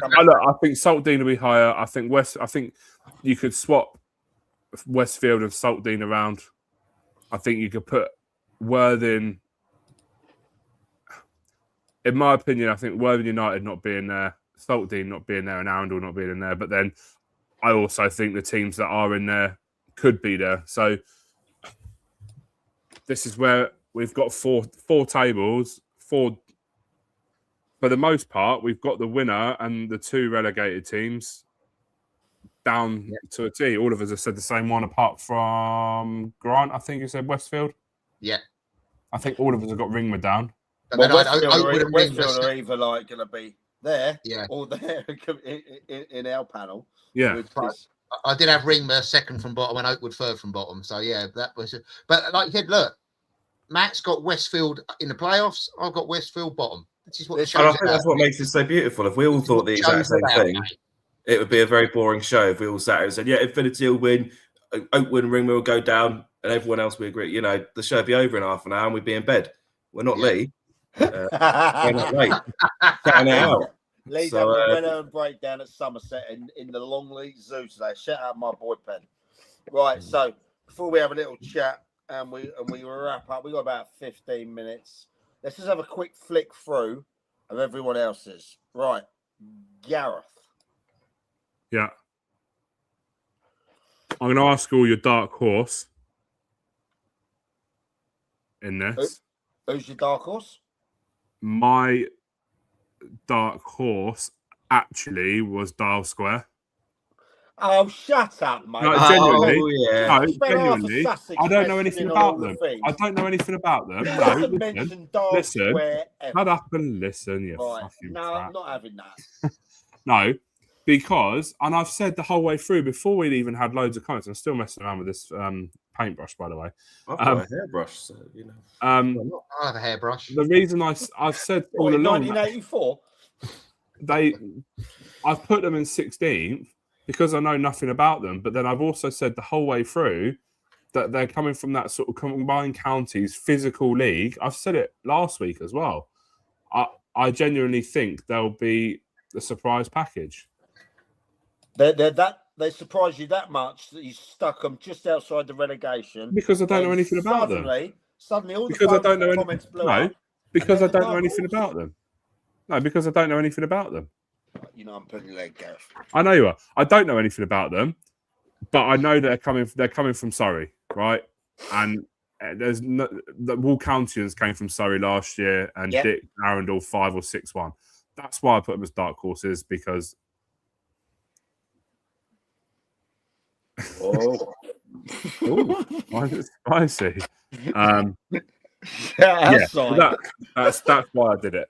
Speaker 2: Saltdean will be higher. I think you could swap Westfield and Saltdean around. I think you could put Worthing. In my opinion, I think Worthing United not being there, Saltdean not being there, and Arundel not being in there. But then I also think the teams that are in there could be there. So this is where we've got four tables. For the most part, we've got the winner and the 2 relegated teams down to a T. All of us have said the same one, apart from Grant. I think you said Westfield.
Speaker 5: Yeah.
Speaker 2: I think all of us have got Ringmer down.
Speaker 5: But
Speaker 4: Well,
Speaker 5: then
Speaker 4: Westfield,
Speaker 5: Oakwood
Speaker 4: Westfield are either like going to be there
Speaker 5: Yeah.
Speaker 4: or there in our panel.
Speaker 2: Yeah.
Speaker 4: Which
Speaker 5: Right.
Speaker 4: is,
Speaker 5: I did have Ringmer second from bottom and Oakwood third from bottom. So yeah, that was. But like you said, look, Matt's got Westfield in the playoffs. I've got Westfield bottom. This is what the
Speaker 6: And I
Speaker 5: show's
Speaker 6: think that's what makes it so beautiful. If we all thought the exact same thing, it would be a very boring show. If we all sat here and said, "Yeah, Infinity will win, Oakwood and Ringmer will go down," and everyone else we agree, you know, the show would be over in half an hour and we'd be in bed. We're not Lee. We're not late. Cutting it out.
Speaker 4: Lee's
Speaker 6: So,
Speaker 4: having a well-earned breakdown at Somerset in the Longley Zoo today. Shout out my boy Pen. Right, so before we have a little chat and we wrap up, we got about 15 minutes. Let's just have a quick flick through of everyone else's. Right, Gareth.
Speaker 2: Yeah. I'm going to ask all your dark horse in this.
Speaker 4: Who's your dark horse?
Speaker 2: My dark horse actually was Dial Square.
Speaker 4: Oh, shut up, mate.
Speaker 2: No, genuinely.
Speaker 6: yeah.
Speaker 2: No,
Speaker 4: Spent half of
Speaker 2: genuinely.
Speaker 4: Sussex
Speaker 2: I don't know
Speaker 4: messing
Speaker 2: anything
Speaker 4: on
Speaker 2: about
Speaker 4: all the
Speaker 2: them.
Speaker 4: things.
Speaker 2: I don't know anything about them.
Speaker 4: You
Speaker 2: No,
Speaker 4: haven't
Speaker 2: listen.
Speaker 4: mentioned Dark
Speaker 2: Listen.
Speaker 4: Square ever.
Speaker 2: Shut up and listen, you
Speaker 4: Right.
Speaker 2: fucking
Speaker 4: No,
Speaker 2: prat.
Speaker 4: I'm not having that.
Speaker 2: No, because, and I've said the whole way through, before we'd even had loads of comments, I'm still messing around with this paintbrush, by the way.
Speaker 6: I've got a hairbrush, so, you know.
Speaker 5: I have a hairbrush.
Speaker 2: The reason I've said all
Speaker 4: What, in
Speaker 2: along,
Speaker 4: 1984?
Speaker 2: I've put them in 16th because I know nothing about them, but then I've also said the whole way through that they're coming from that sort of combined counties physical league. I've said it last week as well. I genuinely think they'll be the surprise package.
Speaker 4: They surprised you that much that you stuck them just outside the relegation.
Speaker 2: Because I don't know anything about them.
Speaker 4: Suddenly, all
Speaker 2: Because I don't know
Speaker 4: comments blew
Speaker 2: no,
Speaker 4: up.
Speaker 2: because I
Speaker 4: And then
Speaker 2: don't know
Speaker 4: the
Speaker 2: anything
Speaker 4: Dark
Speaker 2: about them. No, because I don't know anything about them.
Speaker 4: You know, I'm putting your leg, Gareth.
Speaker 2: I know you are. I don't know anything about them, but I know they're coming from Surrey, right? And there's no, the Woolcountians came from Surrey last year, and
Speaker 4: Yep.
Speaker 2: Dick Arundel 5 or 6-1. That's why I put them as dark horses, because
Speaker 4: Oh,
Speaker 2: why is it spicy?
Speaker 4: yeah,
Speaker 2: So that's why I did it.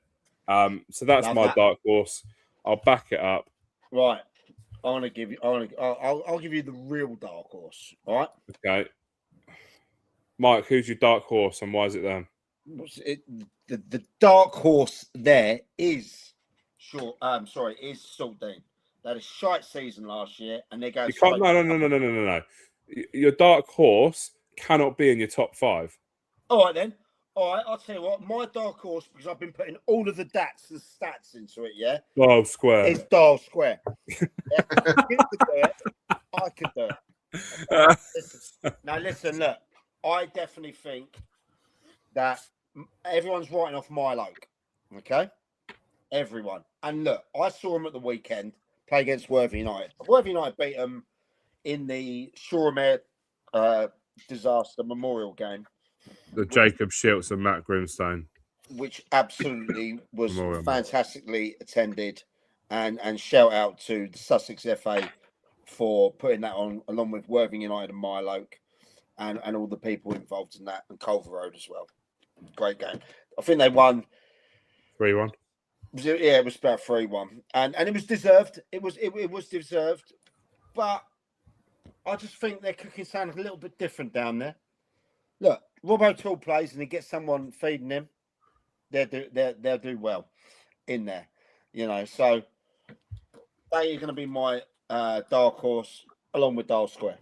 Speaker 2: So that's
Speaker 4: Love
Speaker 2: my
Speaker 4: that.
Speaker 2: dark horse. I'll back it up.
Speaker 4: right. I'll give you the real dark horse. All right.
Speaker 2: Okay, Mike, who's your dark horse, and why is it them?
Speaker 4: The dark horse there is is Saltdean. They had a shite season last year, and they're going.
Speaker 2: You can't. No. Your dark horse cannot be in your top 5.
Speaker 4: All right then. All right, I'll tell you what. My dark horse, because I've been putting all of the stats into it. Yeah,
Speaker 2: Dial Square.
Speaker 4: it's Dial Square. Yeah. I could do it. Now listen, look. I definitely think that everyone's writing off Milo. Okay, everyone. And look, I saw him at the weekend play against Worthing United. Worthing United beat them in the Shoremere disaster memorial game.
Speaker 2: The Jacob Schiltz and Matt Grimstone.
Speaker 4: Which absolutely was
Speaker 2: Memorial.
Speaker 4: fantastically attended. And shout out to the Sussex FA for putting that on, along with Worthing United and Milo and all the people involved in that, and Culver Road as well. Great game. I think they won
Speaker 2: 3-1.
Speaker 4: Yeah, it was about 3-1, and it was deserved. It was deserved, but I just think their cooking sounds a little bit different down there. Look, Rob O'Toole plays, and he gets someone feeding him. They'll do well in there, you know. So they are going to be my dark horse, along with Dial Square.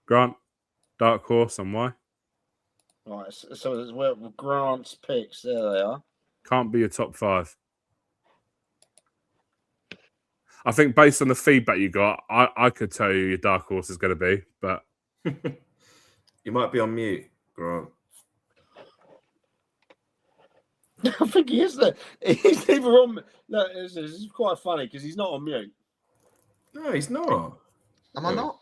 Speaker 2: Grant, dark horse, and why?
Speaker 4: Right, so there's where Grant's picks. There they are.
Speaker 2: Can't be your top 5. I think based on the feedback you got, I could tell you your dark horse is going to be, but
Speaker 6: You might be on mute, Grant.
Speaker 4: I think he is there. He's either on. Look, this is quite funny because he's not on mute.
Speaker 6: No, he's not.
Speaker 5: Am I not?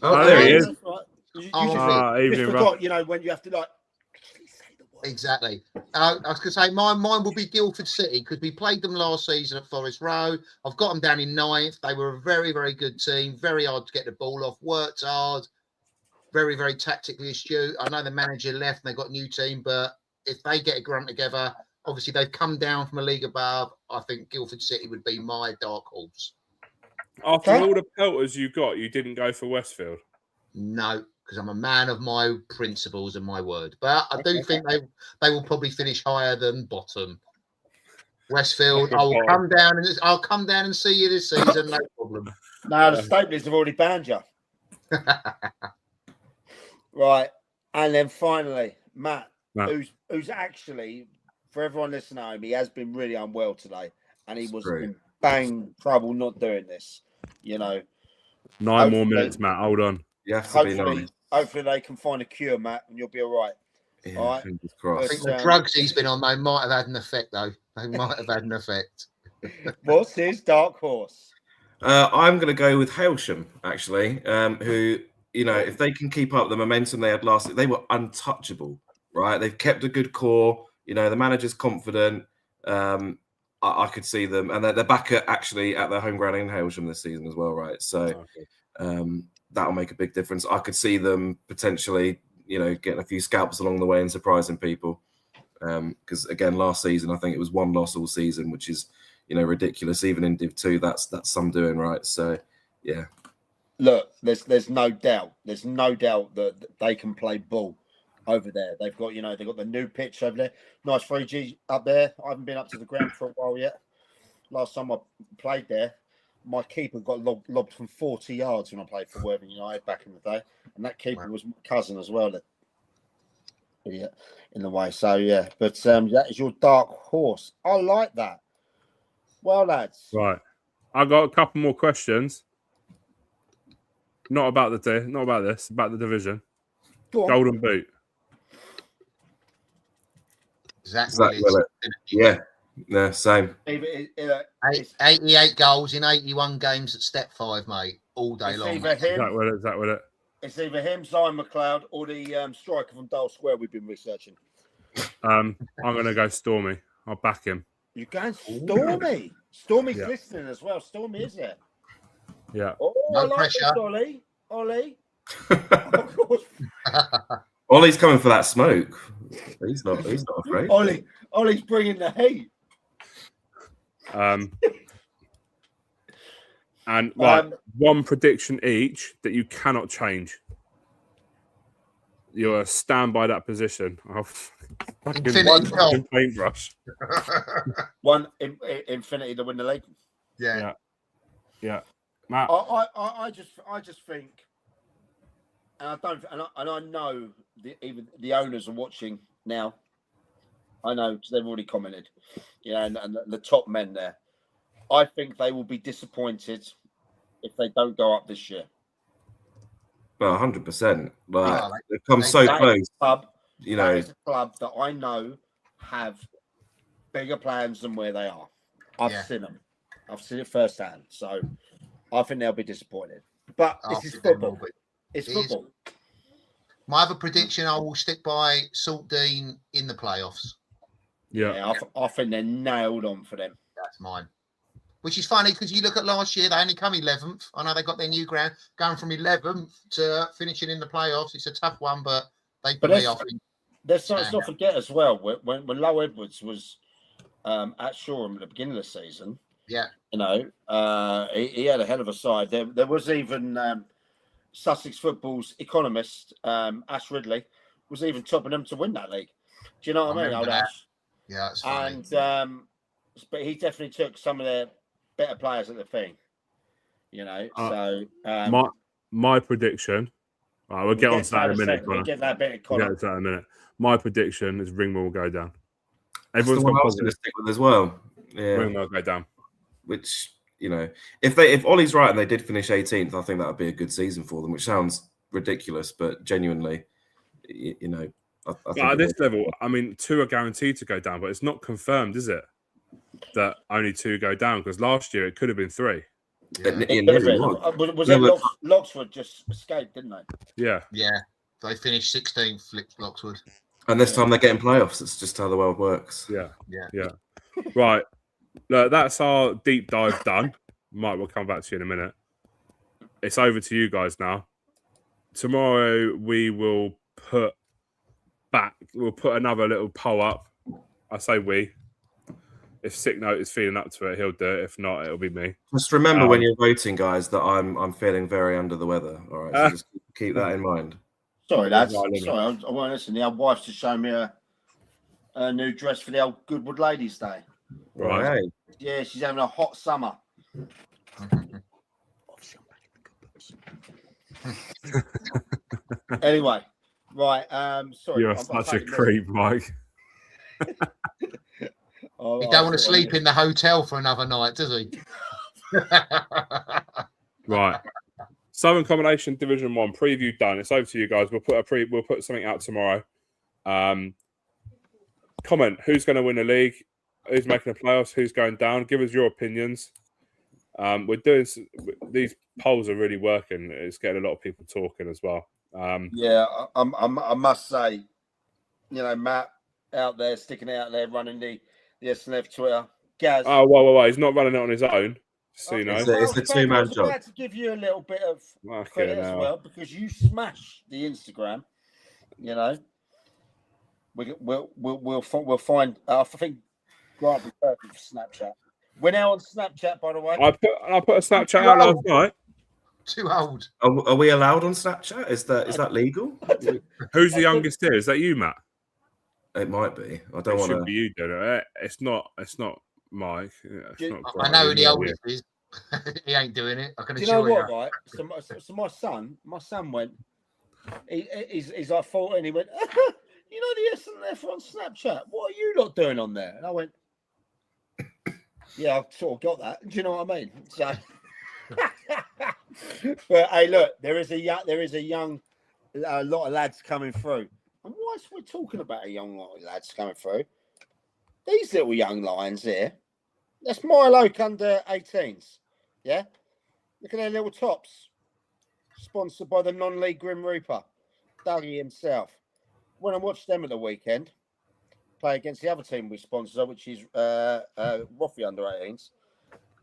Speaker 2: Oh, there he is.
Speaker 4: Right. You
Speaker 2: evening,
Speaker 4: just
Speaker 2: Rob.
Speaker 4: forgot, you know, when you have to like actually say the word.
Speaker 5: Exactly. I was going to say mine will be Guildford City, because we played them last season at Forest Road. I've got them down in 9th. They were a very, very good team. Very hard to get the ball off. Worked hard. very, very tactically astute. I know the manager left and they got a new team, but if they get a grunt together, obviously they've come down from a league above. I think Guildford City would be my dark horse.
Speaker 2: After all the pelters you got, you didn't go for Westfield?
Speaker 5: No, because I'm a man of my principles and my word. But I do think they will probably finish higher than bottom. Westfield, I'll come down and see you this season, no problem.
Speaker 4: No, the Staplers have already banned you. Right, and then finally, Matt, who's actually, for everyone listening at home, he has been really unwell today, and he was in bang trouble not doing this.
Speaker 2: 9 more minutes, Matt. Hold on.
Speaker 4: Hopefully they can find a cure, Matt, and you'll be all right.
Speaker 2: Yeah,
Speaker 4: all right.
Speaker 5: I think the drugs he's been on, though, might have had an effect, though. They might have had an effect.
Speaker 4: What's his dark horse?
Speaker 6: I'm going to go with Hailsham, actually, who, if they can keep up the momentum they had last week, they were untouchable, right? They've kept a good core. The manager's confident. I could see them, and they're back at their home ground in Hailsham this season as well, right? So that'll make a big difference. I could see them potentially, getting a few scalps along the way and surprising people. Because again, last season I think it was 1 loss all season, which is ridiculous. Even in Div 2, that's some doing, right? So yeah.
Speaker 4: Look, there's no doubt. There's no doubt that they can play ball over there. They've got they've got the new pitch over there. Nice 3G up there. I haven't been up to the ground for a while yet. Last time I played there, my keeper got lobbed from 40 yards when I played for Worthing United back in the day, and that keeper was my cousin as well. Yeah, in the way. So yeah, but that is your dark horse. I like that. Well, lads,
Speaker 2: right. I got a couple more questions. Not about this, about the division. Golden Boot.
Speaker 5: Zach
Speaker 6: Willett. Yeah, same.
Speaker 5: 88 goals in 81 games at Step 5, mate, all day long.
Speaker 2: Zach Willett.
Speaker 4: It's either him, Zion McLeod, or the striker from Dale Square we've been researching.
Speaker 2: I'm going to go Stormy. I'll back him.
Speaker 4: You're going Stormy? Stormy's listening as well. Stormy is there?
Speaker 2: Yeah.
Speaker 4: Oh,
Speaker 5: no pressure.
Speaker 4: Ollie.
Speaker 2: Of course. Ollie's coming for that smoke. He's not afraid.
Speaker 4: Ollie's bringing the heat.
Speaker 2: And one prediction each that you cannot change. You're stand by that position. Fucking paintbrush.
Speaker 4: One Infinity to win the league.
Speaker 2: Yeah. Matt,
Speaker 4: I just think, and I know even the owners are watching now. I know because they've already commented, and the top men there. I think they will be disappointed if they don't go up this year.
Speaker 6: Well, 100%. But they've come so close.
Speaker 4: That is a club that I know have bigger plans than where they are. I've seen them. I've seen it firsthand. So I think they'll be disappointed. But this is football. It's football.
Speaker 5: My other prediction, I will stick by Saltdean in the playoffs.
Speaker 4: Yeah, I think they're nailed on for them.
Speaker 5: That's mine. Which is funny because you look at last year, they only come 11th. I know they got their new ground, going from 11th to finishing in the playoffs. It's a tough one, but they put me off.
Speaker 4: Let's not forget as well, when Low Edwards was at Shoreham at the beginning of the season, he had a hell of a side. There was even Sussex Football's economist, Ash Ridley, was even topping them to win that league. Do you know what I mean, old Ash?
Speaker 5: Yeah, that's funny.
Speaker 4: And but he definitely took some of their better players at the thing.
Speaker 2: My prediction. We'll get on to that in a minute.
Speaker 4: We'll get that bit of Connor.
Speaker 2: Get to that in a minute. My prediction is Ringwell will go down.
Speaker 6: Everyone's got positive stick with as well. Yeah,
Speaker 2: Ringwell will go down.
Speaker 6: Which if Ollie's right and they did finish 18th, I think that would be a good season for them. Which sounds ridiculous, but genuinely, I think
Speaker 2: at this level, I mean, 2 are guaranteed to go down, but it's not confirmed, is it? That only 2 go down, because last year it could have been 3.
Speaker 4: Loxford just escaped, didn't they?
Speaker 2: Yeah.
Speaker 5: They finished 16th, Loxford.
Speaker 6: And this time they're getting playoffs. It's just how the world works.
Speaker 2: Yeah. Right. Look, that's our deep dive done. Mike, we'll come back to you in a minute. It's over to you guys now. tomorrow we will put another little poll up. I say we. If Sick Note is feeling up to it, he'll do it. If not, it'll be me.
Speaker 6: Just remember when you're voting, guys, that I'm feeling very under the weather. All right, so just keep that in mind.
Speaker 4: Sorry, lads. Sorry, I won't listen. The old wife's just showing me a new dress for the old Goodwood Ladies' Day.
Speaker 2: Right.
Speaker 4: Yeah, she's having a hot summer. Anyway, right. Sorry.
Speaker 2: You're such a creep, Mike.
Speaker 5: He don't want to sleep in the hotel for another night, does he?
Speaker 2: Right. Southern Combination Division 1 preview done. It's over to you guys. We'll put something out tomorrow. Comment who's going to win the league, who's making the playoffs, who's going down. Give us your opinions. We're doing these polls are really working. It's getting a lot of people talking as well.
Speaker 4: Yeah, I must say, you know, Matt out there sticking out there running the SNLF Twitter. Gaz.
Speaker 2: Oh, whoa. He's not running it on his own. So, you know,
Speaker 6: it's a two-man job.
Speaker 4: I was about to give you a little bit of credit as well because you smash the Instagram. You know, we'll find. I think Grant will be perfect for Snapchat. We're now on Snapchat, by the way.
Speaker 2: I put a Snapchat out last night.
Speaker 5: Too old.
Speaker 6: Are we allowed on Snapchat? Is that legal?
Speaker 2: Who's the youngest here? Is that you, Matt?
Speaker 6: It might be. I don't want to.
Speaker 2: Should be you doing it. It's not Mike. Yeah, it's not
Speaker 5: I know who the oldest is. He ain't doing it. I can assure you.
Speaker 4: Do you know what? Right. So my son went. He's like 14. He went. You know the SNLF on Snapchat. What are you lot doing on there? And I went. Yeah, I sort of got that. Do you know what I mean? So, but hey, look, there is a young lot of lads coming through. And whilst we're talking about a young lot of lads coming through, these little young lions here, that's Milo under 18s. Yeah, look at their little tops. Sponsored by the non-league Grim Reaper, Dougie himself. When I watched them at the weekend play against the other team we sponsor, which is Roffey under 18s,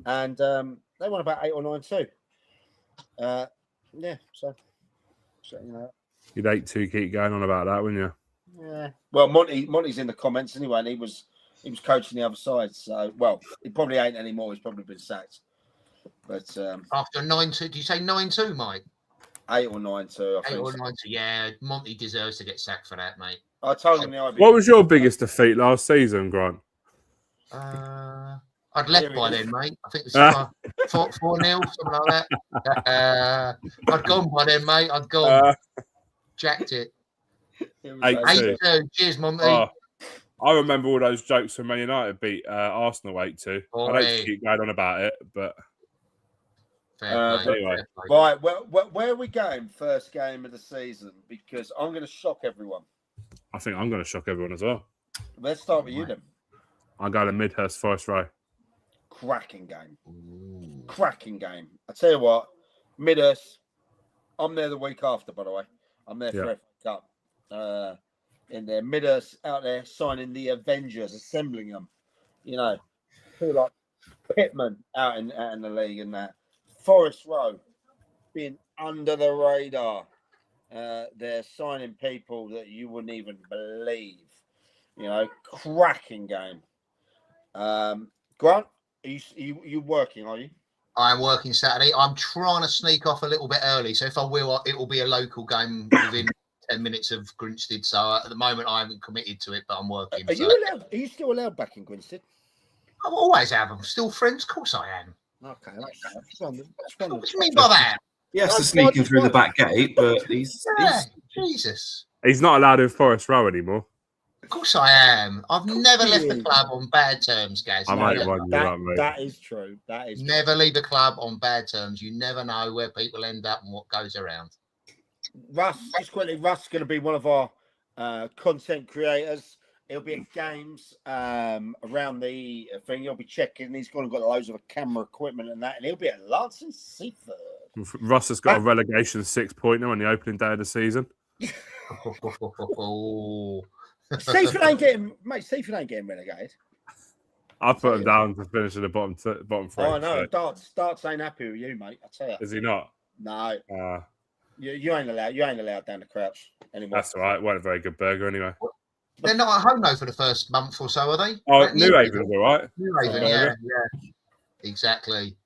Speaker 4: and they won about 8 or 9-2. Yeah, so you know.
Speaker 2: You'd hate to keep going on about that, wouldn't you?
Speaker 4: Yeah. Well, Monty's in the comments anyway, and he was coaching the other side. So, well, he probably ain't anymore. He's probably been sacked. But
Speaker 5: after 9-2, did you say 9-2, Mike?
Speaker 4: 8 or 9-2, I think.
Speaker 5: 8 or 9-2, yeah. Monty deserves to get sacked for that, mate.
Speaker 4: I told him the idea.
Speaker 2: What was your biggest defeat last season, Grant?
Speaker 5: I'd left by then, mate. I think it was 4-0, something like that. I'd gone by then, mate. I'd gone. Jacked it. 8-2. Cheers, Monty.
Speaker 2: I remember all those jokes when Man United beat Arsenal 8-2. I don't keep going on about it, but anyway.
Speaker 4: Right, where are we going? First game of the season, because I'm going to shock everyone.
Speaker 2: I think I'm going to shock everyone as well.
Speaker 4: Let's start with you then.
Speaker 2: I'll go to Midhurst Forest Row.
Speaker 4: Cracking game. Ooh. Cracking game. I tell you what, Midhurst, I'm there the week after, by the way. I'm there for FA Cup. In there, Midhurst out there signing the Avengers, assembling them. You know, people like Pittman out in the league and that. Forest Row being under the radar. They're signing people that you wouldn't even believe. You know, cracking game. Grant, are you working, are you?
Speaker 5: I'm working Saturday. I'm trying to sneak off a little bit early. So if I will, it will be a local game within 10 minutes of Grinstead. So at the moment, I haven't committed to it, but I'm working.
Speaker 4: Are you still allowed back in Grinstead?
Speaker 5: I always have. I'm still friends. Of course I am.
Speaker 4: Okay.
Speaker 5: What do you mean by that?
Speaker 6: He has to sneak in through the back gate, but he's
Speaker 5: Jesus.
Speaker 2: He's not allowed in Forest Row anymore.
Speaker 5: Of course I am. I've never left the club on bad terms, guys.
Speaker 4: That is true. That is
Speaker 5: never leave a club on bad terms. You never know where people end up and what goes around.
Speaker 4: Russ is going to be one of our content creators. He'll be at games around the thing. He'll be checking. He's got loads of camera equipment and that, and he'll be at Lancing Seaford.
Speaker 2: Russ has got a relegation 6-pointer on the opening day of the season.
Speaker 4: Seaford ain't getting relegated.
Speaker 2: I put him down to finish at the bottom three.
Speaker 4: Oh no, Darts ain't happy with you, mate. I tell you.
Speaker 2: Is he not?
Speaker 4: No. You ain't allowed down the Crouch anymore.
Speaker 2: That's all right. It wasn't a very good burger anyway.
Speaker 5: They're not at home though for the first month or so, are they?
Speaker 2: Oh, New Haven's all right.
Speaker 5: New Haven, yeah. Exactly.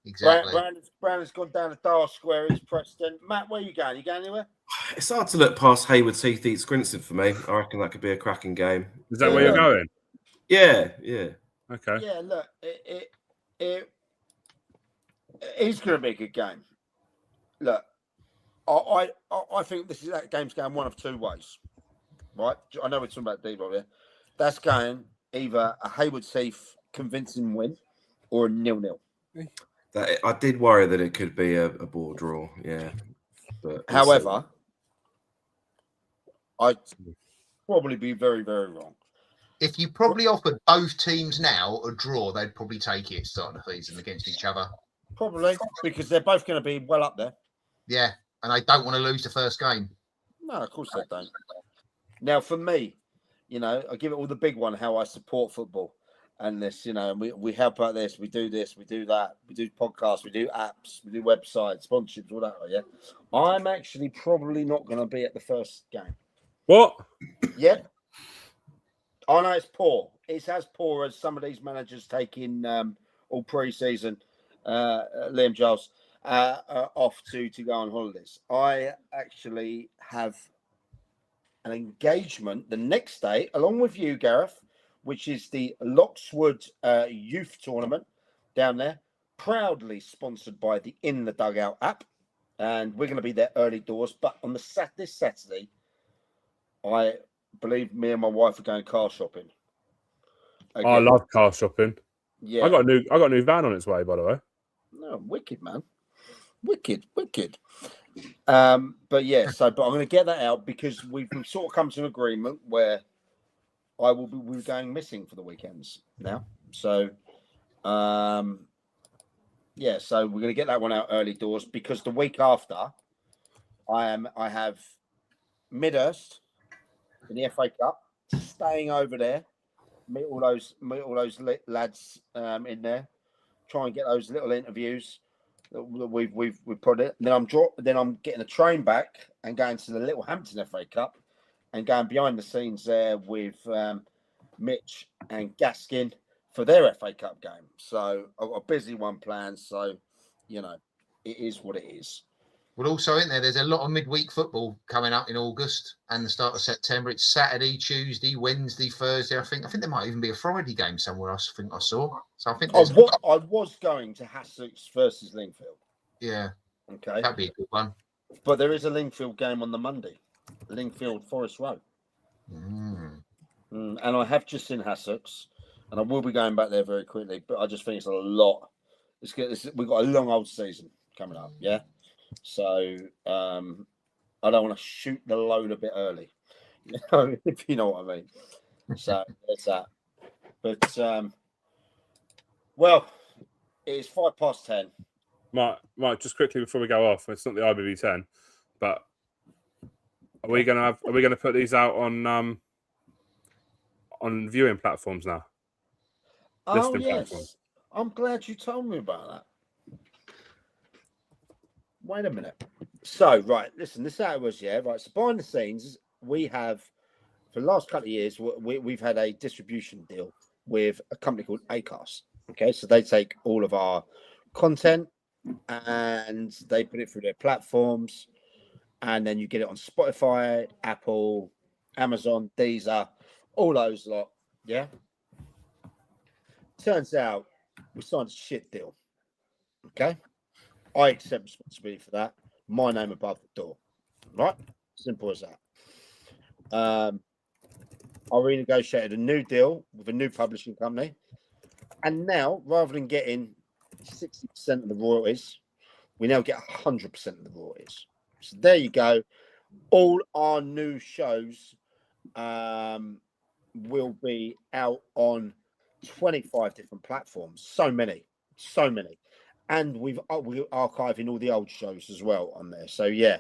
Speaker 4: Brandon's gone down to Dar Square. It's Preston. Matt, where are you going? You going anywhere?
Speaker 6: It's hard to look past Hayward Heath eats Grinstead for me. I reckon that could be a cracking game.
Speaker 2: Is that where you're going?
Speaker 6: Yeah.
Speaker 2: Okay.
Speaker 4: Yeah, look, it's going to be a good game. Look, I think that game's going one of two ways, right? I know we're talking about D-Bob here. That's going either a Hayward Heath convincing win or a 0-0.
Speaker 6: I did worry that it could be a ball draw. Yeah. But
Speaker 4: however, I'd probably be very, very wrong.
Speaker 5: If you probably offered both teams now a draw, they'd probably take it starting the season against each other.
Speaker 4: Probably, because they're both going to be well up there.
Speaker 5: Yeah, and they don't want to lose the first game.
Speaker 4: No, of course they don't. Now, for me, I give it all the big one, how I support football. And this, we help out this, we do that, we do podcasts, we do apps, we do websites, sponsorships, all that, yeah. I'm actually probably not going to be at the first game.
Speaker 2: What?
Speaker 4: Yeah. I know it's poor. It's as poor as some of these managers taking all pre-season, Liam Giles, off to go on holidays. I actually have an engagement the next day, along with you, Gareth, which is the Lockswood Youth Tournament down there, proudly sponsored by the In the Dugout app. And we're going to be there early doors. But on this Saturday, I believe me and my wife are going car shopping. Again.
Speaker 2: I love car shopping.
Speaker 4: Yeah.
Speaker 2: I got a new van on its way, by the way.
Speaker 4: No, wicked, man. Wicked. But I'm going to get that out because we've sort of come to an agreement where we're going missing for the weekends now. So, so we're going to get that one out early doors because the week after, I have Midhurst in the FA Cup, staying over there, meet all those lads in there, try and get those little interviews that we've put it. Then I'm getting a train back and going to the Littlehampton FA Cup. And going behind the scenes there with Mitch and Gaskin for their FA Cup game. So I've got a busy one planned. So, it is what it is.
Speaker 5: Well, also in there's a lot of midweek football coming up in August and the start of September. It's Saturday, Tuesday, Wednesday, Thursday. I think there might even be a Friday game somewhere else. I think I saw. So I think
Speaker 4: I was going to Sussex versus Lingfield.
Speaker 5: Yeah.
Speaker 4: Okay.
Speaker 5: That'd be a good one.
Speaker 4: But there is a Lingfield game on the Monday. Lingfield Forest Road. And I have just seen Sussex, and I will be going back there very quickly. But I just think it's a lot. We've got a long old season coming up, yeah. So I don't want to shoot the load a bit early, if you know what I mean. So there's that. But it's 10:05.
Speaker 2: Mike, just quickly before we go off, it's not the IBB 10, but. Are we gonna put these out on viewing platforms now?
Speaker 4: Oh yes, platforms. I'm glad you told me about that. Wait a minute. So right, listen, this is how it was, yeah. Right, so behind the scenes, we have for the last couple of years we've had a distribution deal with a company called Acast. Okay, so they take all of our content and they put it through their platforms. And then you get it on Spotify, Apple, Amazon, Deezer, all those lot. Yeah. Turns out we signed a shit deal. Okay. I accept responsibility for that. My name above the door. Right? Simple as that. I renegotiated a new deal with a new publishing company. And now, rather than getting 60% of the royalties, we now get 100% of the royalties. So there you go. All our new shows will be out on 25 different platforms. So many. And we're archiving all the old shows as well on there. So yeah.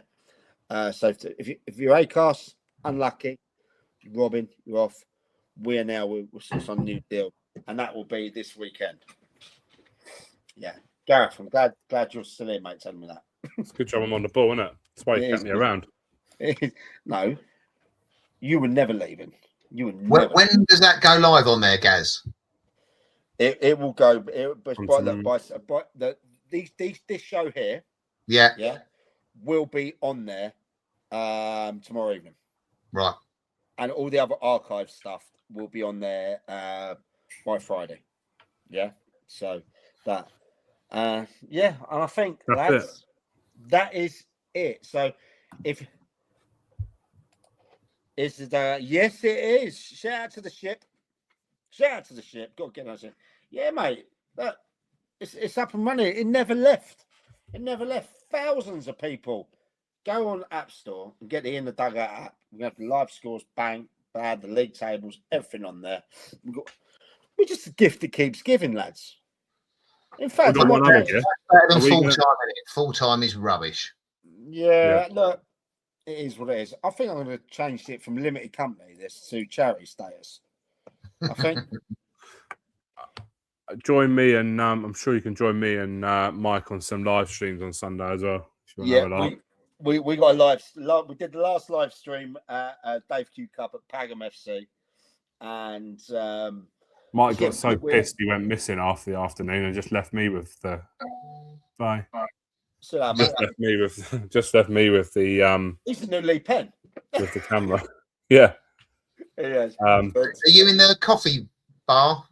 Speaker 4: If you're Acast, unlucky, Robin, you're off. We're on a new deal, and that will be this weekend. Yeah, Gareth, I'm glad you're still here, mate. Telling me that.
Speaker 2: It's a good job I'm on the ball, isn't it? That's why you
Speaker 4: It
Speaker 2: kept
Speaker 4: is
Speaker 2: me
Speaker 4: good.
Speaker 2: around.
Speaker 4: No, you were never leaving. You were never.
Speaker 5: When does that go live on there, Gaz?
Speaker 4: It will go. This show here,
Speaker 5: Yeah.
Speaker 4: will be on there tomorrow evening,
Speaker 5: Right.
Speaker 4: and all the other archive stuff will be on there by Friday. Yeah, so that, and I think that is it. So if is it? Yes, it is. Shout out to the ship. Shout out to the ship. Got to get on it. Yeah, mate. Look, it's up and running. It never left. It never left. Thousands of people go on App Store and get the In the Dugout app. We have the live scores, bang, bad, the league tables, everything on there. We're just a gift that keeps giving, lads. In fact,
Speaker 2: Better
Speaker 5: Better than full time, innit? Full time is rubbish.
Speaker 4: Yeah, look, it is what it is. I think I'm going to change it from limited company this to charity status. I think.
Speaker 2: Join me, and I'm sure you can join me and Mike on some live streams on Sunday as well.
Speaker 4: Yeah, we got a live. We did the last live stream at Dave Q Cup at Pagham FC, and
Speaker 2: Mike got so pissed he went missing after the afternoon and just left me with the bye.
Speaker 4: So
Speaker 2: just left me with the
Speaker 4: He's the new Lee Penn
Speaker 2: with the camera. Yeah.
Speaker 4: Yes.
Speaker 5: Are you in the coffee bar?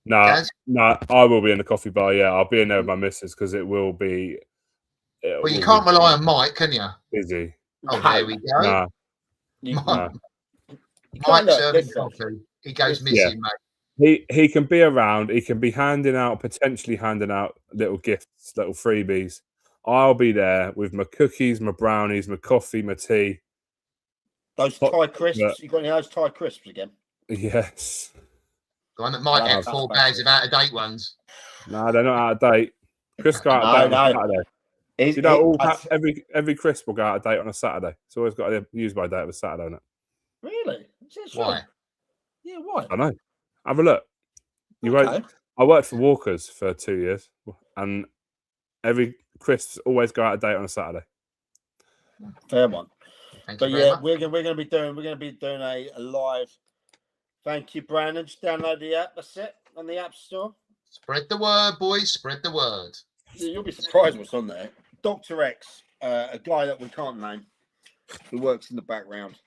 Speaker 2: No, I will be in the coffee bar. Yeah, I'll be in there with my missus because it will be.
Speaker 5: Well, you can't rely on Mike, can you?
Speaker 2: Busy.
Speaker 5: Oh, there we go. Mike serving coffee. He goes missing, mate.
Speaker 2: He can be around. He can be potentially handing out little gifts, little freebies. I'll be there with my cookies, my brownies, my coffee, my tea.
Speaker 4: Those Thai crisps. You got any of those Thai crisps again?
Speaker 2: Yes.
Speaker 5: The one that might get 4 bags of out of date ones.
Speaker 2: No, they're not out of date. Crisps go out of date on Saturday. Every crisp will go out of date on a Saturday. It's always got to use by date of a Saturday, isn't it?
Speaker 4: Really?
Speaker 5: Why?
Speaker 4: Yeah, why?
Speaker 2: I know. Have a look. I worked for Walkers for 2 years, and every crisps always go out of date on a Saturday.
Speaker 4: Fair one. But yeah, we're gonna be doing a live. Thank you, Brandon. Just download the app. That's it on the App Store.
Speaker 5: Spread the word, boys. Spread the word.
Speaker 4: You'll be surprised what's on there. Dr. X, a guy that we can't name, who works in the background.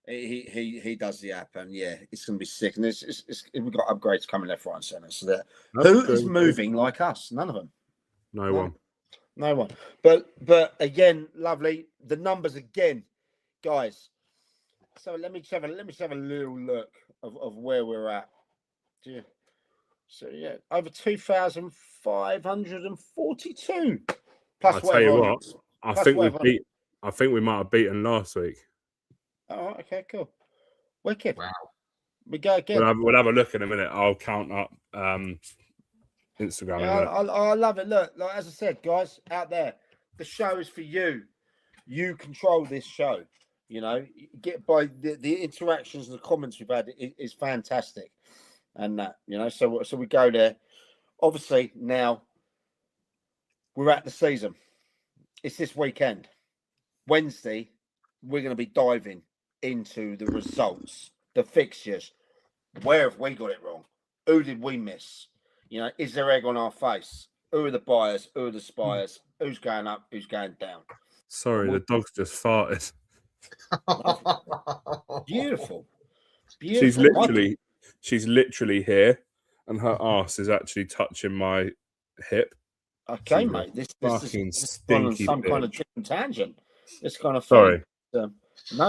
Speaker 4: He does the app, and yeah, it's gonna be sick. And we've got upgrades coming left, right, and centre. So who is moving like us? None of them.
Speaker 2: No one.
Speaker 4: But again, lovely. The numbers again, guys. So let me just have a little look of where we're at. Yeah. So yeah, over 2,542. Plus,
Speaker 2: I'll tell you what. I think we might have beaten last week.
Speaker 4: Oh, okay, cool. Wicked.
Speaker 5: Wow.
Speaker 4: We go again.
Speaker 2: We'll have a look in a minute. I'll count up Instagram.
Speaker 4: Yeah, I love it. Look, like as I said, guys out there, the show is for you. You control this show. You know, get by the interactions and the comments we've had is fantastic, and that so we go there. Obviously, now we're at the season. It's this weekend, Wednesday. We're going to be diving into the results, the fixtures. Where have we got it wrong? Who did we miss? Is there egg on our face? Who are the buyers? Who are the spiers? Who's going up? Who's going down?
Speaker 2: Sorry, the dog's just farted.
Speaker 4: Beautiful.
Speaker 2: She's literally here, and her arse is actually touching my hip.
Speaker 4: Okay, mate. This
Speaker 2: fucking
Speaker 4: is
Speaker 2: stinky
Speaker 4: some kind of different tangent. This kind of
Speaker 2: sorry.
Speaker 4: No,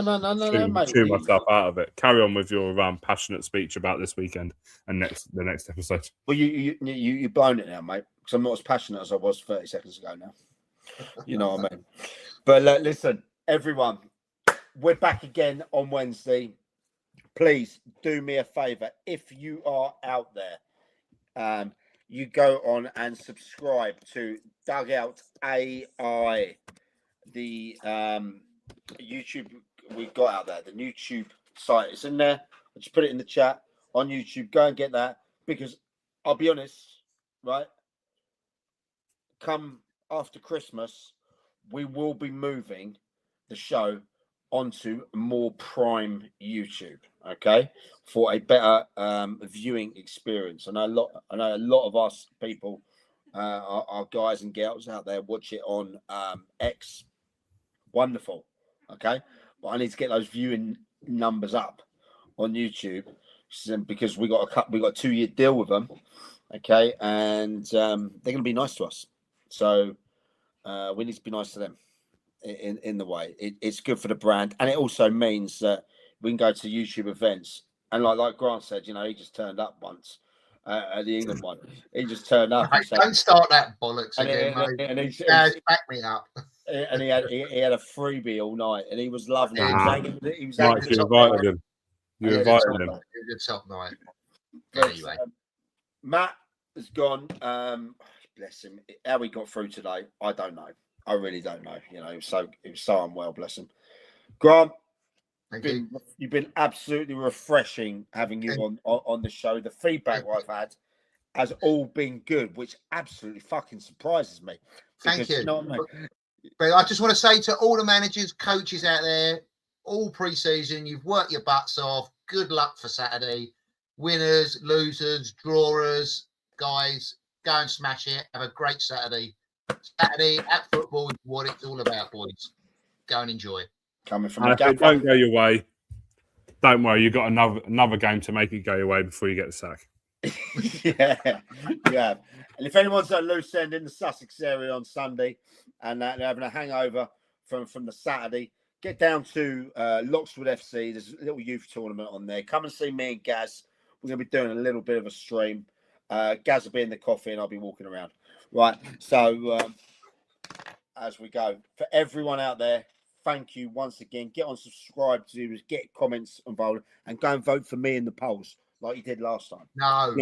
Speaker 4: mate.
Speaker 2: Chew myself out of it. Carry on with your passionate speech about this weekend and the next episode.
Speaker 4: Well, you blown it now, mate. Because I'm not as passionate as I was 30 seconds ago now. You know what I mean? But listen, everyone, we're back again on Wednesday. Please do me a favour. If you are out there, you go on and subscribe to Dugout AI, the YouTube we've got out there, the YouTube site. It's in there. I'll just put it in the chat on YouTube. Go and get that, because I'll be honest, right? Come after Christmas, we will be moving the show onto more prime YouTube, okay, for a better viewing experience. I know a lot of us people, our guys and girls out there, watch it on X. Wonderful, okay, but I need to get those viewing numbers up on YouTube because we got a 2-year deal with them, okay, and they're going to be nice to us, so we need to be nice to them in the way it's good for the brand, and it also means that we can go to YouTube events, and like Grant said, you know, he just turned up once at the England one. He just turned up.
Speaker 5: Right, don't start that bollocks again, mate.
Speaker 4: And he
Speaker 5: back me up.
Speaker 4: And he had a freebie all night, and he was loving it. He was
Speaker 2: Mike, you invited him. You invited him.
Speaker 5: It was a top night.
Speaker 4: But,
Speaker 5: Anyway,
Speaker 4: Matt has gone. Bless him. How he got through today, I don't know. I really don't know. You know, he was so unwell. Bless him. Grant, you've been absolutely refreshing having you on the show. The feedback I've had has all been good, which absolutely fucking surprises me.
Speaker 5: Thank you.
Speaker 4: You know what I mean?
Speaker 5: But I just want to say to all the managers, coaches out there, all pre-season, you've worked your butts off. Good luck for Saturday. Winners, losers, drawers, guys, go and smash it. Have a great Saturday. Saturday at football is what it's all about, boys. Go and enjoy.
Speaker 4: Coming from
Speaker 2: if it don't go your way, don't worry. You've got another game to make it go your way before you get the sack.
Speaker 4: yeah. And if anyone's at a loose end in the Sussex area on Sunday and they're having a hangover from the Saturday, get down to Lockswood FC. There's a little youth tournament on there. Come and see me and Gaz. We're going to be doing a little bit of a stream. Gaz will be in the coffee and I'll be walking around. Right. So as we go, for everyone out there, thank you once again. Get on subscribe to get comments involved and go and vote for me in the polls like you did last time.
Speaker 5: No.